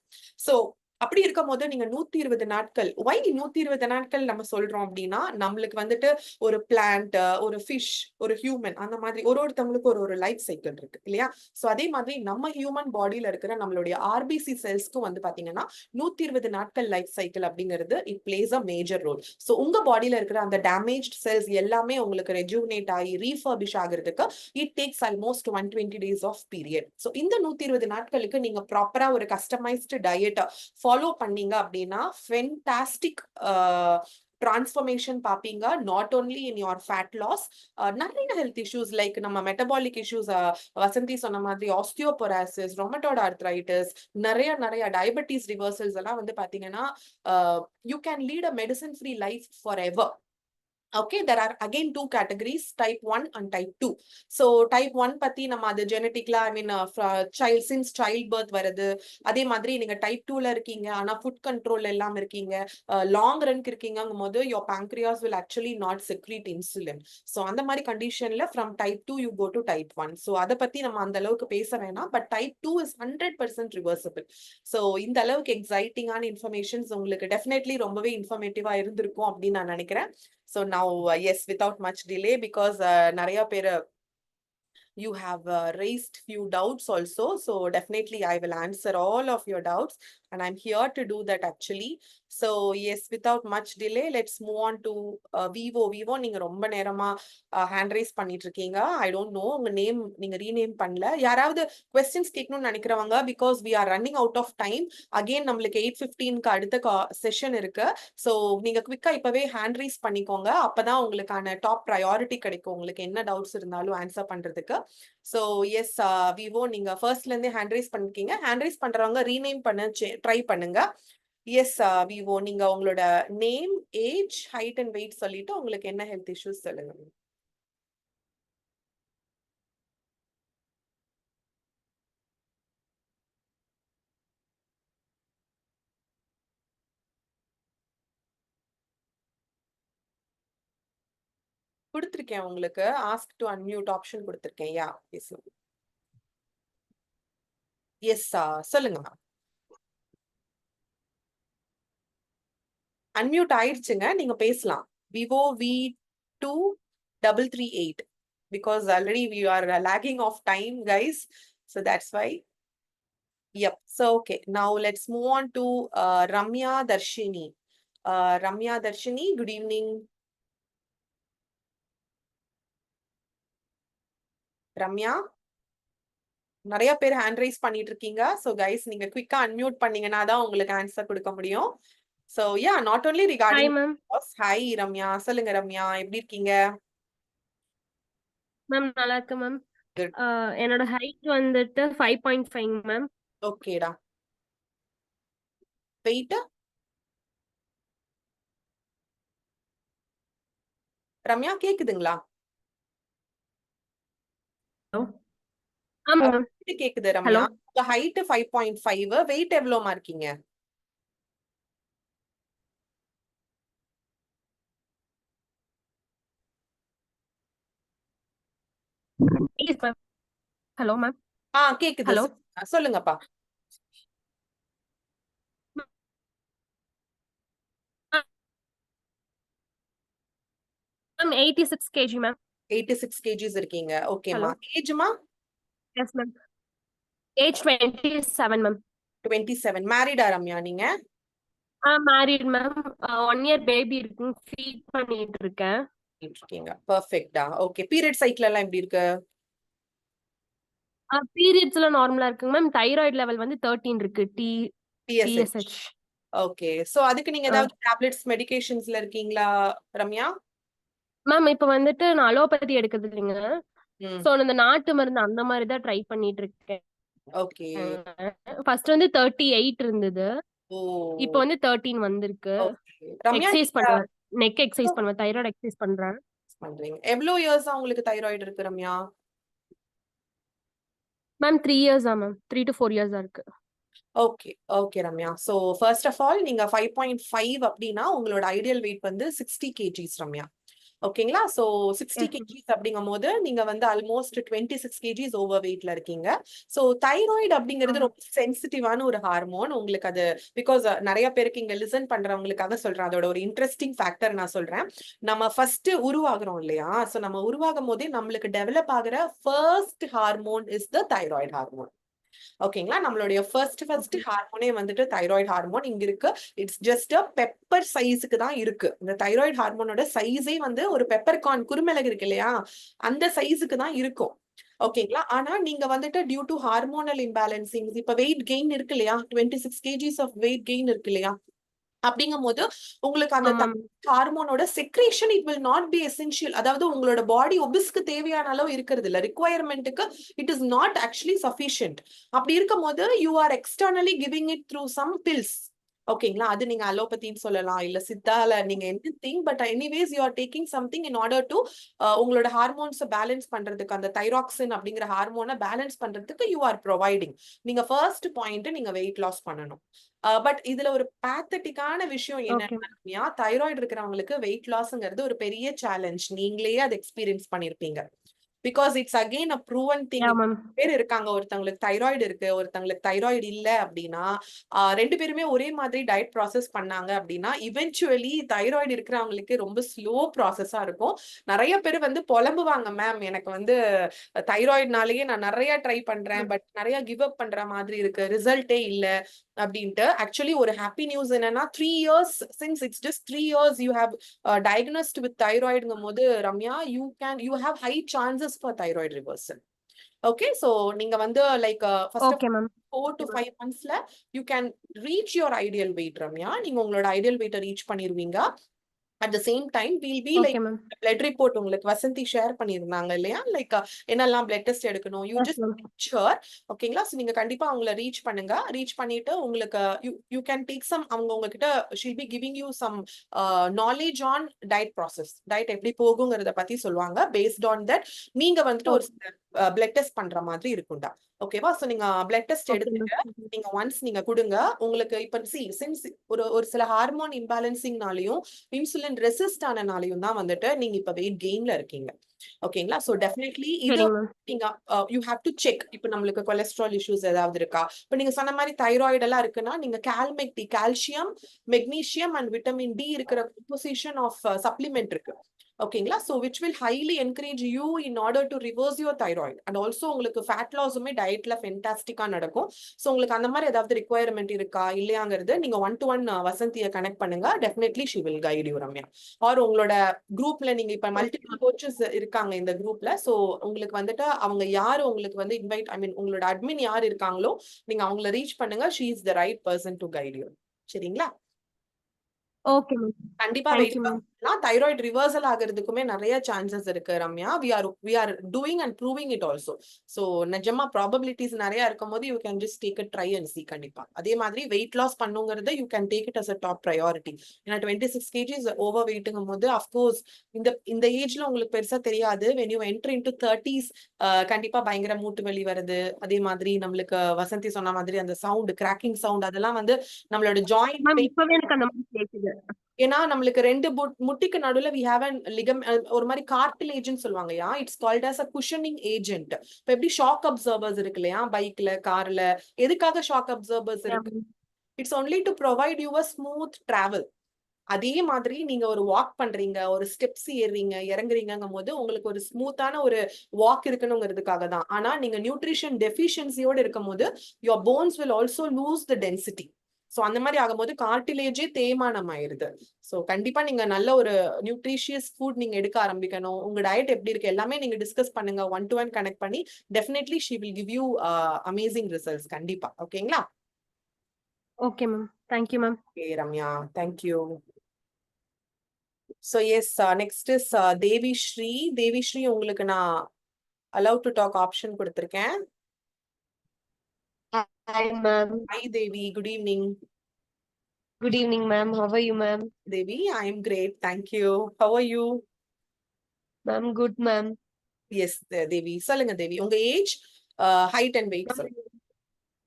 சோ அப்படி இருக்கும் போது நீங்க 120 நாட்கள், வை 120 நாட்கள் நம்ம சொல்றோம் அப்படின்னா, நம்மளுக்கு வந்துட்டு ஒரு பிளான்ட், ஒரு ஃபிஷ், ஒரு ஹியூமன், அந்த மாதிரி ஒருத்தவங்களுக்கு ஒரு லைஃப் சைக்கிள் இருக்கு இல்லையா? சோ அதே மாதிரி நம்ம ஹியூமன் பாடியில இருக்கிற நம்மளுடைய RBC செல்ஸ்க்கும் வந்து பாத்தீங்கன்னா 120 நாட்கள் லைஃப் சைக்கிள் அப்படிங்கிறது it plays a major role. So உங்க பாடியில இருக்கிற அந்த டேமேஜ்ட் செல்ஸ் எல்லாமே உங்களுக்கு ரெஜுவினேட் ஆகி ரீஃபர்பிஷ் ஆகிறதுக்கு it takes almost 120 days of period. So இந்த 120 நாட்களுக்கு நீங்க ப்ராப்பரா ஒரு கஸ்டமைஸ்டு டயட் ஃபாலோ பண்ணீங்க அப்படின்னா ஃபென்டாஸ்டிக் டிரான்ஸ்ஃபர்மேஷன் பாப்பீங்க. Not only in your fat loss, நிறைய ஹெல்த் இஷ்யூஸ் லைக் நம்ம மெட்டபாலிக் இஷ்யூஸ், வசந்தி சொன்ன மாதிரி ஆஸ்டியோபொராசிஸ், ரொமட்டாய்டு ஆர்த்ரைட்டிஸ், நிறைய டயபெட்டிஸ் ரிவர்சல்ஸ் எல்லாம் வந்து பாத்தீங்கன்னா you can lead a medicine free life forever. Okay, there are again 2 categories, type 1 and type 2. So type 1 பத்தி நம்ம அது ஜெனட்டிக்லா since childbirth வருது. அதே மாதிரி நீங்க type 2ல இருக்கீங்க, ஆனா ஃபுட் கண்ட்ரோல் எல்லாம் இருக்கீங்க, லாங் ரன்க்கு இருக்கீங்கும் போது your pancreas will actually not secrete insulin. So அந்த மாதிரி கண்டிஷன்ல from type 2 you go to type 1. So அதை பத்தி நம்ம அந்த அளவுக்கு பேச வேணாம், but type 2 is 100% reversible. So இந்த அளவுக்கு எக்ஸைட்டிங்கான இன்ஃபர்மேஷன்ஸ் உங்களுக்கு டெஃபினெட்லி ரொம்பவே இன்ஃபர்மேட்டிவா இருந்திருக்கும் அப்படின்னு நான் நினைக்கிறேன். So now, yes, without much delay, because Nariya Pera, you have raised few doubts also. So definitely I will answer all of your doubts and I'm here to do that actually. So yes, without much delay, let's move on to Vivo. நீங்க ரொம்ப நேரமா hand rice பண்ணிட்டு இருக்கீங்க. I don't know உங்க name நீங்க rename பண்ணல. யாராவது questions கேட்கணும்னு நினைக்கிறவங்க, because we are running out of time. Again நம்மளுக்கு 8:15க்கு அடுத்த செஷன் இருக்கு. So நீங்க குவிக்கா இப்பவே ஹேண்ட் ரைஸ் பண்ணிக்கோங்க, அப்பதான் உங்களுக்கான டாப் ப்ரையாரிட்டி கிடைக்கும் உங்களுக்கு என்ன டவுட்ஸ் இருந்தாலும் ஆன்சர் பண்றதுக்கு. So yes, Vivo நீங்க ஃபர்ஸ்ட்ல இருந்தே ஹேண்ட் ரைஸ் பண்ணிருக்கீங்க. ஹேண்ட் ரைஸ் பண்றவங்க ரீநேம் பண்ண ட்ரை பண்ணுங்க. எஸ் Vivo, நீங்க உங்களோட name, age, height and weight சொல்லிட்டு உங்களுக்கு என்ன ஹெல்த் இஷ்யூஸ் சொல்லுங்க. கொடுத்திருக்கேன் உங்களுக்கு ஆஸ்க் டு அன்மியூட் ஆப்ஷன் கொடுத்திருக்கேன். யா பேசுங்க. எஸ் சொல்லுங்க மேம். அன்மியூட் ஆயிடுச்சுங்க, நீங்க பேசலாம். Vivo V2338, because already we are lagging of time guys, so that's why. Yep, so okay, now let's move on to Ramya Darshini. Ramya Darshini, good evening. Ramya, நிறைய பேர் hand rice பண்ணிட்டு இருக்கீங்க. So guys நீங்க குவிக்கா unmute பண்ணீங்கன்னா தான் உங்களுக்கு answer கொடுக்க முடியும். So yeah, not only regarding. Hi ma'am. Hi Ramya, சொல்லுங்க ரம்யா, எப்படி இருக்கீங்க? மேம் நல்லா இருக்கு மேம். Good. என்னோட ஹைட் வந்துட்டு 5.5 மேம். ஓகேடா. வெயிட் ரம்யா கேக்குதுங்களா? ஆமா மேம். கேக்குது ஹலோ. ரம்யா. உங்க ஹைட் 5.5, வெயிட் எவ்வளோமா இருக்கீங்க? Hello ma'am. கேக்குது. ஹலோ. சொல்லுங்கப்பா. Ma'am 86 kg ma'am. 86 kgs இருக்கீங்க. ஓகேமா. ஏஜ்மா? Yes ma'am. Age 27 ma'am. 27. மேரிடா ரம்யா நீங்க? Married ma'am. 1 இயர் பேபி இருக்கு. ஃபீட் பண்ணிட்டு இருக்கேன். இருக்கீங்க. பெர்ஃபெக்ட்டா. ஓகே. பீரியட் சைக்கிள் எல்லாம் எப்படி இருக்கு? பீரியட்ஸ்ல நார்மலா இருக்குங்க மேம். தைராய்டு லெவல் வந்து 13 இருக்கு. TSH. ஓகே. சோ அதுக்கு நீங்க ஏதாவது டேப்லெட்ஸ் மெடிகேஷன்ஸ்ல இருக்கீங்களா ரம்யா? மேம் இப்ப வந்துட்டு நான் அலோபதி எடுக்கிறது இல்லைங்க. ம். சோ இந்த நாட்டு மருந்து அந்த மாதிரி தான் ட்ரை பண்ணிட்டு இருக்கேன். ஓகே. ஃபர்ஸ்ட் வந்து 38 இருந்தது. ஓ. இப்போ வந்து 13 வந்திருக்கு. ஓகே. ரம்யா எக்ஸசைஸ் பண்ணுவேன். நெக் எக்ஸசைஸ் பண்ணுவேன். தைராய்டு எக்ஸசைஸ் பண்றேன். பண்றீங்க. எவ்வளவு இயர்ஸா உங்களுக்கு தைராய்டு இருக்கு ரம்யா? மேம் 3 இயர்ஸா மேம். 3 to 4 இயர்ஸா இருக்கு. Okay. Okay Ramya. So first of all நீங்க 5.5 அப்படின்னா உங்களோட ஐடியல் வெயிட் வந்து 60 kgs ரம்யா. ஓகேங்களா? சோ 60 kgs அப்படிங்கும்போது நீங்க வந்து ஆல்மோஸ்ட் 26 kgs ஓவர் வெயிட்ல இருக்கீங்க. சோ தைராய்டு அப்படிங்கிறது ரொம்ப சென்சிட்டிவான ஒரு ஹார்மோன். உங்களுக்கு அது பிகாஸ் நிறைய பேருக்கு இங்க லிசன் பண்றவங்களுக்காக சொல்றேன். அதோட ஒரு இன்ட்ரெஸ்டிங் ஃபேக்டர் நான் சொல்றேன். நம்ம ஃபர்ஸ்ட் உருவாகுறோம் இல்லையா? சோ நம்ம உருவாகும் போதே நம்மளுக்கு டெவலப் ஆகுற first hormone is the thyroid hormone. ஓகேங்களா? நம்மளுடைய ஃபர்ஸ்ட் ஹார்மோனே வந்துட்டு தைராய்டு ஹார்மோன் இங்க இருக்கு. இட்ஸ் ஜஸ்ட் அ பெப்பர் சைஸுக்கு தான் இருக்கு. இந்த தைராய்டு ஹார்மோனோட சைஸே வந்து ஒரு பெப்பர் கார்ன் குறுமிளகு இருக்கு இல்லையா? அந்த சைஸுக்கு தான் இருக்கும். ஓகேங்களா? ஆனா நீங்க வந்துட்டு டியூ டு ஹார்மோனல் இம்பேலன்சிங் இப்ப வெயிட் கெயின் இருக்கு இல்லையா? 26 kgs ஆஃப் வெயிட் கெயின் இருக்கு இல்லையா? அப்படிங்கும் போது உங்களுக்கு அந்த ஹார்மோனோட secretion it will not be essential. அதாவது உங்களோட பாடி ஒபிஸ்க்கு தேவையான அளவு இருக்கிறது இல்ல. ரிக்வயர்மெண்ட்டுக்கு it is not actually sufficient. அப்படி இருக்கும் போது you are externally giving it through some pills. ஓகேங்களா? அது நீங்க அலோபதின்னு சொல்லலாம், இல்ல சித்தால நீங்க anything. But anyways you are taking something in order to உங்களோட ஹார்மோன்ஸை பேலன்ஸ் பண்றதுக்கு, அந்த தைராக்சின் அப்படிங்கிற ஹார்மோனை பேலன்ஸ் பண்றதுக்கு யூ ஆர் ப்ரொவைடிங். நீங்க ஃபர்ஸ்ட் பாயிண்ட் நீங்க வெயிட் லாஸ் பண்ணணும். பட் இதுல ஒரு பேத்தட்டிக்கான விஷயம் என்னன்னா, தைராய்டு இருக்கிறவங்களுக்கு வெயிட் லாஸ்ங்கிறது ஒரு பெரிய சேலஞ்ச். நீங்களே அதை எக்ஸ்பீரியன்ஸ் பண்ணிருப்பீங்க. Because it's again a proven thing. பேர் இருக்காங்க, ஒருத்தவங்களுக்கு தைராய்டு இருக்கு, ஒருத்தவங்களுக்கு தைராய்டு இல்ல அப்படின்னா, ரெண்டு பேருமே ஒரே மாதிரி டயட் ப்ராசஸ் பண்ணாங்க அப்படின்னா இவென்ச்சுவலி தைராய்டு இருக்கிறவங்களுக்கு ரொம்ப ஸ்லோ ப்ராசஸா இருக்கும். நிறைய பேர் வந்து புலம்புவாங்க, மேம் எனக்கு வந்து தைராய்டுனாலேயே நான் நிறைய ட்ரை பண்றேன், பட் நிறைய கிவ் அப் பண்ற மாதிரி இருக்கு, ரிசல்ட்டே இல்ல அப்படின்ட்டு. ஆக்சுவலி ஒரு ஹாப்பி நியூஸ் என்னன்னா 3 years since it's just 3 years you have diagnosed with thyroidங்கும் போது Ramya you have high chances for thyroid reversal. Okay, so நீங்க வந்து like first of 4 to 5 monthsல you can reach your ideal weight Ramya. நீங்க உங்களோட ideal weight reach பண்ணிருவீங்க. At the same time we'll be like blood report உங்களுக்கு Vasanthi share பண்ணிருந்தாங்க இல்லையா? Like என்னெல்லாம் blood test எடுக்கணும், you just sure. ஓகேங்களா? சோ நீங்க கண்டிப்பா அவங்கள ரீச் பண்ணுங்க. ரீச் பண்ணிட்டு உங்களுக்கு you can take some, அவங்க உங்ககிட்ட she'll be giving you some knowledge on diet process. diet எப்படி போகுங்கிறத பத்தி சொல்லுவாங்க. based on that நீங்க வந்துட்டு ஒரு blood test பண்ற மாதிரி இருக்கும்டா. ஓகேவா? சோ நீங்க blood test எடுத்துட்டு நீங்க ஒன்ஸ் நீங்க கொடுங்க. உங்களுக்கு இப்ப சின்ஸ் ஒரு சில ஹார்மோன் இம்பேலன்சிங்னாலையும் இன்சுலின் ரெசிஸ்ட் ஆனனாலையும் தான் வந்துட்டு நீங்க இப்ப வெயிட் கெயின்ல இருக்கீங்க. ஓகேங்களா? சோ டெஃபினெட்லி இது நீங்க யூ ஹேவ் டு செக். இப்ப நம்மளுக்கு கொலஸ்ட்ரால் இஷ்யூஸ் ஏதாவது இருக்கா? இப்ப நீங்க சொன்ன மாதிரி தைராய்டு எல்லாம் இருக்குன்னா நீங்க கால்மெக்டி, calcium, magnesium and vitamin D இருக்கிற காம்போசிஷன் ஆஃப் சப்ளிமெண்ட் இருக்கு. ஓகேங்களா? So which will highly encourage you in order to reverse your thyroid. and also உங்களுக்கு ஃபேட் லாஸுமே டயட்ல ஃபென்டாஸ்டிக்கா நடக்கும். சோ உங்களுக்கு அந்த மாதிரி ஏதாவது ரிக்வயர்மெண்ட் இருக்கா இல்லையாங்கிறது நீங்க 1-to-1 வசந்தியை கனெக்ட் பண்ணுங்க. Definitely she will guide you Ramya. Or உங்களோட குரூப்ல நீங்க இப்ப மல்டிபிள் கோச்சஸ் இருக்காங்க இந்த குரூப்ல. சோ உங்களுக்கு வந்துட்டு அவங்க யாரு உங்களுக்கு வந்து இன்வைட், ஐ மீன் உங்களோட அட்மின் யார் இருக்காங்களோ நீங்க அவங்கள ரீச் பண்ணுங்க. she is the right person to guide you. சரிங்களா? Okay ma'am. கண்டிப்பா வெயிட் தைராய்டு ரிவர்சல் ஆகிறதுக்குமே நிறைய சான்சஸ் இருக்கு Ramya. we are doing and proving it also. So நிஜமா ப்ராபபிலிட்டிஸ் நிறைய இருக்கும் போது you can just take a try and see. கண்டிப்பா அதே மாதிரி வெயிட் லாஸ் பண்ணுங்கிறத you can take it as a top priority. ஏன்னா 26 kgs ஓவர் வெயிட்டுங்கும் போது அஃப்கோர்ஸ் இந்த ஏஜ்ல உங்களுக்கு பெருசா தெரியாது. when you enter into 30s கண்டிப்பா பயங்கர மூட்டு வலி வருது. அதே மாதிரி நம்மளுக்கு வசந்தி சொன்ன மாதிரி அந்த சவுண்ட் கிராக்கிங் சவுண்ட் அதெல்லாம் வந்து நம்மளோட ஜாயிண்ட் மேம் இப்பவே எனக்கு அந்த மாதிரி கேக்குது. ஏன்னா நம்மளுக்கு ரெண்டு முட்டிக்கு நடுவுல we have an ஒரு மாதிரி கார்டிலேஜ்னு சொல்லுவாங்க. It's called as a cushioning agent. இப்ப எப்படி ஷாக் அப்சர்வர்ஸ் இருக்கு இல்லையா பைக்ல கார்ல, எதுக்காக ஷாக் அப்சர்வர்ஸ் இருக்கு? It's only to provide you a smooth travel. அதே மாதிரி நீங்க ஒரு வாக் பண்றீங்க, ஒரு ஸ்டெப்ஸ் ஏறுறீங்க இறங்குறீங்கும் போது உங்களுக்கு ஒரு ஸ்மூத்தான ஒரு வாக் இருக்கணுங்கிறதுக்காக தான். ஆனா நீங்க நியூட்ரிஷன் டெஃபிஷியன்சியோட இருக்கும் போது your bones will also lose the density. So அந்த மாதிரி ஆகும்போது கார்டிலேஜே தேய்மானம் ஆயிருது. சோ கண்டிப்பா நீங்க நல்ல ஒரு நியூட்ரிஷியஸ் ஃபுட் நீங்க எடுக்க ஆரம்பிக்கணும். உங்க டயட் எப்படி இருக்கு எல்லாமே நீங்க டிஸ்கஸ் பண்ணுங்க, 1-to-1 கனெக்ட் பண்ணி. Definitely she will give you amazing results. கண்டிப்பா. ஓகேங்களா? Okay ma'am. Thank you ma'am. Okay Ramya, thank you. So yes, next is Devi Sri. Devi Sri உங்களுக்கு நான் allow to talk ஆப்ஷன் கொடுத்திருக்கேன். Hi, ma'am. Hi Devi, good evening. Good evening, ma'am. How are you, ma'am? Devi, I am great, thank you. How are you? Ma'am, good, ma'am. Yes, Devi. சொல்லுங்க தேவி, உங்க age, height and weight சொல்லுங்க.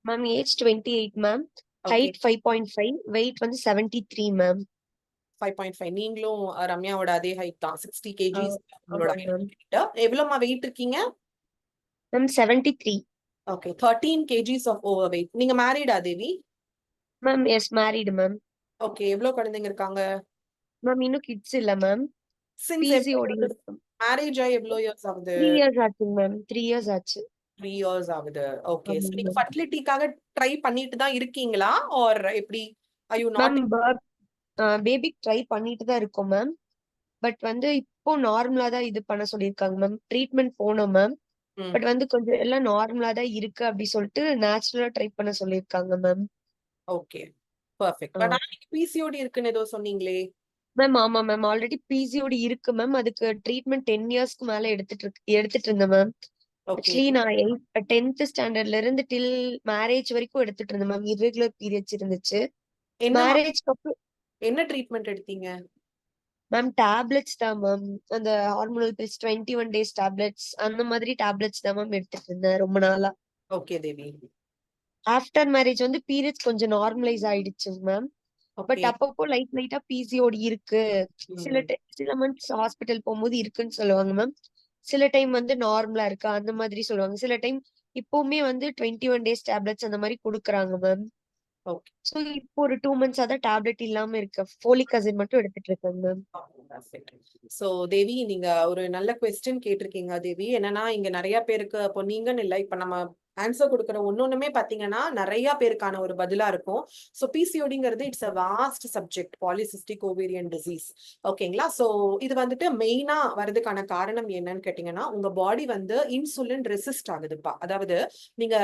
Ma'am, age 28, ma'am. Okay. Height 5.5, weight வந்து 73, ma'am. 5.5. நீங்களும் ரம்யாவோட அதே height தான், 60 kgs. உங்களோட ஆமா, ma'am. height எவ்வளவுமா weight இருக்கீங்க? Ma'am, 73. Okay, 13 kgs of overweight. நீங்க married-ஆ தேவி? Ma'am, yes, married, ma'am. Okay, எவ்வளவு குழந்தைங்க இருக்காங்க? Ma'am, இன்னும் kids இல்ல, ma'am. Since PCOD. marriage ஆகி எவ்வளவு years ஆகுது? 3 years ஆச்சு, ma'am. 3 years ஆச்சு. 3 years ஆகுது. Okay, so ஆமா, நீங்க ma'am. fertilityக்காக ட்ரை பண்ணிட்டு தான் இருக்கீங்களா or எப்படி? Are you not? Ma'am, baby try பண்ணிட்டு தான் இருக்கோம், ma'am. பட் வந்து இப்போ நார்மலா தான் இது பண்ண சொல்லியிருக்காங்க, மேம். ட்ரீட்மெண்ட் போனோம், மேம். பட் வந்து கொஞ்சம் எல்லாம் நார்மலா தான் இருக்கு அப்படி சொல்லிட்டு நேச்சுரலா ட்ரை பண்ண சொல்லியிருக்காங்க, மேம். Okay, perfect. பட் நீங்க பிசிஓடி இருக்குன்னு ஏதோ சொன்னீங்களே? மேம், ஆமா மேம். ஆல்ரெடி பிசிஓடி இருக்கு, மேம். அதுக்கு ட்ரீட்மெண்ட் 10 இயர்ஸ்க்கு மேல எடுத்துட்டு இருந்தேன், மேம். ஆக்சுவலி நான் 10th ஸ்டாண்டர்ட்ல இருந்து டில் மேரேஜ் வரைக்கும் எடுத்துட்டு இருந்தேன், மேம். இர்ரெகுலர் பீரியட்ஸ் இருந்துச்சு. மேரேஜ்க்கு அப்புறம் என்ன ட்ரீட்மெண்ட் எடுத்தீங்க? மேம், டேப்லெட்ஸ் தான், மேம். அந்த ஹார்மோனல் பில்ஸ் 21 days டேப்லெட்ஸ் அந்த மாதிரி டேப்லெட்ஸ் தான், மேம், எடுத்துட்டு இருந்தேன் ரொம்ப நாளா. ஓகே தேவி. ஆஃப்டர் மேரேஜ் வந்து பீரியட்ஸ் கொஞ்சம் நார்மலைஸ் ஆயிடுச்சு, மேம். பட் அப்பப்போ லைட்டா பிசிஓடி இருக்கு. சில மந்த்ஸ் ஹாஸ்பிட்டல் போகும்போது இருக்குன்னு சொல்லுவாங்க, மேம். சில டைம் வந்து நார்மலா இருக்கு அந்த மாதிரி சொல்லுவாங்க. சில டைம் இப்பவுமே வந்து 21 days டேப்லெட்ஸ் அந்த மாதிரி குடுக்குறாங்க, மேம். ஓகே. சோ இப்போ ஒரு 2 months தான் டேப்லெட் இல்லாம இருக்கு. ஃபோலிக் ஆசிட் மட்டும் எடுத்துட்டு இருக்கேன், மேம். சோ தேவி, நீங்க ஒரு நல்ல क्वेश्चन கேட்டிருக்கீங்க தேவி. என்னன்னா இங்க நிறைய பேருக்கு இப்போ நீங்கன்னு இல்ல, இப்ப நம்ம ஆன்சர் கொடுக்குற ஒன்னொண்ணுமே பாத்தீங்கன்னா நிறைய பேருக்கான ஒரு பதிலா இருக்கும். சோ பிசிஓடிங்கிறது it's a vast subject, polycystic ovarian disease. ஓகேங்களா? சோ இது வந்துட்டு மெயினா வரதுக்கான காரணம் என்னன்னு கேட்டீங்கன்னா, உங்க பாடி வந்து இன்சுலின் ரெசிஸ்ட் ஆகுதுப்பா. அதாவது நீங்க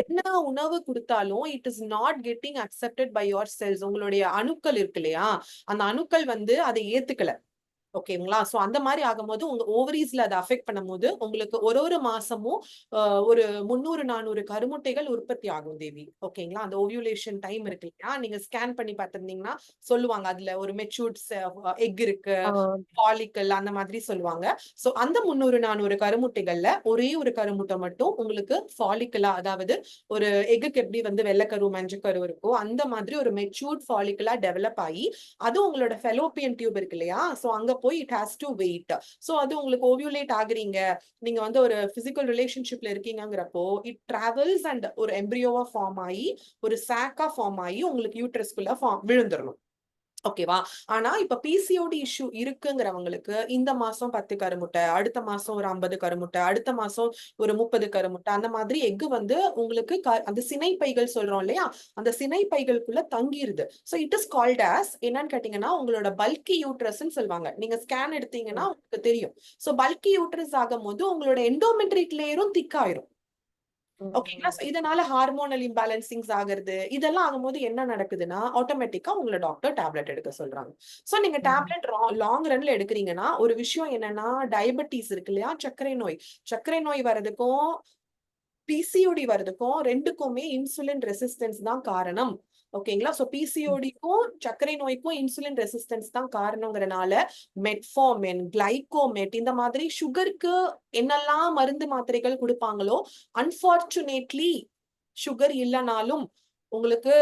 என்ன உணவு கொடுத்தாலும் it is not getting accepted by your cells. உங்களுடைய அணுக்கள் இருக்கு இல்லையா, அந்த அணுக்கள் வந்து அதை ஏத்துக்கல. ஓகேங்களா? சோ அந்த மாதிரி ஆகும்போது உங்க ஓவரீஸ்ல அதை அஃபெக்ட் பண்ணும்போது உங்களுக்கு ஒரு மாசமும் ஒரு 300-400 கருமுட்டைகள் உற்பத்தி ஆகும் தேவி. ஓகேங்களா? அந்த ஓவியுலேஷன் டைம் இருக்கு இல்லையா, நீங்க ஸ்கேன் பண்ணி பார்த்திருந்தீங்கன்னா சொல்லுவாங்க அதுல ஒரு மெச்சூர்ட் எக் இருக்கு, ஃபாலிக்கல் அந்த மாதிரி சொல்லுவாங்க. சோ அந்த 300-400 கருமுட்டைகள்ல ஒரே ஒரு கருமுட்டை மட்டும் உங்களுக்கு ஃபாலிக்கலா, அதாவது ஒரு எக்குக்கு எப்படி வந்து வெள்ளைக்கரு மஞ்சக்கரு இருக்கோ அந்த மாதிரி ஒரு மெச்சூர்ட் ஃபாலிக்கலா டெவலப் ஆகி அது உங்களோட ஃபெலோப்பியன் டியூப் இருக்கு இல்லையா, சோ அங்க போய் it has to wait. So அது உங்களுக்கு ஓவியுலேட் ஆகுறீங்க, நீங்க வந்து ஒரு பிசிக்கல் ரிலேஷன்ஷிப்ல இருக்கீங்கிறப்போ இட் டிராவல்ஸ் அண்ட் ஒரு எம்ப்ரியோவா ஃபார்ம் ஆகி ஒரு சாக்கா ஃபார்ம் ஆகி உங்களுக்கு யூட்ரஸ்குள்ள விழுந்துடணும். ஓகேவா? ஆனா இப்ப பிசிஓடி இஷ்யூ இருக்குங்கிறவங்களுக்கு இந்த மாசம் 10 கருமுட்டை, அடுத்த மாசம் ஒரு 50 கருமுட்டை, அடுத்த மாசம் ஒரு 30 கருமுட்டை, அந்த மாதிரி எக்கு வந்து உங்களுக்கு அந்த சினைப்பைகள் சொல்றோம் இல்லையா, அந்த சினைப்பைகளுக்குள்ள தங்கிருது. So it is called as என்னன்னு கேட்டீங்கன்னா உங்களோட பல்கி யூட்ரஸ்ன்னு சொல்லுவாங்க. நீங்க ஸ்கேன் எடுத்தீங்கன்னா உங்களுக்கு தெரியும். சோ பல்கி யூட்ரஸ் ஆகும் போது உங்களோட எண்டோமெட்ரிக் லேயரும் திக்காயிரும். ஓகேங்களா? So இதனால ஹார்மோனல் இம்பேலன்சிங்ஸ் ஆகுறது இதெல்லாம் ஆகும்போது என்ன நடக்குதுன்னா ஆட்டோமேட்டிக்கா உங்களை டாக்டர் டேப்லெட் எடுக்க சொல்றாங்க. சோ நீங்க டேப்லெட் லாங் ரன்ல எடுக்கிறீங்கன்னா ஒரு விஷயம் என்னன்னா டயபெட்டிஸ் இருக்கு இல்லையா, சர்க்கரை நோய் வர்றதுக்கும் பிசிஓடி வர்றதுக்கும் ரெண்டுக்குமே இன்சுலின் ரெசிஸ்டன்ஸ் தான் காரணம். ஓகேங்களா? சோ பிசிஓடிக்கும் சர்க்கரை நோய்க்கும் இன்சுலின் ரெசிஸ்டன்ஸ் தான் காரணங்கிறனால மெட்ஃபார்மின், கிளைகோமெட் இந்த மாதிரி சுகருக்கு என்னெல்லாம் மருந்து மாத்திரைகள் கொடுப்பாங்களோ அன்பார்ச்சுனேட்லி சுகர் இல்லைனாலும் உங்களுக்கு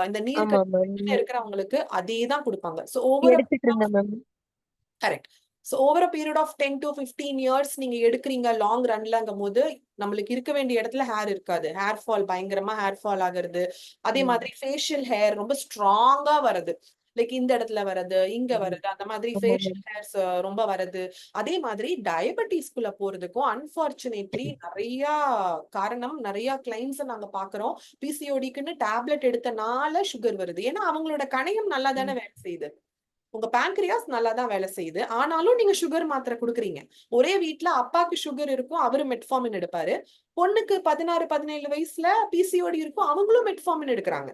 இந்த நீர்க்கட்டி இருக்கிறவங்களுக்கு அதே தான் கொடுப்பாங்க. So correct. So over a period of 10 to 15 years நீங்க எடுக்கிறீங்க லாங் ரன்லங்கும் போது நம்மளுக்கு இருக்க வேண்டிய இடத்துல ஹேர் இருக்காது. ஹேர் ஃபால் பயங்கரமா ஹேர் ஃபால் ஆகுறது. அதே மாதிரி ஃபேஷியல் ஹேர் ரொம்ப ஸ்ட்ராங்கா வருது. லைக் இந்த இடத்துல வருது, இங்க வருது, அந்த மாதிரி ஃபேஷியல் ஹேர்ஸ் ரொம்ப வருது. அதே மாதிரி டயபெட்டிஸ்குள்ள போறதுக்கும் அன்பார்ச்சுனேட்லி நிறைய காரணம், நிறைய கிளைம்ஸ் நாங்க பாக்குறோம். பிசிஓடிக்குன்னு டேப்லெட் எடுத்தனால சுகர் வருது. ஏன்னா அவங்களோட கணையம் நல்லா தானே வேலை செய்யுது. உங்க பேங்க்ரியாஸ் நல்லா தான் வேலை செய்யுது. ஆனாலும் நீங்க சுகர் மாத்திரை கொடுக்குறீங்க. ஒரே வீட்ல அப்பாக்கு சுகர் இருக்கும், அவரு மெட்ஃபார்மின் எடுப்பாரு. பொண்ணுக்கு 16, 17 வயசுல பிசிஓடி இருக்கும், அவங்களும் மெட்ஃபார்மின் எடுக்கிறாங்க.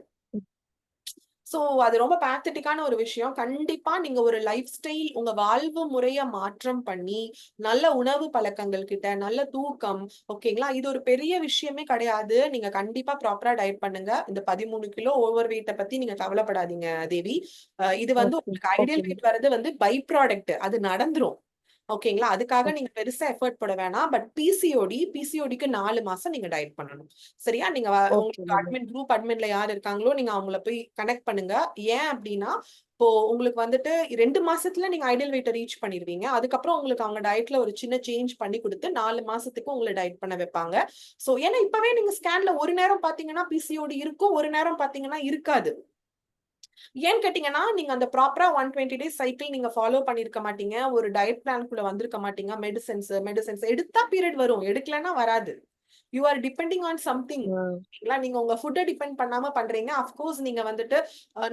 சோ அது ரொம்ப பேத்தட்டிக்கான ஒரு விஷயம். கண்டிப்பா நீங்க ஒரு லைஃப் ஸ்டைல் உங்க வாழ்வு முறைய மாற்றம் பண்ணி நல்ல உணவு பழக்கங்கள் கிட்ட நல்ல தூக்கம், ஓகேங்களா? இது ஒரு பெரிய விஷயமே கிடையாது. நீங்க கண்டிப்பா ப்ராப்பரா டயட் பண்ணுங்க. இந்த 13 கிலோ ஓவர் வெயிட்ட பத்தி நீங்க கவலைப்படாதீங்க தேவி. இது வந்து உங்களுக்கு ஐடியல் வெயிட் வர்றது பை ப்ராடக்ட், அது நடந்துரும். ஓகேங்களா? அதுக்காக நீங்க பெருசா எஃபர்ட் போட வேணாம். பட் பிசிஓடிக்கு 4 மாசம் நீங்க டயட் பண்ணணும். சரியா? நீங்க உங்களுக்கு குரூப் அட்மின்ல யார் இருக்காங்களோ நீங்க அவங்கள போய் கனெக்ட் பண்ணுங்க. ஏன் அப்படின்னா இப்போ உங்களுக்கு 2 மாசத்துல நீங்க ஐடியல் வெயிட்ட ரீச் பண்ணிருவீங்க. அதுக்கப்புறம் உங்களுக்கு அவங்க டயட்ல ஒரு சின்ன சேஞ்ச் பண்ணி கொடுத்து 4 மாசத்துக்கு உங்களை டயட் பண்ண வைப்பாங்க. சோ ஏன்னா இப்பவே நீங்க ஸ்கேன்ல ஒரு நேரம் பாத்தீங்கன்னா பிசிஓடி இருக்கும், ஒரு நேரம் பாத்தீங்கன்னா இருக்காது. ஏன்னு கேட்டீங்கன்னா நீங்க அந்த ப்ராப்பரா 120 டேஸ் சைக்கிள் நீங்க ஃபாலோ பண்ணிருக்க மாட்டீங்க. ஒரு டயட் பிளான்குள்ள வந்திருக்க மாட்டீங்க. மெடிசன்ஸ் எடுத்தா பீரியட் வரும், எடுக்கலன்னா வராது. You are depending on something. நீங்க உங்க ஃபுட்டை டிபெண்ட் பண்ணாம பண்றீங்க. அஃப்கோர்ஸ் நீங்க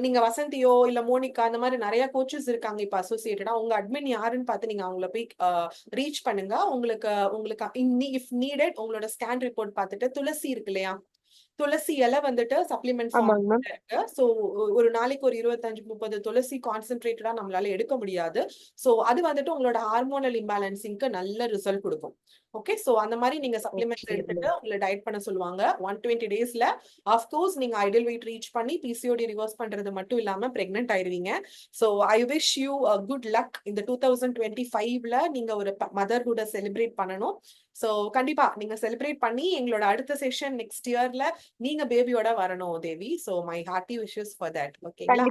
நீங்க வசந்தியோ இல்ல மோனிகா அந்த மாதிரி நிறைய கோச்சஸ் இருக்காங்க இப்ப அசோசியேட்டடா. உங்க அட்மின் யாருன்னு பார்த்து நீங்க அவங்கள போய் ரீச் பண்ணுங்க. உங்களுக்கு இஃப் நீடட் உங்களோட ஸ்கேன் ரிப்போர்ட் பார்த்துட்டு துளசி இருக்கு இல்லையா, துளசி இலை சப்ளிமெண்ட் ஃபார்ம் இருக்கு. சோ ஒரு நாளைக்கு ஒரு 25-30 துளசி கான்சென்ட்ரேட்டடா நம்மளால எடுக்க முடியாது. சோ அது உங்களோட ஹார்மோனல் இம்பேலன்சிங்க்கு நல்ல ரிசல்ட் கொடுக்கும். ஓகே, சோ அந்த மாதிரி நீங்க சப்ளிமெண்ட்ஸ் எடுத்துட்டு உங்களை டயட் பண்ண சொல்லுவாங்க 120 டேஸ்ல. ஆஃப்கோர்ஸ் நீங்க ஐடியல் வெயிட் ரீச் பண்ணி பிசிஓடி ரிவர்ஸ் பண்றது மட்டும் இல்லாம பிரெக்னென்ட் ஆயிருவீங்க. So I wish you good luck. இந்த 2025ல நீங்க ஒரு மதர்ஹுட செலிப்ரேட் பண்ணணும். சோ கண்டிப்பா நீங்க செலிப்ரேட் பண்ணி எங்களோட அடுத்த செஷன் நெக்ஸ்ட் இயர்ல நீங்க பேபியோட வரணும் Devi. So my hearty wishes for that. ஓகேங்களா?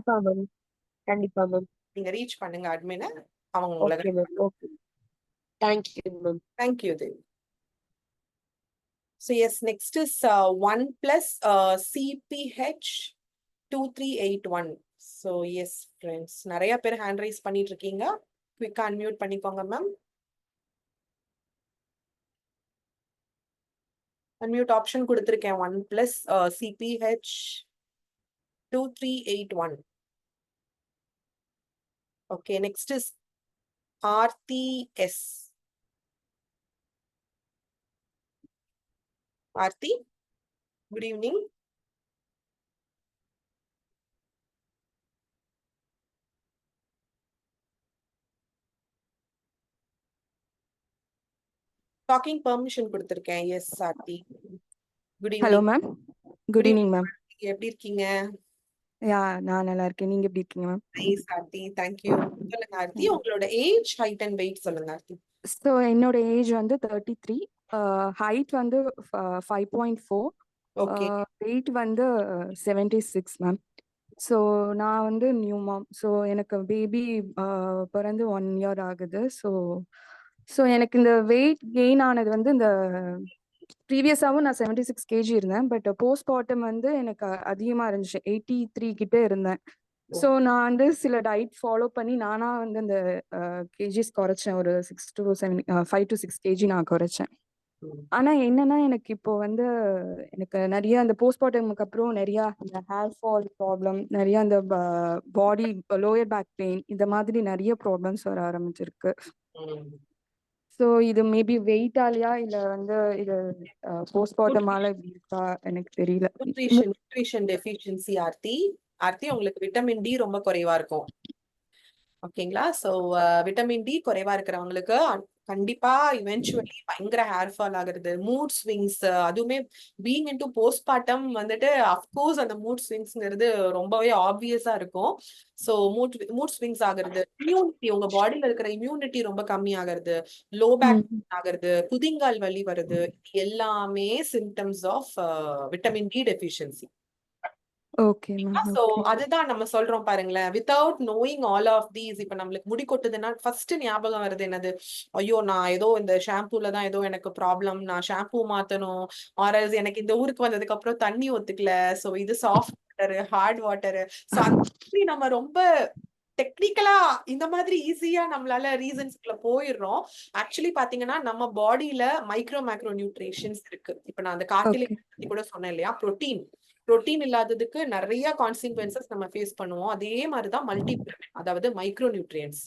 கண்டிப்பா மேம். நீங்க ரீச் பண்ணுங்க அட்மினை, அவங்க உங்களுக்கு. Okay, thank you ma'am. Thank you Devi. So yes, next is 1 plus CPH 2381. So yes friends, நிறைய பேர் ஹேண்ட் ரைஸ் பண்ணிட்டு இருக்கீங்க. குயிக்கா அன்மியூட் பண்ணிக்கோங்க மேம். அன்மியூட் ஆப்ஷன் கொடுத்திருக்கேன். 1 plus CPH 2381. Okay, next is RTS. Aarti, good evening. Talking permission கொடுத்திருக்கேன். Yes Aarti. Good evening. Hello ma'am. Good evening ma'am. எப்படி இருக்கீங்க? நான் நல்லா இருக்கேன். நீங்க எப்படி இருக்கீங்க மேம்? Nice Aarti, thank you. சொல்லுங்க ஆர்த்தி, உங்களோட ஏஜ், ஹைட் அண்ட் வெயிட் சொல்லுங்க ஆர்த்தி. ஸோ என்னோட age 33, height 5.4, okay, weight 76 ma'am. So நான் நியூ மாம். ஸோ எனக்கு பேபி பிறந்து 1 இயர் ஆகுது. ஸோ எனக்கு இந்த வெயிட் கெயின் ஆனது இந்த ப்ரீவியஸாகவும் நான் 76 கேஜி இருந்தேன். பட் போஸ்ட்மார்ட்டம் எனக்கு அதிகமாக இருந்துச்சு, 83 கிட்ட இருந்தேன். ஸோ நான் சில டயட் ஃபாலோ பண்ணி நானா இந்த கேஜிஸ் குறைச்சேன். ஒரு 5 to 6 கேஜி நான் குறைச்சேன். ஆனா என்னன்னா எனக்கு இப்போ எனக்கு நிறைய அந்த போஸ்ட்மார்ட்டமுக்கு அப்புறம் நிறைய இந்த ஹேர் ஃபால் ப்ராப்ளம், நிறைய அந்த பாடி லோயர் பேக் பெயின், இந்த மாதிரி நிறைய ப்ராப்ளம்ஸ் வர ஆரம்பிச்சிருக்கு. ஸோ ஸோ இது மேபி வெயிட்டாலியா இல்ல வந்து இது போஸ்ட்மார்ட்டமால இப்படி இருக்கா எனக்கு தெரியல. நியூட்ரிஷன் டெஃபிஷியன்சி ஆர்த்தி உங்களுக்கு விட்டமின் டி ரொம்ப குறைவா இருக்கும். ஓகேங்களா? ஸோ விட்டமின் டி குறைவா இருக்கிறவங்களுக்கு கண்டிப்பா இவென்ச்சுவலி பயங்கர ஹேர் ஃபால் ஆகுறது, மூட் ஸ்விங்ஸ், அதுவுமே பீயிங் இன்டு போஸ்ட்மார்ட்டம் வந்துட்டு அஃப்கோர்ஸ் அந்த மூட் ஸ்விங்ஸ்ங்கிறது ரொம்பவே ஆப்வியஸா இருக்கும். ஸோ மூட் ஸ்விங்ஸ் ஆகுறது, இம்யூனிட்டி உங்க பாடியில இருக்கிற இம்யூனிட்டி ரொம்ப கம்மி ஆகுறது, லோ பேக் ஆகுறது, குதிங்கால் வலி வருது, எல்லாமே symptoms of vitamin D deficiency. Okay ma'am. So அதுதான் நம்ம சொல்றோம் பாருங்களேன், without knowing all of these. இப்ப நம்மளுக்கு முடி கொட்டுதுன்னா ஃபர்ஸ்ட் ஞாபகம் வருது என்னது? ஐயோ நான் ஏதோ இந்த ஷாம்பூல தான் ஏதோ எனக்கு ப்ராப்ளம், நான் ஷாம்பூ மாத்தணும், ஆர்எல்ஸ் எனக்கு இந்த ஊருக்கு வந்ததுக்கு அப்புறம் தண்ணி ஒத்துக்கல, சோ இது soft water hard water. So அந்த மாதிரி நம்ம ரொம்ப டெக்னிக்கலா இந்த மாதிரி ஈஸியா நம்மளால ரீசன்ஸ்க்குள்ள போயிடுறோம். ஆக்சுவலி பாத்தீங்கன்னா நம்ம பாடியில மேக்ரோ நியூட்ரிஷன்ஸ் இருக்கு. இப்ப நான் அந்த கார்டிலேஜ் பத்தி கூட சொன்னேன் இல்லையா, புரோட்டீன் இல்லாததுக்கு நிறைய கான்சிக்வன்சஸ் நம்ம ஃபேஸ் பண்ணுவோம். அதே மாதிரிதான் மல்டிவிட்டமின், அதாவது மைக்ரோ நியூட்ரியன்ஸ்.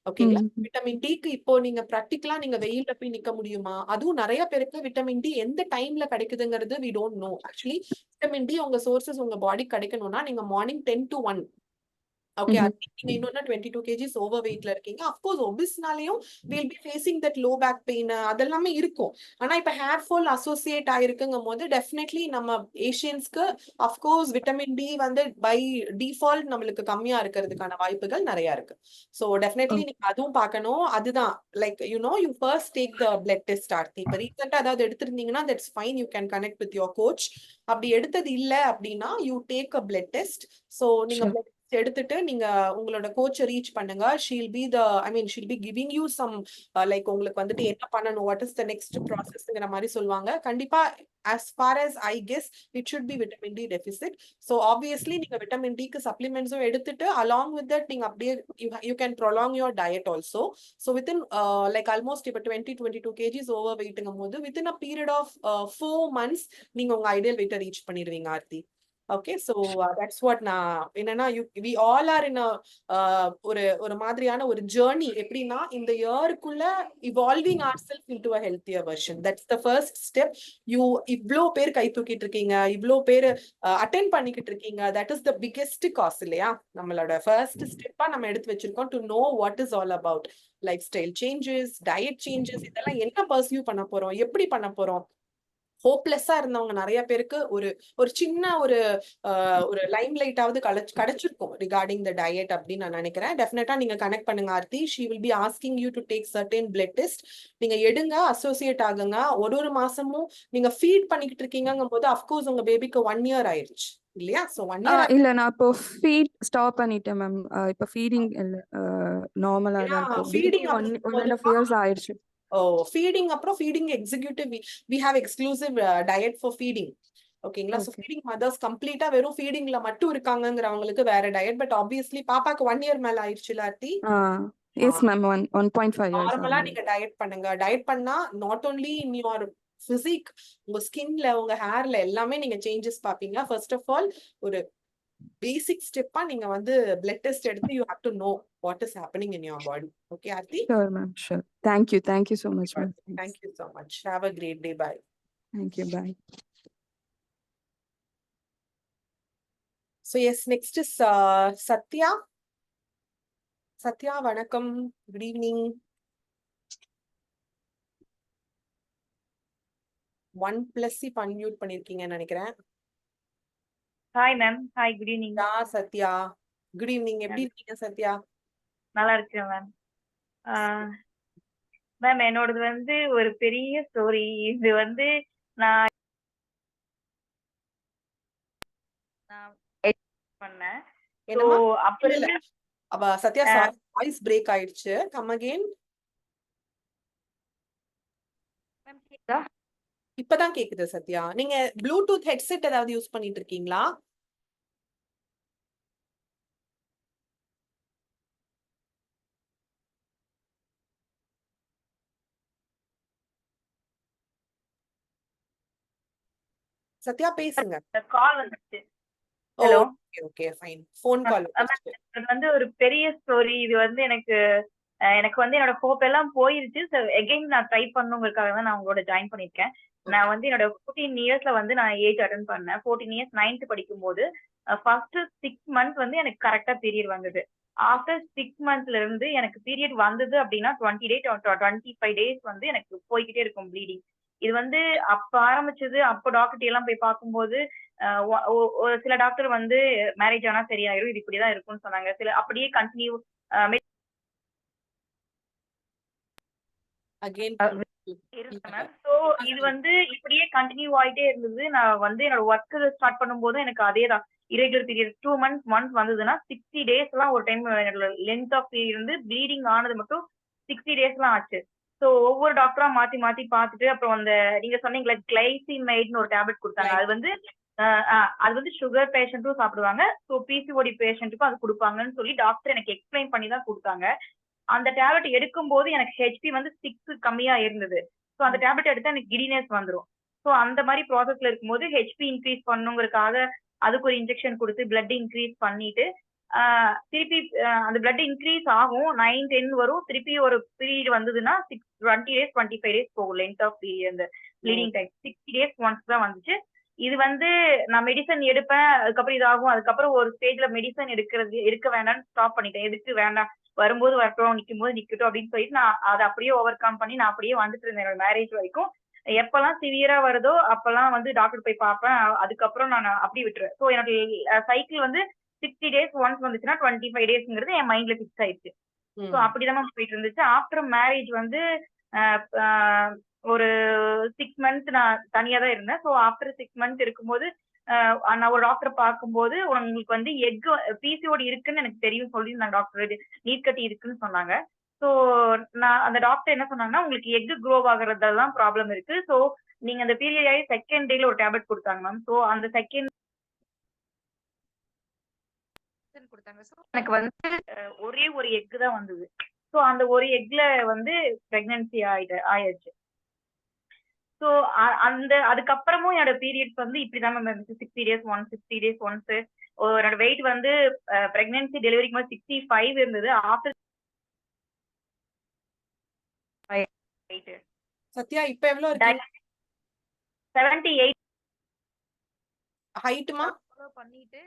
ஓகேங்களா? விட்டமின் டிக்கு இப்போ நீங்க பிராக்டிகலா நீங்க வெயில்ல போய் நிக்க முடியுமா? அதுவும் நிறைய பேருக்கு விட்டமின் டி எந்த டைம்ல கிடைக்குதுங்கிறது we don't know. Actually vitamin D உங்க சோர்சஸ் உங்க பாடி கிடைக்கணும்னா நீங்க மார்னிங் 10 to 1. ஓகே, நீங்க இன்னொன்னு 22 kgs ஓவர் வெயிட்ல இருக்கீங்க. அஃப்கோர்ஸ் ஒபிஸ்னாலையும் will be facing that low back pain அதெல்லாமே இருக்கும். ஆனா இப்ப ஹேர் ஃபால் அசோசியேட் ஆயிருக்குங்கும் போது டெஃபினெட்லி நம்ம ஏஷியன்ஸ்க்கு அஃப்கோர்ஸ் விட்டமின் டி வந்து பை டிஃபால்ட் நம்மளுக்கு கம்மியா இருக்கிறதுக்கான வாய்ப்புகள் நிறைய இருக்கு. ஸோ டெஃபினெட்லி நீங்க அதுவும் பார்க்கணும். அதுதான் like you first take the blood test Aarthi. இப்ப ரீசெண்டா ஏதாவது எடுத்திருந்தீங்கன்னா that's fine, you can connect with your coach. அப்படி எடுத்தது இல்ல அப்படின்னா you take a blood test. So நீங்க எடுத்துட்டு நீங்க உங்களோட கோச்சை ரீச் பண்ணுங்க. She'll be giving you some like உங்களுக்கு வந்துட்டு என்ன பண்ணணும், வாட் இஸ் த நெக்ஸ்ட் ப்ராசஸ்ங்கிற மாதிரி சொல்லுவாங்க. கண்டிப்பா as far as I guess it should be vitamin D deficit. So obviously நீங்க விட்டமின் டிக்கு சப்ளிமெண்ட்ஸும் எடுத்துட்டு along with that நீங்க அப்படியே you can prolong your diet also. So within like almost இப்ப 22 kgs over weightங்கும் போது within a period of 4 months நீங்க உங்க ideal வெயிட்டை ரீச் பண்ணிடுவீங்க Aarthi. Okay, so that's what என்னன்னா we all are in a ஒரு மாதிரியான ஒரு ஜர்னி. எப்படின்னா இந்த இயருக்குள்ள evolving ourselves into a healthier version. That's the first step. இவ்ளோ பேர் கை தூக்கிட்டு இருக்கீங்க, இவ்ளோ பேர் அட்டென்ட் பண்ணிக்கிட்டு இருக்கீங்க, that is the biggest cause இல்லையா? நம்மளோட ஃபர்ஸ்ட் ஸ்டெப்பா நம்ம எடுத்து வச்சிருக்கோம் to know what is all about lifestyle changes, diet changes. இதெல்லாம் என்ன பர்சியூ பண்ண போறோம், எப்படி பண்ண போறோம். ஹோப்லெஸ்ஸா இருந்தவங்க நிறைய பேருக்கு ஒரு சின்ன ஒரு லைம் லைட்டாவது கிடைச்சிருக்கும் ரிகார்டிங் த டயட் அப்படின்னு நான் நினைக்கிறேன். டெஃபினட்டா நீங்க கனெக்ட் பண்ணுங்க Aarti. She will be asking you to take certain blood test. நீங்க எடுங்க, அசோசியேட் ஆகுங்க. ஒரு மாசமும் நீங்க ஃபீட் பண்ணிக்கிட்டு இருக்கீங்கும் போது அஃப்கோர்ஸ் உங்க பேபிக்கு 1 year ஆயிடுச்சு இல்லையா? சோ 1 year இல்ல நான் இப்போ ஃபீட் ஸ்டாப் பண்ணிட்டேன் மேம். இப்போ ஃபீடிங் இல்ல, நார்மலா தான் இருக்கும். ஃபீடிங் 1.5 years ஆயிடுச்சு. ஃபீடிங் அப்புறம் feeding executive we have exclusive diet for feeding. ஓகேங்களா? சோ ஃபீடிங் மதர்ஸ் கம்ப்ளீட்டா வெறும் ஃபீடிங்ல மட்டும் இருக்காங்கங்கறவங்களுக்கு வேற டயட். பட் ஆப்வியஸ்லி பாப்பாக்கு 1 year மேல ஆயிடுச்சுல ஆர்த்தி? Yes ma'am, 1.5 years. நார்மலா நீங்க டயட் பண்ணுங்க. டயட் பண்ணா not only in your physique, உங்க ஸ்கின்ல உங்க ஹேர்ல எல்லாமே நீங்க சேஞ்சஸ் பாப்பீங்க. ஃபர்ஸ்ட் ஆஃப் ஆல் ஒரு பேசிக் ஸ்டெப்பா நீங்க வந்து பிளட் டெஸ்ட் எடுத்து you have to know what is happening in your body. Okay Aarti? Sure ma'am, sure. Thank you so much ma'am. Thank you so much. Have a great day. Bye. Thank you, bye. So yes, next is Satya. Satya, vanakkam. Good evening. 1+ unmute பண்ணிருக்கீங்கன்னு நினைக்கிறேன். Hi ma'am. Hi, good evening. Sathya, good evening. எப்படி இருக்கீங்க சத்யா? நல்லா இருக்கேன் ma'am. Ma'am என்னோடது வந்து ஒரு பெரிய story. இது வந்து நான் பண்ணேன். என்னமா? அப்ப இருந்து சத்யா வாய்ஸ் பிரேக் ஆயிடுச்சு. Come again. மேம் கேக்குதா? இப்பதான் கேக்குது சத்யா. நீங்க ப்ளூடூத் ஹெட்செட் ஏதாவது யூஸ் பண்ணிட்டு இருக்கீங்களா? சத்யா பேசுங்க. கால் வந்துச்சு. Hello. Okay fine. Phone call. இது வந்து ஒரு பெரிய ஸ்டோரி. இது வந்து எனக்கு எனக்கு வந்து என்னோட ஹோப் எல்லாம் போயிருச்சு. எகைன் நான் ட்ரை பண்ணுங்கிறதுக்காக தான் நான் உங்களோட ஜாயின் பண்ணியிருக்கேன். நான் வந்து என்னோட 14 இயர்ஸ்ல வந்து நான் ஏஜ் அட்டன் பண்ணேன். 14 இயர்ஸ் 9th படிக்கும்போது ஃபர்ஸ்ட் 6 மந்த்ஸ் வந்து எனக்கு கரெக்டா பீரியட் வந்தது. ஆஃப்டர் 6 மந்த்ஸ்ல இருந்து எனக்கு பீரியட் வந்தது அப்படின்னா 20 டே 25 டேஸ் வந்து எனக்கு போய்கிட்டே இருக்கும் ப்ளீடிங். இது வந்து அப்ப ஆரம்பிச்சது. அப்ப டாக்டர் எல்லாம் போய் பார்க்கும்போது ஒரு சில டாக்டர் வந்து மேரேஜ் ஆனா சரியாயிரும், இது இப்படிதான் இருக்கும்னு சொன்னாங்க. சில அப்படியே கண்டினியூ அகைன் இருந்தேன் மேம். ஸோ இது வந்து இப்படியே கண்டினியூ ஆயிட்டே இருந்தது. நான் வந்து என்னோட ஒர்க் ஸ்டார்ட் பண்ணும்போதும் எனக்கு அதே தான். இரேகுலர் பீரியட் 2 months ஒன்ஸ் வந்ததுன்னா 60 days எல்லாம் ஒரு டைம் என்னோட லென்த் ஆஃப் பீரியட் வந்து ப்ளீடிங் ஆனது மட்டும் 60 days எல்லாம் ஆச்சு. ஸோ ஒவ்வொரு டாக்டரா மாத்தி மாத்தி பார்த்துட்டு அப்புறம் அந்த நீங்க சொன்னீங்களா கிளைசிமைட்னு ஒரு டேப்லெட் கொடுத்தாங்க. அது வந்து சுகர் பேஷண்ட்டும் சாப்பிடுவாங்க. ஸோ பிசிஓடி பேஷண்ட்டுக்கும் அது கொடுப்பாங்கன்னு சொல்லி டாக்டர் எனக்கு எக்ஸ்பிளைன் பண்ணி தான் கொடுத்தாங்க. அந்த டேப்லெட் எடுக்கும்போது எனக்கு ஹெச்பி வந்து 6 கம்மியா இருந்தது. ஸோ அந்த டேப்லெட் எடுத்தா எனக்கு கிடினஸ் வந்துடும். ஸோ அந்த மாதிரி ப்ராசஸ்ல இருக்கும்போது ஹெச்பி இன்க்ரீஸ் பண்ணுங்கிறதுக்காக அதுக்கு ஒரு இன்ஜெக்ஷன் கொடுத்து பிளட் இன்க்ரீஸ் பண்ணிட்டு திருப்பி அந்த பிளட் இன்க்ரீஸ் ஆகும் 9, 10 வரும். திருப்பி ஒரு பீரியட் வந்ததுன்னா 20 days 25 days போகும் லென்த் ஆஃப் பீரியட். அந்த ப்ளீடிங் டைம் 60 days ஒன்ஸ் தான் வந்துச்சு. இது வந்து நான் மெடிசன் எடுப்பேன், அதுக்கப்புறம் இதாகும். அதுக்கப்புறம் ஒரு ஸ்டேஜ்ல மெடிசன் எடுக்க வேண்டாம்னு ஸ்டாப் பண்ணிட்டேன். எதுக்கு வேண்டாம், வரும்போது வரட்டும், நிக்கும் போது நிக்கட்டும் அப்படின்னு சொல்லிட்டு நான் அதை அப்படியே ஓவர் கம் பண்ணி நான் அப்படியே வந்துட்டு இருந்தேன் என்னோட மேரேஜ் வரைக்கும். எப்பெல்லாம் சிவியரா வருதோ அப்பெல்லாம் வந்து டாக்டர் போய் பார்ப்பேன். அதுக்கப்புறம் நான் அப்படி விட்டுருவேன். ஸோ என்னோட சைக்கிள் வந்து 60 days ஒன்ஸ் வந்துச்சுன்னா 25 daysங்கிறது என் மைண்ட்ல ஃபிக்ஸ் ஆயிடுச்சு. ஸோ அப்படிதான் போயிட்டு இருந்துச்சு. ஆஃப்டர் மேரேஜ் வந்து ஒரு 6 months நான் தனியா தான் இருந்தேன். ஸோ ஆஃப்டர் 6 months இருக்கும்போது நான் ஒரு டாக்டர் பார்க்கும்போது உங்களுக்கு வந்து எக் பிசிஓடி இருக்குன்னு எனக்கு தெரியும் சொல்லி நான் டாக்டர் நீர்க்கட்டி இருக்குன்னு சொன்னாங்க. ஸோ நான் அந்த டாக்டர் என்ன சொன்னாங்கன்னா உங்களுக்கு எக் க்ரோ ஆகுறதுதான் ப்ராப்ளம் இருக்கு. ஸோ நீங்க அந்த பீரியட் ஆகி செகண்ட் டேல ஒரு டேப்லெட் கொடுத்தாங்க மேம். ஸோ அந்த செகண்ட் கொடுத்தாங்க. ஸோ எனக்கு வந்து ஒரே ஒரு எக் தான் வந்தது. ஸோ அந்த ஒரு எக்ல வந்து பிரெக்னன்சி ஆயிடுச்சு. ஸோ அதுக்கப்புறமும் என்னோட பீரியட்ஸ் வந்து இப்படிதான் மேம் இருந்துச்சு. 60 days ஒன்ஸ் 60 days ஒன்ஸ். என்னோட வெயிட் வந்து பிரெக்னன்சி டெலிவரிக்கு போது 65 இருந்தது. ஆஃப்டர் சத்யா இப்ப எவ்வளவு இருக்கு? 78 ஹைட்மா பண்ணிட்டு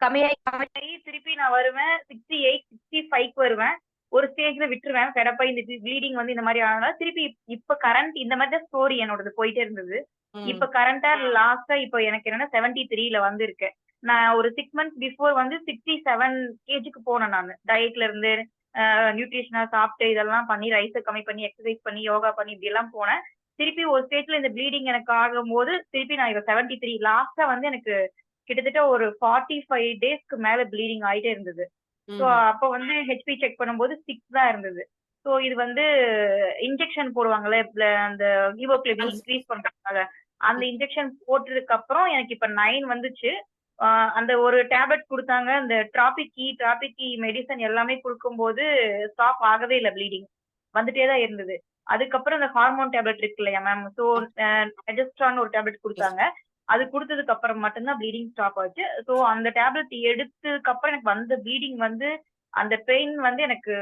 கம்மியாயி திருப்பி நான் வருவேன் 68 65க்கு வருவேன். ஒரு ஸ்டேஜ்ல விட்டுருவேன். ஃபெடப்பா இந்த ப்ளீடிங் வந்து இந்த மாதிரி ஆனால திருப்பி இப்ப கரண்ட் இந்த மாதிரி தான் ஸ்டோரி என்னோடது போயிட்டே இருந்தது. இப்ப கரண்டா லாஸ்டா இப்ப எனக்கு என்னன்னா 73ல வந்து இருக்கேன். நான் ஒரு 6 months பிஃபோர் வந்து 67 kgக்கு போனேன். நான் டயட்ல இருந்து நியூட்ரிஷனா சாப்பிட்டு இதெல்லாம் பண்ணி ரைஸை கம்மி பண்ணி எக்ஸசைஸ் பண்ணி யோகா பண்ணி இப்படி எல்லாம் போனேன். திருப்பி ஒரு ஸ்டேஜ்ல இந்த ப்ளீடிங் எனக்கு ஆகும்போது திருப்பி நான் இப்ப 73 லாஸ்டா வந்து எனக்கு கிட்டத்தட்ட ஒரு 45 daysக்கு மேல ப்ளீடிங் ஆயிட்டே இருந்தது. ஸோ அப்போ வந்து ஹெச்பி செக் பண்ணும்போது 6 தான் இருந்தது. ஸோ இது வந்து இன்ஜெக்ஷன் போடுவாங்கல்ல அந்த ஹீமோகுளோபின் இன்க்ரீஸ் பண்றாங்க. அந்த இன்ஜெக்ஷன் போட்டதுக்கு அப்புறம் எனக்கு இப்ப 9 வந்துச்சு. அந்த ஒரு டேப்லெட் கொடுத்தாங்க. அந்த டிராபிக்கி மெடிசன் எல்லாமே கொடுக்கும்போது ஸ்டாப் ஆகவே இல்லை, ப்ளீடிங் வந்துட்டே தான் இருந்தது. அதுக்கப்புறம் இந்த ஹார்மோன் டேப்லெட் இருக்கு இல்லையா மேம், ஸோ நெஜஸ்ட்ரான் ஒரு டேப்லெட் கொடுத்தாங்க. அது கொடுத்ததுக்கு அப்புறம் மட்டும்தான் ப்ளீடிங் ஸ்டாப் ஆச்சு. ஸோ அந்த டேப்லெட் எடுத்ததுக்கு அப்புறம் எனக்கு வந்த ப்ளீடிங் வந்து அந்த பெயின் வந்து எனக்கு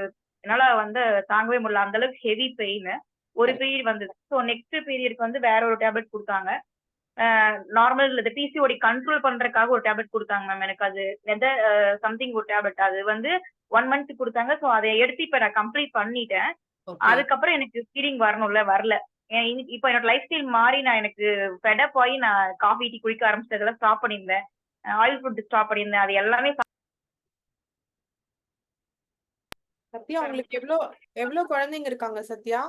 என்னால வந்து தாங்கவே முடியல. அந்த அளவுக்கு ஹெவி பெயின் ஒரு பீரியட் வந்தது. ஸோ நெக்ஸ்ட் பீரியட்க்கு வந்து வேற ஒரு டேப்லெட் கொடுத்தாங்க. நார்மல் இந்த பிசிஓடி கண்ட்ரோல் பண்றதுக்காக ஒரு டேப்லெட் கொடுத்தாங்க மேம். எனக்கு அது சம்திங் ஒரு டேப்லெட் அது வந்து 1 month கொடுத்தாங்க. ஸோ அதை எடுத்து இப்ப நான் கம்ப்ளீட் பண்ணிட்டேன். அதுக்கப்புறம் எனக்கு ஃபீலிங் வரல. இப்போ என்னோட லைஃப் ஸ்டைல் மாறி நான் எனக்கு ஃபெடப் ஆகி நான் காஃபி டீ குடிக்க ஆரம்பிச்சதெல்லாம் ஸ்டாப் பண்ணியிருந்தேன். ஆயில் ஃபுட் ஸ்டாப் பண்ணியிருந்தேன். அது எல்லாமே சத்யா உங்களுக்கு எவ்வளவு குழந்தைங்க இருக்காங்க சத்யா?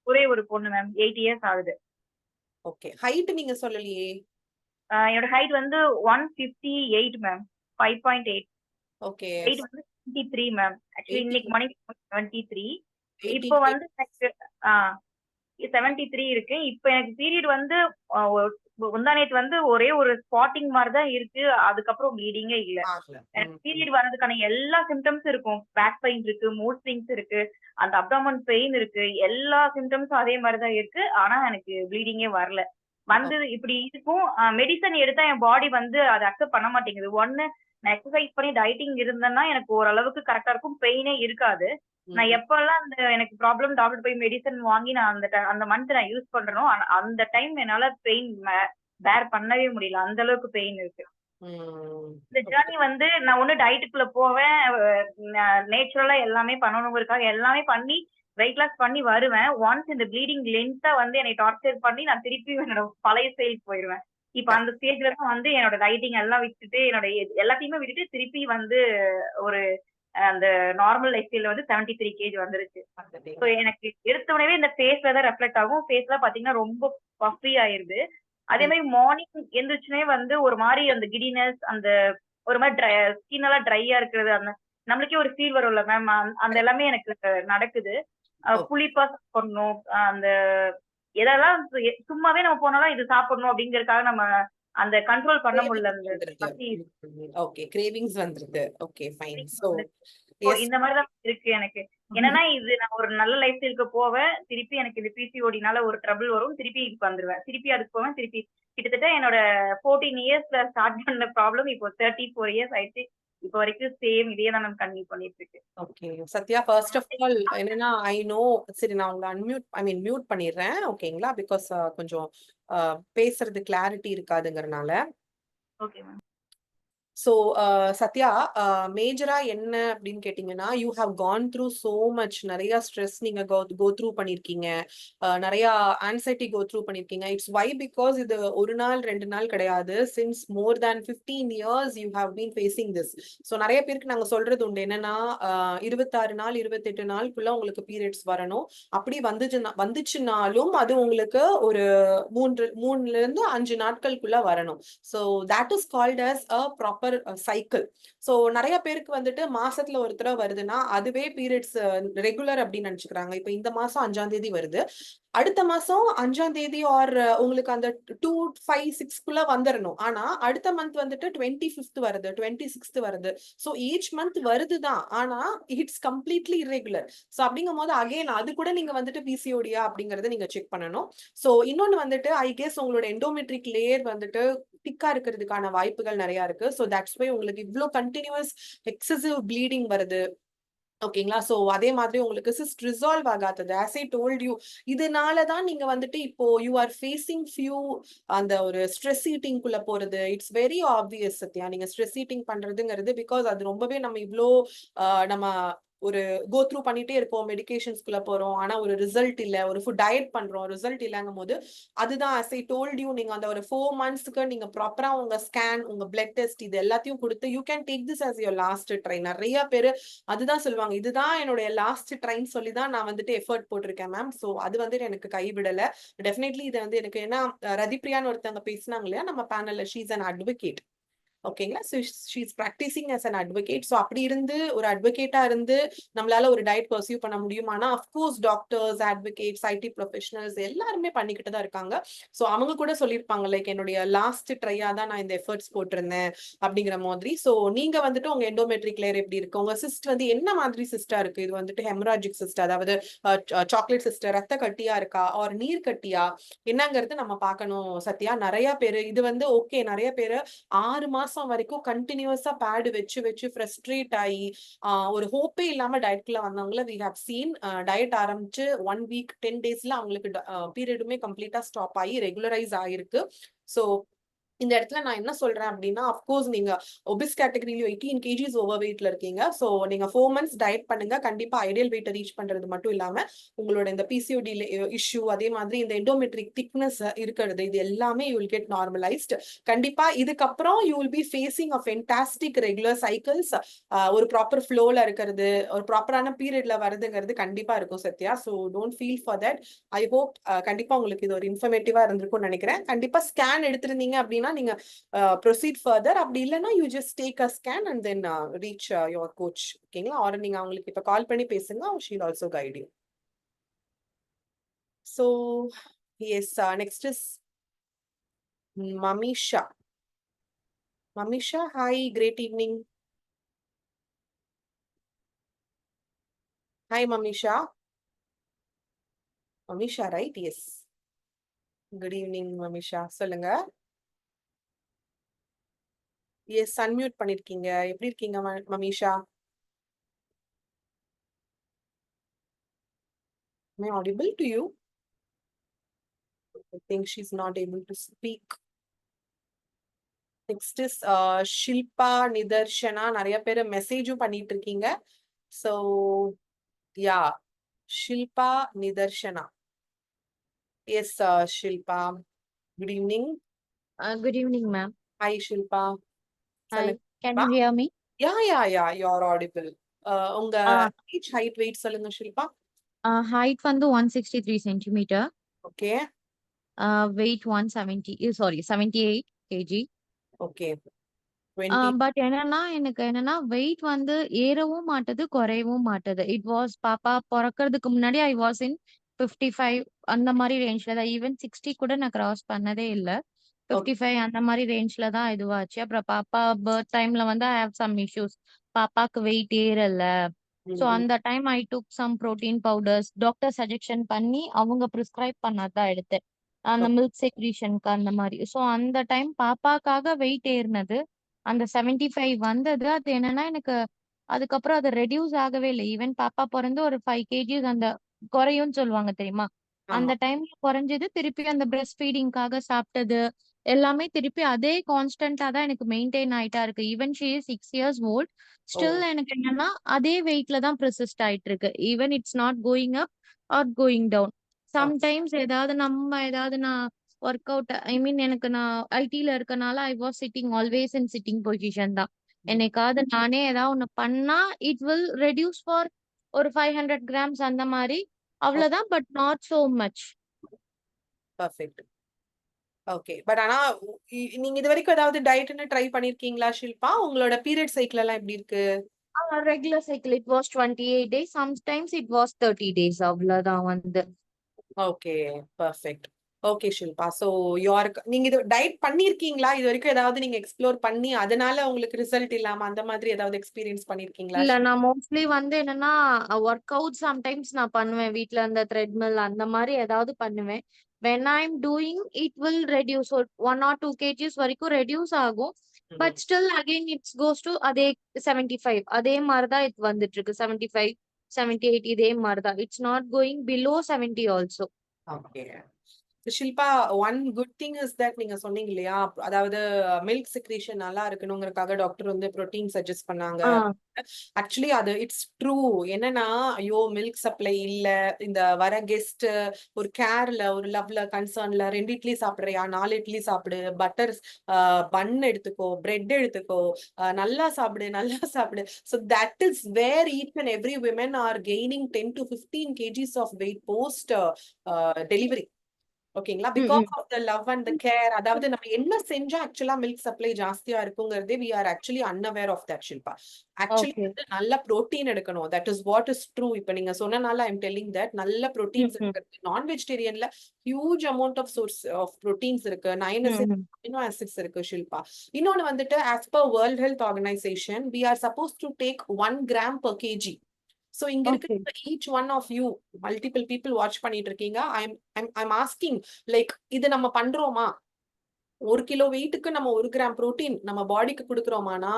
ஒரே ஒரு பொண்ணு மேம். 8 years ஆகுது. ஓகே. ஹைட் நீங்க சொல்லலையே. என்னோட ஹைட் வந்து 158 மேம். 5.8. ஓகே. ஹைட் வந்து 23 மேம். ஆக்சுவலி இன்னைக்கு மணி 23. இப்போ வந்து எனக்கு 73 இருக்கு. இப்ப எனக்கு பீரியட் வந்து முந்தானேத்து வந்து ஒரே ஒரு ஸ்பாட்டிங் மாதிரிதான் இருக்கு. அதுக்கப்புறம் ப்ளீடிங்கே இல்ல. எனக்கு பீரியட் வர்றதுக்கான எல்லா சிம்டம்ஸ் இருக்கும். பேக் பெயின் இருக்கு, மூட் ஸ்விங்ஸ் இருக்கு, அந்த அப்டாமன் பெயின் இருக்கு, எல்லா சிம்டம்ஸும் அதே மாதிரிதான் இருக்கு. ஆனா எனக்கு ப்ளீடிங்கே வரல. வந்து இப்படி இருக்கும். மெடிசன் எடுத்தா என் பாடி வந்து அதை அக்செப்ட் பண்ண மாட்டேங்குது. ஒண்ணு நான் எக்ஸசைஸ் பண்ணி டயட்டிங் இருந்தேன்னா எனக்கு ஓரளவுக்கு கரெக்டா இருக்கும், பெயினே இருக்காது. நான் எப்பெல்லாம் அந்த எனக்கு ப்ராப்ளம் டாக்டர் போய் மெடிசன் வாங்கி நான் அந்த மந்த் நான் யூஸ் பண்றேனோ அந்த டைம் என்னால பெயின் பேர் பண்ணவே முடியல, அந்த அளவுக்கு பெயின் இருக்கு. இந்த ஜேர்னி வந்து நான் ஒண்ணு டயட்டுக்குள்ள போவேன், நேச்சுரலா எல்லாமே பண்ணணுங்கிறதுக்காக எல்லாமே பண்ணி வெயிட் லாஸ் பண்ணி வருவேன். ஒன்ஸ் இந்த ப்ளீடிங் லென்த்தா வந்து என்னை டார்ச்சர் பண்ணி நான் திருப்பி என்னோட பழைய ஸ்டைலுக்கு போயிடுவேன். இப்ப அந்த ஸ்டேஜ்ல தான் வந்து என்னோட டயட்டிங் எல்லாம் விட்டுட்டு என்னோட எல்லாத்தையுமே விட்டுட்டு திருப்பி வந்து ஒரு அந்த நார்மல் லைஃப் ஸ்டைல வந்து 73 kg வந்துருச்சு. ஸோ எனக்கு எடுத்த உடனே இந்த ஃபேஸ்ல தான் ரெஃப்ளெக்ட் ஆகும். ஃபேஸ்ல பாத்தீங்கன்னா ரொம்ப பஃபி ஆயிருது. அதே மாதிரி மார்னிங் எந்திரிச்சுனே வந்து ஒரு மாதிரி அந்த கிடினஸ், அந்த ஒரு மாதிரி ஸ்கின் எல்லாம் ட்ரையா இருக்கிறது, அந்த நம்மளுக்கே ஒரு ஃபீல் வரும்ல மேம், அந்த எல்லாமே எனக்கு நடக்குது. புளிப்பா சாப்பிடணும், அந்த எதெல்லாம் சும்மாவே நம்ம போனாலும் இது சாப்பிடணும் அப்படிங்கறதுக்காக நம்ம அந்த கண்ட்ரோல் பண்ண முடியல. அந்த பசி ஓகே, கிரேவிங்ஸ் வந்துருது. Okay fine. சோ இந்த மாதிரி தான் இருக்கு எனக்கு. என்னன்னா இது நான் ஒரு நல்ல லைஃப் ஸ்டைலுக்கு போவேன், திருப்பி எனக்கு இது பிசிஓடினால ஒரு ட்ரபிள் வரும், திருப்பி இதுக்கு வந்துருவேன், திருப்பி அதுக்கு போவேன், திருப்பி கிட்டத்தட்ட என்னோட 14 இயர்ஸ்ல ஸ்டார்ட் பண்ண ப்ராப்ளம் இப்போ 34 இயர்ஸ் ஆயிடுச்சு. இப்போ வரைக்கும் சேம் இதே தான் நான் கண்டினியூ பண்ணிட்டு இருக்கேன். Okay Sathya, first of all என்னன்னா ஐ நோ, சரி நான் உங்களை மியூட் பண்ணிடுறேன் ஓகேங்களா, பிகாஸ் கொஞ்சம் பேசுறது கிளாரிட்டி இருக்காதுங்கிறனால. Okay ma'am. ஸோ சத்யா, மேஜரா என்ன அப்படின்னு கேட்டீங்கன்னா, you have gone through so much, நிறைய ஸ்ட்ரெஸ் நீங்க கோ த்ரூ பண்ணிருக்கீங்க, நிறைய ஆன்சைட்டி கோ த்ரூ பண்ணிருக்கீங்க. இட்ஸ் வை பிகாஸ் இது ஒரு நாள் 2 நாள் கிடையாது, since more than 15 years you have been facing this. So நிறைய பேருக்கு நாங்க சொல்றது உண்டு என்னன்னா, 26 நாள் 28 நாளுக்குள்ள உங்களுக்கு பீரியட்ஸ் வரணும். அப்படி வந்துச்சுனாலும் அது உங்களுக்கு ஒரு 3ல இருந்து 5 நாட்களுக்குள்ள வரணும். So that is called as a proper cycle. So நிறைய பேருக்கு வந்துட்டு மாசத்துல ஒரு தடவை வருதுன்னா அதுவே பீரியட்ஸ் ரெகுலர் அப்படின்னு நினைச்சுக்கிறாங்க. இப்ப இந்த மாசம் 5ஆம் தேதி வருது, அடுத்த மாசம் 5ஆம் தேதி ஆர் உங்களுக்கு அந்த 2, 5, 6 வந்துடணும். ஆனா அடுத்த மந்த் வந்துட்டு 25th வருது, 26th வருது. ஸோ ஈச் மந்த் வருதுதான், ஆனா இட்ஸ் கம்ப்ளீட்லி இர்ரெகுலர். ஸோ அப்படிங்கும் போது அகைன் அது கூட நீங்க வந்துட்டு பிசிஓடியா அப்படிங்கறத நீங்க செக் பண்ணணும். ஸோ இன்னொன்னு வந்துட்டு ஐ கெஸ் உங்களோட எண்டோமெட்ரிக் லேயர் வந்துட்டு திக்கா இருக்கிறதுக்கான வாய்ப்புகள் நிறைய இருக்கு. ஸோ தட்ஸ் வை உங்களுக்கு இவ்வளோ கண்டினியூஸ் எக்ஸசிவ் ப்ளீடிங் வருது ஓகேங்களா. சோ அதே மாதிரி உங்களுக்கு சிஸ்ட் ரிசால்வ் ஆகாதது, as I told you, இதனாலதான் நீங்க வந்துட்டு இப்போ யூ ஆர் ஃபேசிங் ஃபியூ அந்த ஒரு ஸ்ட்ரெஸ் ஈட்டிங் குள்ள போறது. இட்ஸ் வெரி ஆப்வியஸ் சத்யா, நீங்க ஸ்ட்ரெஸ் ஈட்டிங் பண்றதுங்கிறது பிகாஸ் அது ரொம்பவே நம்ம இவ்வளோ நம்ம ஒரு கோ த்ரூ பண்ணிட்டே இருப்போம், மெடிகேஷன்ஸ்குள்ள போறோம், ஆனா ஒரு ரிசல்ட் இல்ல, ஒரு ஃபுட் டயட் பண்றோம், ரிசல்ட் இல்லங்கும் போது அதுதான் as I told you, நீங்க அந்த ஒரு 4 monthsக்கு நீங்க ப்ராப்பரா உங்க ஸ்கேன், உங்க பிளட் டெஸ்ட் இது எல்லாத்தையும் கொடுத்து you can take this as your last try. நிறைய பேரு அதுதான் சொல்லுவாங்க, இதுதான் என்னுடைய லாஸ்ட் ட்ரைன்னு சொல்லி தான் நான் வந்துட்டு எஃபர்ட் போட்டிருக்கேன் மேம். சோ அது வந்துட்டு எனக்கு கைவிடல. டெஃபினெட்லி இது வந்து எனக்கு, ஏன்னா ரதிப்ரியான்னு ஒருத்தவங்க பேசினாங்க இல்லையா நம்ம பேனல்ல, ஷீ இஸ் an advocate ஓகேங்களா. So she is practicing as an advocate. So அப்படி இருந்து ஒரு அட்வொகேட்டா இருந்து நம்மளால ஒரு டயட் பர்சியூ பண்ண முடியும். ஆனா of course doctors, advocates, ID professionals எல்லாருமே பண்ணிக்கிட்டு தான் இருக்காங்க. ஸோ அவங்க கூட சொல்லியிருப்பாங்க லைக் என்னுடைய லாஸ்ட் ட்ரையா தான் நான் இந்த எஃபர்ட்ஸ் போட்டிருந்தேன் அப்படிங்கிற மாதிரி. ஸோ நீங்க வந்துட்டு உங்க எண்டோமெட்ரிக் லேயர் எப்படி இருக்கு, உங்க சிஸ்ட் வந்து என்ன மாதிரி சிஸ்டா இருக்கு, இது வந்துட்டு ஹெமராஜிக் சிஸ்ட், அதாவது சாக்லேட் சிஸ்டர், ரத்த கட்டியா இருக்கா ஆர் நீர் கட்டியா என்னங்கிறது நம்ம பார்க்கணும் சத்யா. நிறைய பேரு இது வந்து ஓகே, நிறைய பேரு 6 மாசம் வரைக்கும் கண்டினியூஸா பேடு வச்சு வச்சு ஃப்ரஸ்ட்ரேட் ஆகி ஒரு ஹோப்பே இல்லாம டயட்ல வந்தவங்கள we have seen. டயட் ஆரம்பிச்சு 1 week 10 daysல அவங்களுக்கு பீரியடுமே கம்ப்ளீட்டா ஸ்டாப் ஆகி ரெகுலரைஸ் ஆயிருக்கு. ஸோ இந்த இடத்துல நான் என்ன சொல்றேன் அப்படின்னா, அஃப்கோர்ஸ் நீங்க ஒபிஸ் கேட்டகரியில 18 kgs ஓவர் வெயிட்ல இருக்கீங்க. ஸோ நீங்க 4 months டயட் பண்ணுங்க, கண்டிப்பா ஐடியல் வெயிட்டை ரீச் பண்றது மட்டும் இல்லாம உங்களோட இந்த பிசிஓடி இஷ்யூ, அதே மாதிரி இந்த எண்டோமெட்ரிக் திக்னஸ் இருக்கிறது, இது எல்லாமே யூ வில் கெட் நார்மலைஸ்ட். கண்டிப்பா இதுக்கப்புறம் you will be facing a fantastic regular cycles. ஒரு ப்ராப்பர் ஃப்ளோல இருக்கிறது, ஒரு ப்ராப்பரான பீரியட்ல வருதுங்கிறது கண்டிப்பா இருக்கும் Sathya. So don't feel for that. I hope கண்டிப்பா உங்களுக்கு இது ஒரு இன்ஃபர்மேட்டிவா இருந்திருக்கும்னு நினைக்கிறேன். கண்டிப்பா ஸ்கேன் எடுத்திருந்தீங்க அப்படின்னா நீங்க ப்ரொசீட் ஃபர்தர், அப்படி இல்லைன்னா you just take a scan and then reach your coach ஓகேங்களா. ஆர் நீங்க அவங்களுக்கு இப்ப கால் பண்ணி பேசுங்க, she will also guide you. So yes, next is Mamisha. Mamisha, hi, great evening. Hi Mamisha. Mamisha, right? Yes. Good evening Mamisha. சொல்லுங்க. S, unmute பண்ணிருக்கீங்க. எப்படி இருக்கீங்க மமீஷா? Am I audible to you? I think she's not able to speak. Next is Shilpa Nitharshana. நிறைய பேர் மெசேஜும் பண்ணிட்டு இருக்கீங்க. So yeah, Shilpa Nitharshana. Yes, Shilpa. Good evening. Good evening, ma'am. Hi, Shilpa. Hi. சொல்லுங்க. Can you hear me? Yeah, you're audible. உங்க age, height, weight சொல்லுங்க Shilpa. Height வந்து 163 centimeter. Okay. Weight 78 kg. Okay. 20. But எனக்கு என்னன்னா வெயிட் வந்து ஏறவும் மாட்டது குறையவும் மாட்டது. இட் வாஸ் பாப்பா பிறக்கிறதுக்கு முன்னாடி ஐ வாஸ் இன் 55 அந்த மாதிரி ரேஞ்ச்ல தான். ஈவன் 60 கூட நான் கிராஸ் பண்ணதே இல்லை. 55 அந்த மாதிரி ரேஞ்ச்ல தான் இதுவாச்சு. அப்புறம் பாப்பா பர்த் டைம்ல வந்து ஐ ஹேவ் சம் இஷ்யூஸ். பாப்பாக்கு வெயிட் ஏறல. ஸோ அந்த time I took some protein powders. Doctor suggestion பண்ணி அவங்க ப்ரிஸ்கிரைப் பண்ணாதான் எடுத்தேன். அந்த மில்க் செக்ரீஷனுக்கு அந்த மாதிரி. ஸோ அந்த டைம் பாப்பாக்காக வெயிட் ஏறினது. அந்த 75 வந்தது. அது என்னன்னா எனக்கு அதுக்கப்புறம் அது ரெடியூஸ் ஆகவே இல்லை. ஈவன் பாப்பா பிறந்து ஒரு 5 kgs அந்த குறையும்னு சொல்லுவாங்க தெரியுமா? அந்த டைம்ல குறைஞ்சது. திருப்பி அந்த பிரஸ்ட் ஃபீடிங்காக சாப்பிட்டது எல்லாமே திருப்பி அதே கான்ஸ்டன்டா தான் எனக்கு மெயின்டைன் ஆயிட்டா இருக்கு. Even she is 6 years old. Still எனக்கு என்னன்னா அதே வெயிட்ல தான் ப்ரெசிஸ்ட் ஆயிட்டு இருக்கு. Even it's not going up or going down. Sometimes ஏதாவது நான் ஒர்க் அவுட் எனக்கு நான் ஐடில இருக்கனால I was sitting always in sitting position தான். என்னைக்காவது நானே ஏதாவது ஒண்ணு பண்ணா இட் வில் ரெடியூஸ் ஃபார் ஒரு 500 grams அந்த மாதிரி அவ்வளவுதான். But not so much. Perfect. Okay. But ஆனா நீங்க இது வரைக்கும் ஏதாவது டயட்னு ட்ரை பண்ணிருக்கீங்களா ஷில்பா? உங்களோட பீரியட் சைக்கிள் எல்லாம் எப்படி இருக்கு? Regular cycle it was 28 days. Sometimes it was 30 days. அவ்வளவுதான் வந்து. Okay, perfect. Okay Shilpa. So நீங்க இது டயட் பண்ணிருக்கீங்களா? இது வரைக்கும் ஏதாவது நீங்க எக்ஸ்ப்ளோர் பண்ணி அதனால உங்களுக்கு ரிசல்ட் இல்லாம அந்த மாதிரி ஏதாவது எக்ஸ்பீரியன்ஸ் பண்ணிருக்கீங்களா? இல்ல, நான் மோஸ்ட்லி வந்து என்னன்னா ஒர்க் அவுட் சம்டைம்ஸ் நான் பண்ணுவேன். வீட்ல அந்த த்ரெட்மில் அந்த மாதிரி ஏதாவது பண்ணுவேன். when I'm doing it will reduce 1 or 2 kgs வரைக்கும் ரெடியூஸ் ஆகும். But still again it's goes to அதே 75 அதே மாதிரிதான் இது வந்துட்டு இருக்கு. 75 78 இதே மாதிரிதான். It's not going below 70 also. Okay Shilpa, one good thing is that நீங்க சொன்னீங்க இல்லையா, அதாவது மில்க் செக்ரீஷன் நல்லா இருக்கணுங்கிறதுக்காக டாக்டர் வந்து புரோட்டீன் சஜஸ்ட் பண்ணாங்க. ஆக்சுவலி அது இட்ஸ் ட்ரூ. என்னன்னா ஐயோ மில்க் சப்ளை இல்ல, இந்த வர கெஸ்ட் ஒரு கேர்ல ஒரு லவ்ல கன்சர்ன்ல 2 இட்லி சாப்பிடுறியா 4 இட்லி சாப்பிடு, பட்டர் பன் எடுத்துக்கோ, பிரெட் எடுத்துக்கோ, நல்லா சாப்பிடு. So that is where each and every women are gaining 10 to 15 kgs of weight post delivery. ஓகேங்களா? Because of the love and the care. அதாவது நம்ம என்ன செஞ்சா ஆக்சுவலா மில்க் சப்ளை ஜாஸ்தியா இருக்குங்கிறதே we are actually unaware of that Shilpa. Actually வந்து நல்ல புரோட்டீன் எடுக்கணும். That is what is true. இப்ப நீங்க சொன்னனால ஐ எம் டெல்லிங் தட் நல்ல புரோட்டீன்ஸ் இருக்கு. நான் வெஜிடேரியன்ல huge amount of source of புரோட்டீன்ஸ் இருக்கு. 9 அமினோ ஆசிட்ஸ் இருக்கு ஷில்பா. இன்னொன்னு வந்துட்டு as per World Health Organization we are supposed to take 1 gram per kg. So இங்க இருக்கிற each one of you multiple people watch பண்ணிட்டு இருக்கீங்க. I'm asking like இது நம்ம பண்றோமா? 1 kilo வெயிட்டுக்கு நம்ம 1 gram protein நம்ம பாடிக்கு கொடுக்கறோமானா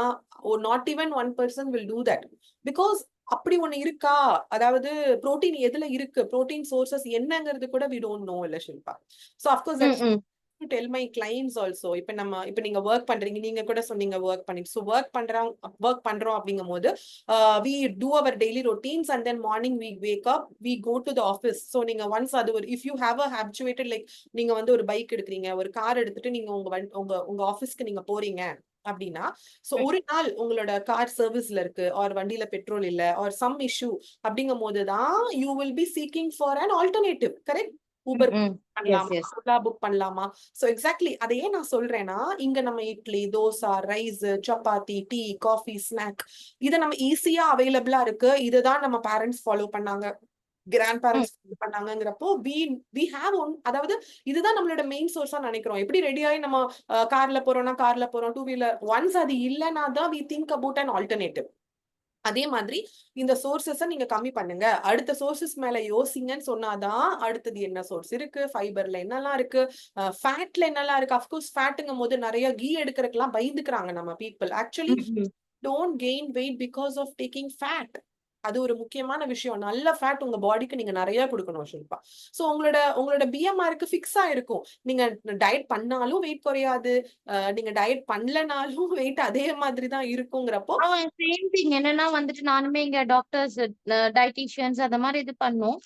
not even 1 person will do that. Because அப்படி ஒண்ணு இருக்கா? அதாவது புரோட்டீன் எதுல இருக்கு, புரோட்டீன் சோர்சஸ் என்னங்கிறது கூட we don't know இல்ல Shilpa. So of course that's to tell my clients also. இப்ப நீங்க ஒர்க் பண்றீங்க, நீங்க கூட சொன்னீங்க ஒர்க் பண்ணிட்டு. So ஒர்க் பண்றோம் அப்படிங்கும்போது we do our daily routines and then morning we wake up, we go to the office. So நீங்க once அது ஒரு if you have a habituated like நீங்க வந்து ஒரு பைக் எடுக்கிறீங்க, ஒரு கார் எடுத்துட்டு நீங்க உங்க ஆபீஸ்க்கு நீங்க போறீங்க அப்படின்னா, சோ ஒரு நாள் உங்களோட கார் சர்வீஸ்ல இருக்கு ஆர் வண்டியில பெட்ரோல் இல்ல ஆர் சம் இஷ்யூ அப்படிங்கும் போதுதான் you will be seeking for an alternative. கரெக்ட்? ஊபர் பண்ணலாமா, ஓலா புக் பண்ணலாமா? சோ எக்ஸாக்ட்லி அதையே நான் சொல்றேன்னா, இங்க நம்ம idli, dosa, rice, chapati, tea, coffee, snack இதை நம்ம ஈஸியா அவைலபிளா இருக்கு. இதுதான் நம்ம பேரண்ட்ஸ் ஃபாலோ பண்ணாங்க, கிராண்ட் பேரண்ட்ஸ் பண்ணாங்கிறப்போ we have one. அதாவது இதுதான் நம்மளோட மெயின் சோர்ஸா நினைக்கிறோம். எப்படி ரெடி ஆகி நம்ம கார்ல போறோம், டூ வீலர். ஒன்ஸ் அது இல்லைன்னா தான் we think about an alternative. அதே மாதிரி இந்த சோர்சஸ நீங்க கம்மி பண்ணுங்க, அடுத்த சோர்சஸ் மேல யோசிங்கன்னு சொன்னாதான் அடுத்தது என்ன சோர்ஸ் இருக்கு, ஃபைபர்ல என்னெல்லாம் இருக்கு, ஃபேட்ல என்னெல்லாம் இருக்கு. அஃப்கோர்ஸ் ஃபேட்டுங்கும் போது நிறைய கீ எடுக்கிறதுக்கெல்லாம் பயந்துக்கிறாங்க நம்ம people. Actually don't gain weight because of taking fat. அது ஒரு முக்கியமான விஷயம். நல்ல ஃபேட் உங்க பாடிக்கு நீங்க நிறைய கொடுக்கணும் ஷில்பா. சோ உங்களோட பிஎம்ஆருக்கு ஃபிக்ஸ் ஆயிருக்கும். நீங்க டயட் பண்ணாலும் வெயிட் குறையாது, நீங்க டயட் பண்ணலனாலும் வெயிட் அதே மாதிரி தான் இருக்குங்கிறப்போ சேம் திங். என்னன்னா வந்துட்டு நானுமே இங்க டாக்டர்ஸ், டயட்டீஷியன்ஸ் அந்த மாதிரி இது பண்ணும்.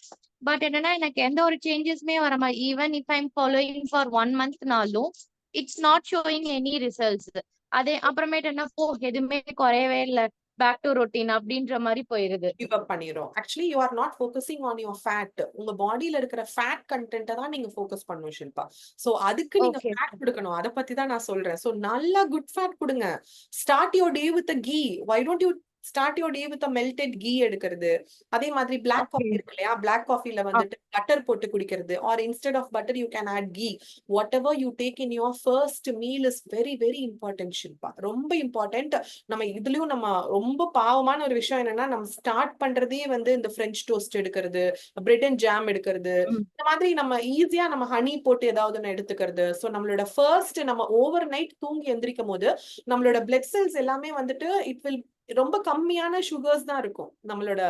பட் என்னன்னா எனக்கு எந்த ஒரு சேஞ்சஸுமே வர மாதிரி, even if I'm following for 1 மந்த்னாலும் it's not showing any results. அதே அப்புறமேட்டு என்ன எதுவுமே குறையவே இல்லை, பேக் டு ரொட்டீன் அப்படின்ற மாதிரி போயிருது. கிவ் அப் பண்ணிரும். Actually you are not focusing on your fat. உங்க பாடியில இருக்கிற ஃபேட் கண்டென்ட்டை தான் நீங்க ஃபோக்கஸ் பண்ணணும் ஷில்பா. சோ அதுக்கு நீங்க ஃபேட் கொடுக்கணும். அதை பத்தி தான் நான் சொல்றேன். சோ நல்லா குட் ஃபேட் கொடுங்க. Start your day with a ghee. why don't you start your day with a melted ghee எடுக்கிறது. அதே மாதிரி black coffee இருக்கு இல்லையா, black coffeeல வந்துட்டு பட்டர் போட்டு குடிக்கிறது, or instead of butter you can add ghee. whatever you take in your first meal is very very important Shilpa. ரொம்ப important. நம்ம இதுலயும் நம்ம ரொம்ப பாவமான ஒரு விஷயம் என்னன்னா, நம்ம ஸ்டார்ட் பண்றதே வந்து இந்த பிரெஞ்ச் டோஸ்ட் எடுக்கிறது, பிரெட் அண்ட் ஜாம் எடுக்கிறது, இந்த மாதிரி நம்ம ஈஸியா நம்ம ஹனி போட்டு ஏதாவது ஒன்று எடுத்துக்கிறது. ஸோ நம்மளோட ஃபர்ஸ்ட் நம்ம ஓவர் நைட் தூங்கி எந்திரிக்கும் போது நம்மளோட பிளட் செல்ஸ் எல்லாமே வந்துட்டு இட் வில் ரொம்ப கம்மியான சுகர்ஸ் தான் இருக்கும் நம்மளோட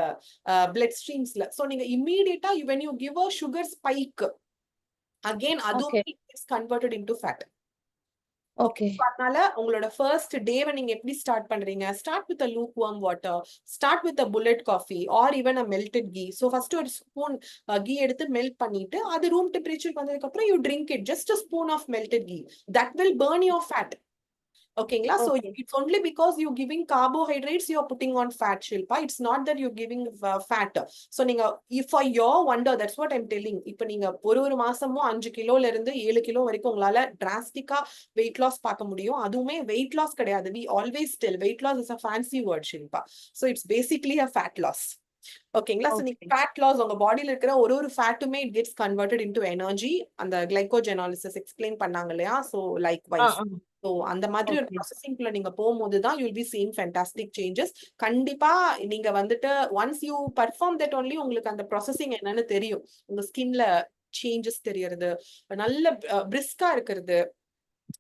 பிளட் ஸ்ட்ரீம்ஸ்ல. சோ நீங்க இம்மீடியட்டா when you give a sugar spike again அதுவும் gets converted into fat. Okay. அதனால உங்களோட ஃபர்ஸ்ட் டேவை நீங்க எப்படி ஸ்டார்ட் பண்றீங்க, start with a lukewarm water, start with a bullet coffee or even a melted ghee. so first ஒரு spoon key எடுத்து melt பண்ணிட்டு அது ரூம் டெம்பரேச்சர் வந்ததுக்கு அப்புறம் you drink it, just a spoon of melted ghee. that will burn your fat. ஓகேங்களா. so it's only because you giving carbohydrates you are putting on fat Shilpa. it's not that you're giving fat. so நீங்க for your wonder, that's what I'm telling. இப்போ நீங்க ஒரு மாசமும் 5 கிலோல இருந்து 7 kilo வரைக்கும் உங்களால டிராஸ்டிக்கா weight loss பார்க்க முடியும். அதுவுமே வெயிட் லாஸ் கிடையாது. we always tell weight loss is a fancy word ஷில்பா. so it's basically a fat loss. ஓகேங்களா. சோ நீங்க ஃபேட் லாஸ், உங்க பாடியில இருக்கிற ஒரு ஃபேட்டுமே it gets converted into energy. அந்த கிளைகோஜெனாலிசிஸ் எக்ஸ்பிளைன் பண்ணாங்க இல்லையா. சோ லைக் வைஸ் சோ அந்த மாதிரி ஒரு ப்ராசஸிங்க்குள்ள நீங்க போகும்போது தான் you'll be seeing fantastic changes. கண்டிப்பா நீங்க வந்துட்டு once you perform that only உங்களுக்கு அந்த ப்ராசஸிங் என்னன்னு தெரியும். உங்க ஸ்கின்ல சேஞ்சஸ் தெரியறது, நல்ல பிரிஸ்கா இருக்கிறது.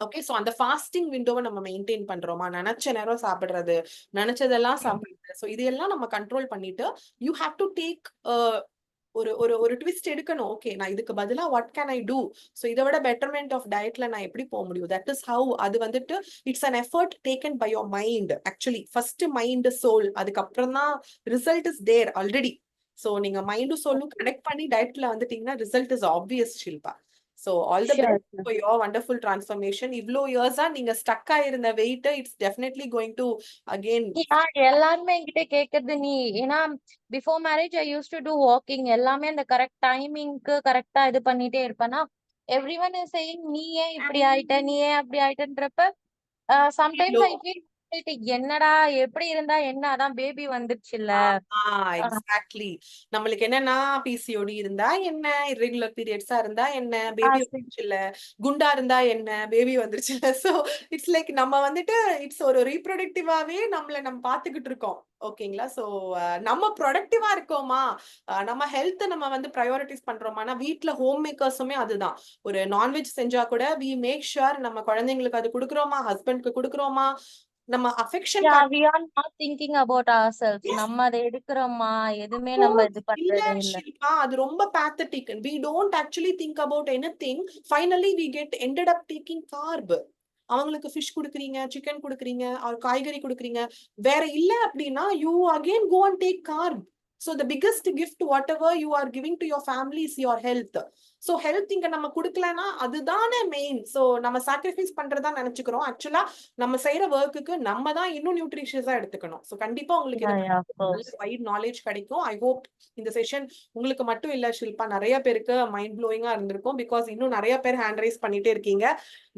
ஓகே. சோ அந்த ஃபாஸ்டிங் விண்டோவை நம்ம மெயின்டைன் பண்றோமா, நினைச்ச நேரம் சாப்பிடுறது, நினைச்சதெல்லாம் சாப்பிடுறது. சோ இதெல்லாம் நம்ம கண்ட்ரோல் பண்ணிட்டு யூ ஹாவ் டு டேக் ஒரு ட்விஸ்ட் எடுக்கணும். ஓகே, நான் இதுக்கு பதிலா what can I do, so இதை விட பெட்டர்மெண்ட் ஆஃப் டயட்ல நான் எப்படி போக முடியும். That is how. அது வந்துட்டு it's an effort taken by your mind. Actually first mind soul, அதுக்கப்புறம் தான் result is there already. So நீங்க மைண்டும் சோலும் கனெக்ட் பண்ணி டயட்ல வந்துட்டீங்கன்னா result is obvious Shilpa. So all the best for your wonderful transformation. இவ்ளோ இயர்ஸா நீங்க ஸ்டக் ஆயிருந்த weight it's definitely going to again. எல்லாருமே என்கிட்ட கேக்குறது, நீ ஏன்னா before marriage I use to do walking, எல்லாமே அந்த கரெக்ட் டைமிங்க்கு கரெக்டா இது பண்ணிட்டே இருப்பேனா. எவ்ரி ஒன் இஸ் சேயிங் நீ ஏன் இப்படி ஆயிட்ட, நீ ஏன் அப்படி ஆயிட்டன்றப்ப சம்டைம்ஸ் ஐ ஃபீல் என்னடா எப்படி இருந்தா என்ன, அதான் பேபி வந்துருச்சுல்ல. எக்ஸாக்ட்லி. நம்மளுக்கு என்னன்னா பிசிஓடி இருந்தா என்ன, இர்ரெகுலர் பீரியட்ஸா இருந்தா என்ன, பேபி வந்துருச்சுல்ல, குண்டா இருந்தா என்ன, பேபி வந்துருச்சுல்ல. சோ இட்ஸ் லைக் நம்ம வந்துட்டு இட்ஸ் ஒரு ரீப்ரொடக்டிவாவே நம்ம பாத்துக்கிட்டு இருக்கோம். ஓகேங்களா. சோ நம்ம ப்ரொடக்டிவா இருக்கோமா, நம்ம ஹெல்த் நம்ம வந்து ப்ரையாரிட்டிஸ் பண்றோமா. வீட்டுல ஹோம் மேக்கர்ஸுமே அதுதான். ஒரு நான்வெஜ் செஞ்சா கூட வி மேக் ஷுர் நம்ம குழந்தைங்களுக்கு அது கொடுக்குறோமா, ஹஸ்பண்ட்க்கு கொடுக்குறோமா, நம்ம affection we are not thinking about ourselves. நம்ம அதை எடுக்கிறோமா, எதுவுமே நம்ம இது பண்றதே இல்ல. அது ரொம்ப pathetic. we don't actually think about anything. finally we get ended up taking carb. அவங்களுக்கு ஃபிஷ் குடுக்குறீங்க, சிக்கன் குடுக்குறீங்க, காய்கறி குடுக்குறீங்க, வேற இல்ல அப்படின்னா you again go and take carb. so the biggest gift whatever you are giving to your family is your health. so health இங்க நம்ம குடுக்கலனா அதுதானே மெயின். so நம்ம சாக்ரிஃபைஸ் பண்றதா நினைச்சுக்கிறோம். ஆக்சுவலா நம்ம செய்யற ஒர்க்குக்கு நம்ம தான் இன்னும் நியூட்ரிஷியஸா எடுத்துக்கணும். so கண்டிப்பா உங்களுக்கு வைட் நாலேஜ் கிடைக்கும். ஐ ஹோப் இந்த செஷன் உங்களுக்கு மட்டும் இல்ல ஷில்பா, நிறைய பேருக்கு மைண்ட் ப்ளோயிங்கா இருந்திருக்கும். பிகாஸ் இன்னும் நிறைய பேர் ஹேண்ட் ரைஸ் பண்ணிட்டே இருக்கீங்க.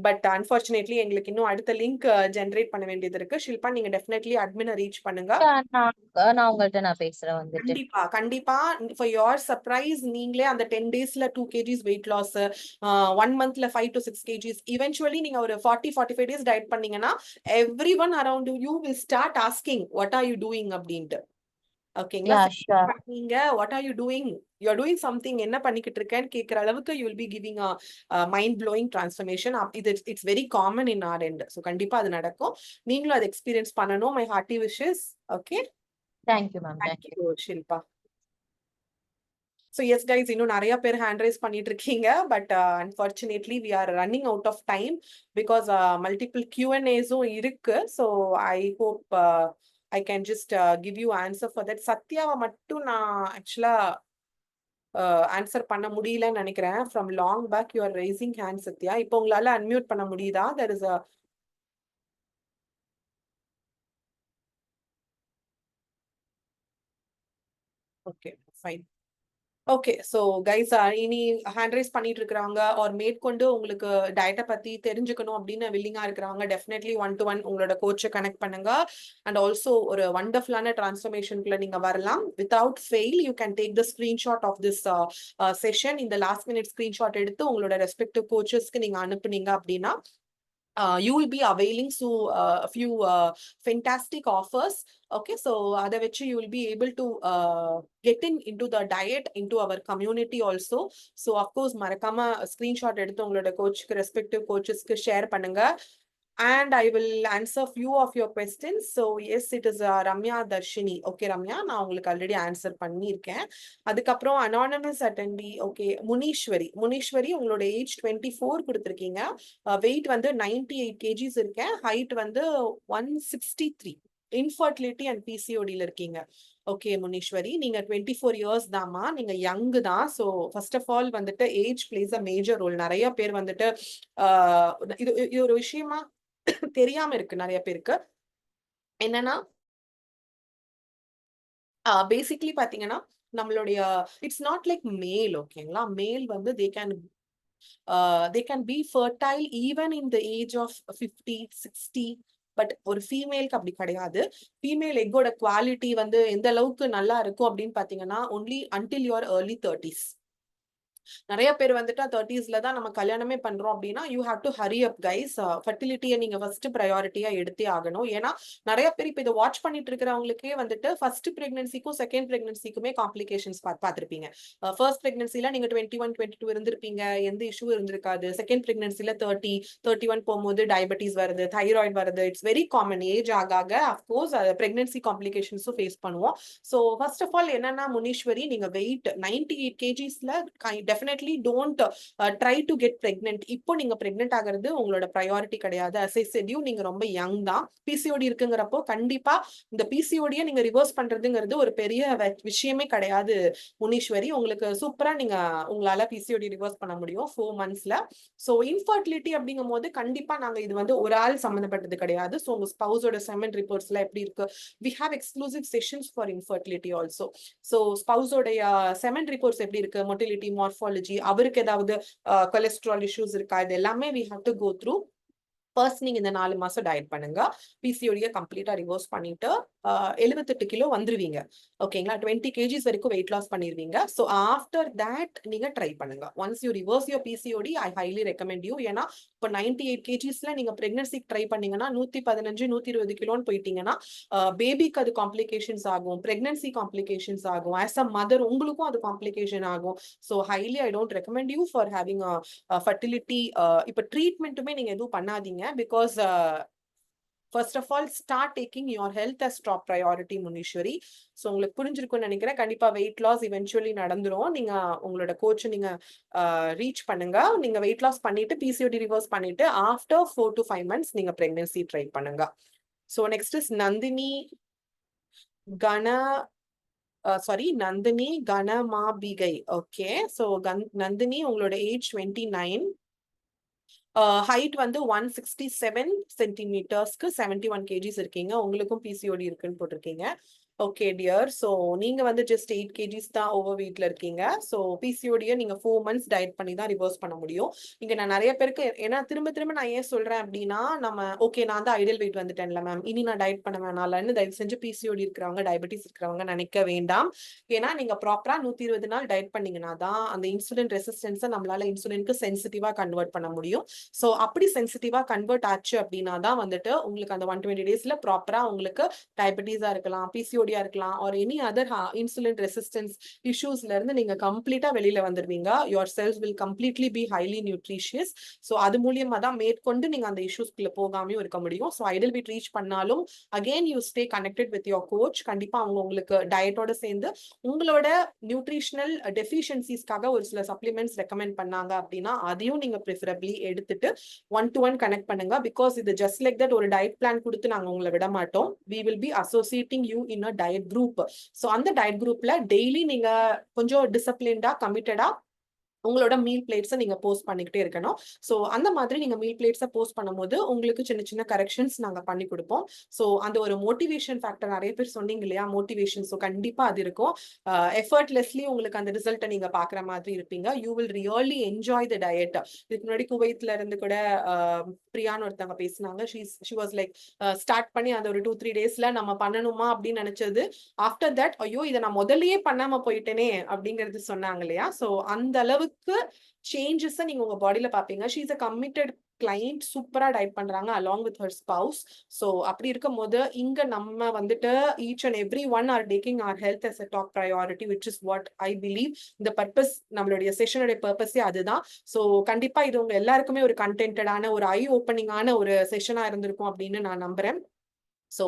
பட் அன்பார்ச்சுனேட்லி எங்களுக்கு இன்னும் அடுத்த லிங்க் ஜெனரேட் பண்ண வேண்டியது இருக்கு. ஷில்பா நீங்க டெஃபினெட்லி அட்மினை ரீச் பண்ணுங்க. நான் உங்கள்ட்ட நான் பேசுறேன் வந்துட்டு. கண்டிப்பா கண்டிப்பா. for your surprise நீங்களே அந்த 10 daysல 2 kg kgs weight loss, 1 monthல 5 to 6 kgs, eventually நீங்க ஒரு 40-45 days diet பண்ணீங்கன்னா everyone around you will start asking what are you doing அப்படின்ட்டு. ஓகேங்களா? Yeah, sure. நீங்க what are you doing, you are doing something, என்ன பண்ணிக்கிட்டு இருக்கேன்னு கேக்குற அளவுக்கு you will be giving a mind blowing transformation. It's very common in our end. So கண்டிப்பா அது நடக்கும். நீங்களும் அதை எக்ஸ்பீரியன்ஸ் பண்ணணும். My hearty wishes. Okay, Thank you, ma'am. thank Thank you. you Shilpa. So yes guys, இன்னும் நிறைய பேர் ஹேண்ட் ரைஸ் பண்ணிட்டு இருக்கீங்க, but unfortunately we are running out of time because multiple Q&As-உம் இருக்கு. So I hope I can just give you answer for that. சத்யாவை மட்டும் நான் ஆக்சுவலா answer பண்ண முடியலன்னு நினைக்கிறேன். From long back you are raising hand, Sathya. இப்போ உங்களால அன்மியூட் பண்ண முடியுதா? There is a okay, fine. Okay, so guys இனி ஹேண்ட் ரைஸ் பண்ணிட்டு இருக்கிறாங்க ஆர் மேற்கொண்டு உங்களுக்கு டயட்டை பத்தி தெரிஞ்சுக்கணும் அப்படின்னு வில்லிங்கா இருக்கிறாங்க, டெஃபினெட்லி 1-to-1 உங்களோட கோச்சை கனெக்ட் பண்ணுங்க. அண்ட் ஆல்சோ ஒரு வண்டர்ஃபுல்லான டிரான்ஸ்ஃபர்மேஷனுக்குள்ள நீங்க வரலாம். Without fail you can take the screenshot of this session. இந்த லாஸ்ட் மினிட் ஸ்கிரீன்ஷாட் எடுத்து உங்களோட ரெஸ்பெக்டிவ் கோச்சஸ்க்கு நீங்க அனுப்புனீங்க அப்படின்னா you will be availing a few fantastic offers. Okay, so other which you will be able to get into the diet into our community also. So of course marakama screenshot eduthu ungaloda coach ku respective coaches ku share பண்ணுங்க. And I will answer few of your questions. So yes, it is Ramya Darshini. Okay Ramya, நான் உங்களுக்கு already answer பண்ணியிருக்கேன். அதுக்கப்புறம் anonymous attendee. Okay, Muneeswari உங்களோட age 24 கொடுத்துருக்கீங்க. Wait வந்து 98 kgs இருக்கேன். Height வந்து 163. இன்ஃபர்டிலிட்டி அண்ட் பிசிஓடியில் இருக்கீங்க. ஓகே முனீஸ்வரி, நீங்க 24 years தாமா, நீங்க யங் தான். ஸோ ஃபர்ஸ்ட் ஆஃப் ஆல் வந்துட்டு age place a major role. நிறைய பேர் வந்துட்டு இது ஒரு விஷயமா தெரியாம இருக்கு நிறைய பேருக்கு. என்னன்னா பேசிக்லி பாத்தீங்கன்னா நம்மளுடைய இட்ஸ் நாட் லைக் மேல். ஓகேங்களா? மேல் வந்து they can be fertile even in the age of 50, 60. But ஒரு ஃபீமேலுக்கு அப்படி கிடையாது. ஃபீமேல் எக்கோட குவாலிட்டி வந்து எந்த அளவுக்கு நல்லா இருக்கும் அப்படின்னு பாத்தீங்கன்னா only until your early 30s. நிறைய பேர் வந்துட்டா 30s தான் நம்ம கல்யாணமே பண்றோம் அப்படின்னா you have to hurry up guys. ஃபர்டிலிட்டியை நீங்க ஃபர்ஸ்ட் ப்ரையாரிட்டியா எடுத்தே ஆகணும். ஏன்னா நிறைய பேர் இப்போ இதை வாட்ச் பண்ணிட்டு இருக்கிறவங்களுக்கே வந்துட்டு ஃபர்ஸ்ட் பிரெக்னன்சிக்கும் செகண்ட் பிரெக்னன்சிக்குமே காம்ப்ளிகேஷன்ஸ் பார்த்திருப்பீங்க. ஃபர்ஸ்ட் பிரெக்னன்சில நீங்க 21, 22 இருந்திருப்பீங்க, எந்த இஷ்யூ இருந்திருக்காது. செகண்ட் பிரெக்னன்சில 30, 31 போகும்போது டயபெட்டிஸ் வருது, தைராய்டு வருது. It's very common. ஏஜ் ஆக அஃப்கோர்ஸ் பிரெக்னன்சி காம்ப்ளிகேஷன்ஸும் ஃபேஸ் பண்ணுவோம். ஸோ ஃபர்ஸ்ட் ஆஃப் ஆல் என்னன்னா முனீஸ்வரி, நீங்க wait 98 kgsல definitely don't try to get pregnant. இப்போ நீங்க பிரெக்னென்ட் ஆகிறது உங்களோட ப்ரையாரிட்டி கிடையாது. as I said you, நீங்க ரொம்ப யங் தான். பிசிஓடி இருக்குங்கிறப்போ கண்டிப்பா இந்த பிசிஓடியை நீங்க ரிவர்ஸ் பண்றதுங்கிறது ஒரு பெரிய விஷயமே கிடையாது முனீஸ்வரி. உங்களுக்கு சூப்பரா நீங்க உங்களால பிசிஓடி ரிவர்ஸ் பண்ண முடியும் 4 monthsல. ஸோ இன்ஃபர்டிலிட்டி அப்படிங்கும் போது கண்டிப்பா நாங்க இது வந்து ஒரு ஆள் சம்மந்தப்பட்டது கிடையாது. ஸோ உங்க ஸ்பவுஸோட செமன் ரிப்போர்ட்ஸ்ல எப்படி இருக்கு, we have exclusive sessions for infertility also. ஸோ ஸ்பவுஸோடைய செமன் ரிப்போர்ட்ஸ் எப்படி இருக்கு, மொட்டிலிட்டி, மார்ஃபாலஜி, அவருக்கு ஏதாவது கொலஸ்ட்ரால் இஷ்யூஸ் இருக்கா, இது எல்லாமே we have to go through. First நீங்க இந்த 4 மாசம் டயட் பண்ணுங்க. பிசிஓடியை கம்ப்ளீட்டா ரிவர்ஸ் பண்ணிட்டு 78 கிலோ வந்துருவீங்க. ஓகேங்களா? 20 kgs வரைக்கும் வெயிட் லாஸ் பண்ணிருவீங்க. ஸோ ஆஃப்டர் தட் நீங்க ட்ரை பண்ணுங்க. Once you reverse your PCOD, I highly recommend you. ஏன்னா இப்போ 98 kgsல நீங்க பிரெக்னன்சிக்கு ட்ரை பண்ணீங்கன்னா 115, 120 கிலோன்னு போயிட்டீங்கன்னா பேபிக்கு அது காம்ப்ளிகேஷன்ஸ் ஆகும், பிரெக்னன்சி காம்ப்ளிகேஷன்ஸ் ஆகும், ஆஸ் அ மதர் உங்களுக்கும் அது காம்ப்ளிகேஷன் ஆகும். So highly I don't recommend you for having fertility. இப்போ ட்ரீட்மெண்ட்டுமே நீங்க எதுவும் பண்ணாதீங்க. Because first of all start taking your health as top priority Muneeswari. So உங்களுக்கு புரிஞ்சிருக்கும்னு நினைக்கிறேன். கண்டிப்பா வெயிட் லாஸ் இவென்ச்சுவலி நடந்துரும். நீங்க உங்களோட கோச்சை நீங்க ரீச் பண்ணுங்க. நீங்க வெயிட் லாஸ் பண்ணிட்டு பிசிஓடி ரிவர்ஸ் பண்ணிட்டு ஆஃப்டர் 4 to 5 months நீங்க பிரெக்னன்சி ட்ரை பண்ணுங்க. ஸோ நெக்ஸ்ட் இஸ் நந்தினி கணமாபிகை. ஓகே, ஸோ நந்தினி உங்களோட ஏஜ் 29, ஹைட் வந்து 167 சென்டிமீட்டர்ஸ்க்கு 71 kgs இருக்கீங்க. உங்களுக்கும் பிசிஓடி இருக்குன்னு போட்டிருக்கீங்க. Okay dear. ஸோ நீங்க வந்து ஜஸ்ட் 8 kgs தான் ஓவர் வெயிட்ல இருக்கீங்க. ஸோ பிசிஓடியை நீங்க 4 months டயட் பண்ணி தான் ரிவர்ஸ் பண்ண முடியும். இங்க நான் நிறைய பேருக்கு ஏன்னா திரும்ப திரும்ப நான் ஏன் சொல்றேன் அப்படின்னா, நம்ம ஓகே நான் தான் ஐடியல் வெயிட் வந்துட்டேன்ல மேம், இனி நான் டயட் பண்ண வேணாம்னு தயவு செஞ்சு பிசிஓடி இருக்கிறவங்க, டயபெட்டிஸ் இருக்கிறவங்க நினைக்க வேண்டாம். ஏன்னா நீங்க ப்ராப்பரா 120 நாள் டயட் பண்ணீங்கன்னா தான் அந்த இன்சுலின் ரெசிஸ்டன்ஸை நம்மளால இன்சுலினுக்கு சென்சிட்டிவா கன்வெர்ட் பண்ண முடியும். ஸோ அப்படி சென்சிட்டிவா கன்வெர்ட் ஆச்சு அப்படின்னா தான் வந்துட்டு உங்களுக்கு அந்த 120 daysல ப்ராப்பரா உங்களுக்கு டயபெட்டிஸா இருக்கலாம், பிசிஓடி இருக்கலாம், or any other insulin resistance issuesல இருந்து நீங்க கம்ப்ளீட்டா வெளியில வந்துருவீங்க. your cells will completely be highly nutritious. so அது மூலியமா தான் மேற்கொண்டு நீங்க அந்த இஷ்யூஸ்க்குள்ள போகாமையும் இருக்க முடியும். so ideal weight reach பண்ணாலும் again you stay connected with your coach. கண்டிப்பா அவங்க உங்களுக்கு டயட்டோட சேர்ந்து உங்களோட நியூட்ரிஷனல் டெஃபிஷியன்சிஸ்க்காக ஒரு சில சப்ளிமெண்ட்ஸ் ரெக்கமெண்ட் பண்ணாங்க அப்படின்னா அதையும் நீங்க ப்ரிஃபரபிளி எடுத்துட்டு 1-to-1 கனெக்ட் பண்ணுங்க. பிகாஸ் இது ஜஸ்ட் லைக் தட் ஒரு டயட் பிளான் கொடுத்து நாங்க உங்களை விட மாட்டோம். we will be associating you in a diet group. so அந்த diet groupல டெய்லி நீங்க கொஞ்சம் டிசிப்ளின்டா கமிட்டடா உங்களோட மீல் பிளேட்ஸை நீங்க போஸ்ட் பண்ணிக்கிட்டே இருக்கணும். ஸோ அந்த மாதிரி நீங்க மீல் பிளேட்ஸை போஸ்ட் பண்ணும்போது உங்களுக்கு சின்ன சின்ன கரெக்ஷன்ஸ் நாங்க பண்ணி கொடுப்போம். ஸோ அந்த ஒரு மோட்டிவேஷன் ஃபேக்டர் நிறைய பேர் சொன்னீங்க இல்லையா, மோட்டிவேஷன். ஸோ கண்டிப்பா அது இருக்கும். எஃபர்ட்லெஸ்லி உங்களுக்கு அந்த ரிசல்ட்டை நீங்க பாக்குற மாதிரி இருப்பீங்க. You will really enjoy the diet. இதுக்கு முன்னாடி குவைத்ல இருந்து கூட பிரியான்னு ஒருத்தவங்க பேசினாங்க. ஷி வாஸ் லைக் ஸ்டார்ட் பண்ணி அந்த ஒரு 2-3 daysல நம்ம பண்ணணுமா அப்படின்னு நினைச்சது, ஆஃப்டர் தட் ஐயோ இதை நான் முதல்லயே பண்ணாம போயிட்டேனே அப்படிங்கிறது சொன்னாங்க இல்லையா. ஸோ அந்த அளவுக்கு சேஞ்சஸ் நீங்க உங்க பாடியில பாப்பீங்க. She is a committed client, சூப்பரா டயட் பண்றாங்க along with her spouse. So அப்படி இருக்கும் போது இங்க நம்ம வந்துட்டு each and every one are taking our health as a top priority, which is what I believe. இந்த பர்பஸ், நம்மளுடைய செஷனுடைய பர்பஸே அதுதான். ஸோ கண்டிப்பா இது உங்க எல்லாருக்குமே ஒரு கண்டென்டடான ஒரு ஐ ஓப்பனிங்கான ஒரு செஷனா இருந்திருக்கும் அப்படின்னு நான் நம்புறேன். ஸோ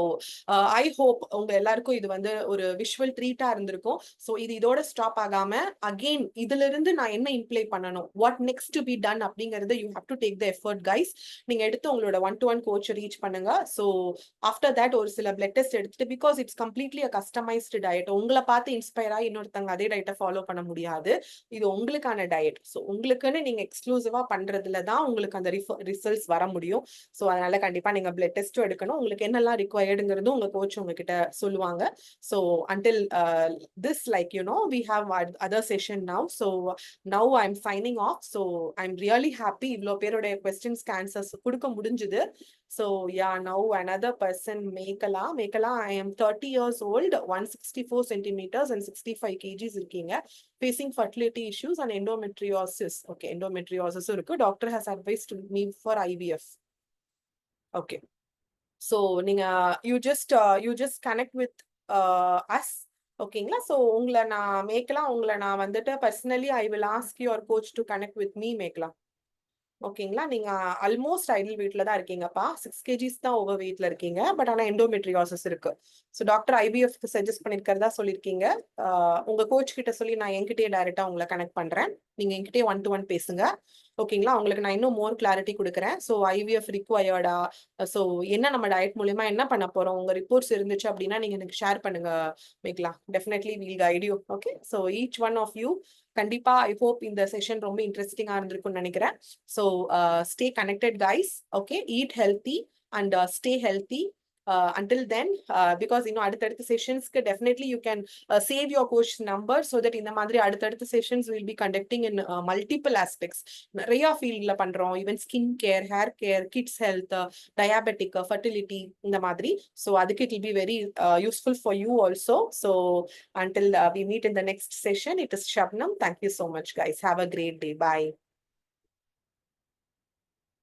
ஐ ஹோப் உங்க எல்லாருக்கும் இது வந்து ஒரு விஷுவல் ட்ரீட்டா இருந்திருக்கும். ஸோ இது இதோட ஸ்டாப் ஆகாம அகெயின் இதுல இருந்து நான் என்ன இம்ப்ளை பண்ணணும், what next to be done அப்படிங்கறது you have to take the effort guys. நீங்க எடுத்து உங்களோட 1-to-1 கோச்சை ரீச் பண்ணுங்க. ஸோ ஆஃப்டர் தட் ஒரு சில பிளட் டெஸ்ட் எடுத்துட்டு, because it's completely a customized diet. உங்களை பார்த்து இன்ஸ்பயர் ஆகி இன்னொருத்தங்க அதே டயட்டை ஃபாலோ பண்ண முடியாது. இது உங்களுக்கான டயட். ஸோ உங்களுக்குன்னு நீங்க எக்ஸ்க்ளூசிவா பண்றதுல தான் உங்களுக்கு அந்த ரிசல்ட்ஸ் வர முடியும். ஸோ அதனால கண்டிப்பா நீங்க பிளட் டெஸ்ட்டும் எடுக்கணும். உங்களுக்கு என்னெல்லாம் requiredங்கிறது உங்க கோச் உங்ககிட்ட சொல்லுவாங்க. so until this, like you know, we have other session now. so now I'm signing off. so I'm really happy இவ்ளோ பேரோட questions answers கொடுக்க முடிஞ்சது. so yeah, now another person, Mekala. I am 30 years old, 164 centimeters and 65 kgs இருக்கீங்க. facing fertility issues and endometriosis. okay, endometriosis இருக்கு. doctor has advised me for IVF. okay, so நீங்க you just connect with us. ஓகேங்களா. So உங்களை நான் மேக்கலாம், உங்களை நான் வந்துட்டு personally I will ask your coach to connect with me மேக்கலாம். ஓகேங்களா. நீங்க ஆல்மோஸ்ட் ஐடியல் வெயிட்ல தான் இருக்கீங்கப்பா. 6 kgs தான் ஓவர் வெயிட்ல இருக்கீங்க. பட் ஆனா எண்டோமெட்ரியாசிஸ் இருக்கு. ஸோ டாக்டர் ஐபிஎஃப்க்கு சஜஸ்ட் பண்ணிருக்கிறதா சொல்லியிருக்கீங்க. உங்க கோச் கிட்ட சொல்லி நான் என்கிட்டயே டைரக்டா உங்களை கனெக்ட் பண்றேன். நீங்க என்கிட்டயே 1-to-1 பேசுங்க. ஓகேங்களா. உங்களுக்கு நான் இன்னும் மோர் கிளாரிட்டி கொடுக்குறேன். ஸோ ஐவிஎஃப் ரிக்வயர்டா, ஸோ என்ன நம்ம டயட் மூலியமா என்ன பண்ண போறோம், உங்க ரிப்போர்ட்ஸ் இருந்துச்சு அப்படின்னா நீங்க எனக்கு ஷேர் பண்ணுங்க மேக்கலாம். Definitely will guide you. Okay. So each one of you கண்டிப்பா ஐ ஹோப் இந்த செஷன் ரொம்ப இன்ட்ரெஸ்டிங்கா இருந்திருக்கும்னு நினைக்கிறேன். So stay connected guys. Okay, eat healthy and stay healthy. until then, because அடுத்தடுத்த செஷன்ஸ்க்கு definitely you can save your coach number so that இந்த மாதிரி அடுத்தடுத்த sessions will be conducting in multiple aspects. நிறைய ஃபீல்ட்ல பண்றோம். even skin care, hair care, kids health, diabetic, fertility இந்த மாதிரி. so அதுக்கு it will be very useful for you also. so until we meet in the next session, it is Shabnam. Thank you so much guys. Have a great day. Bye.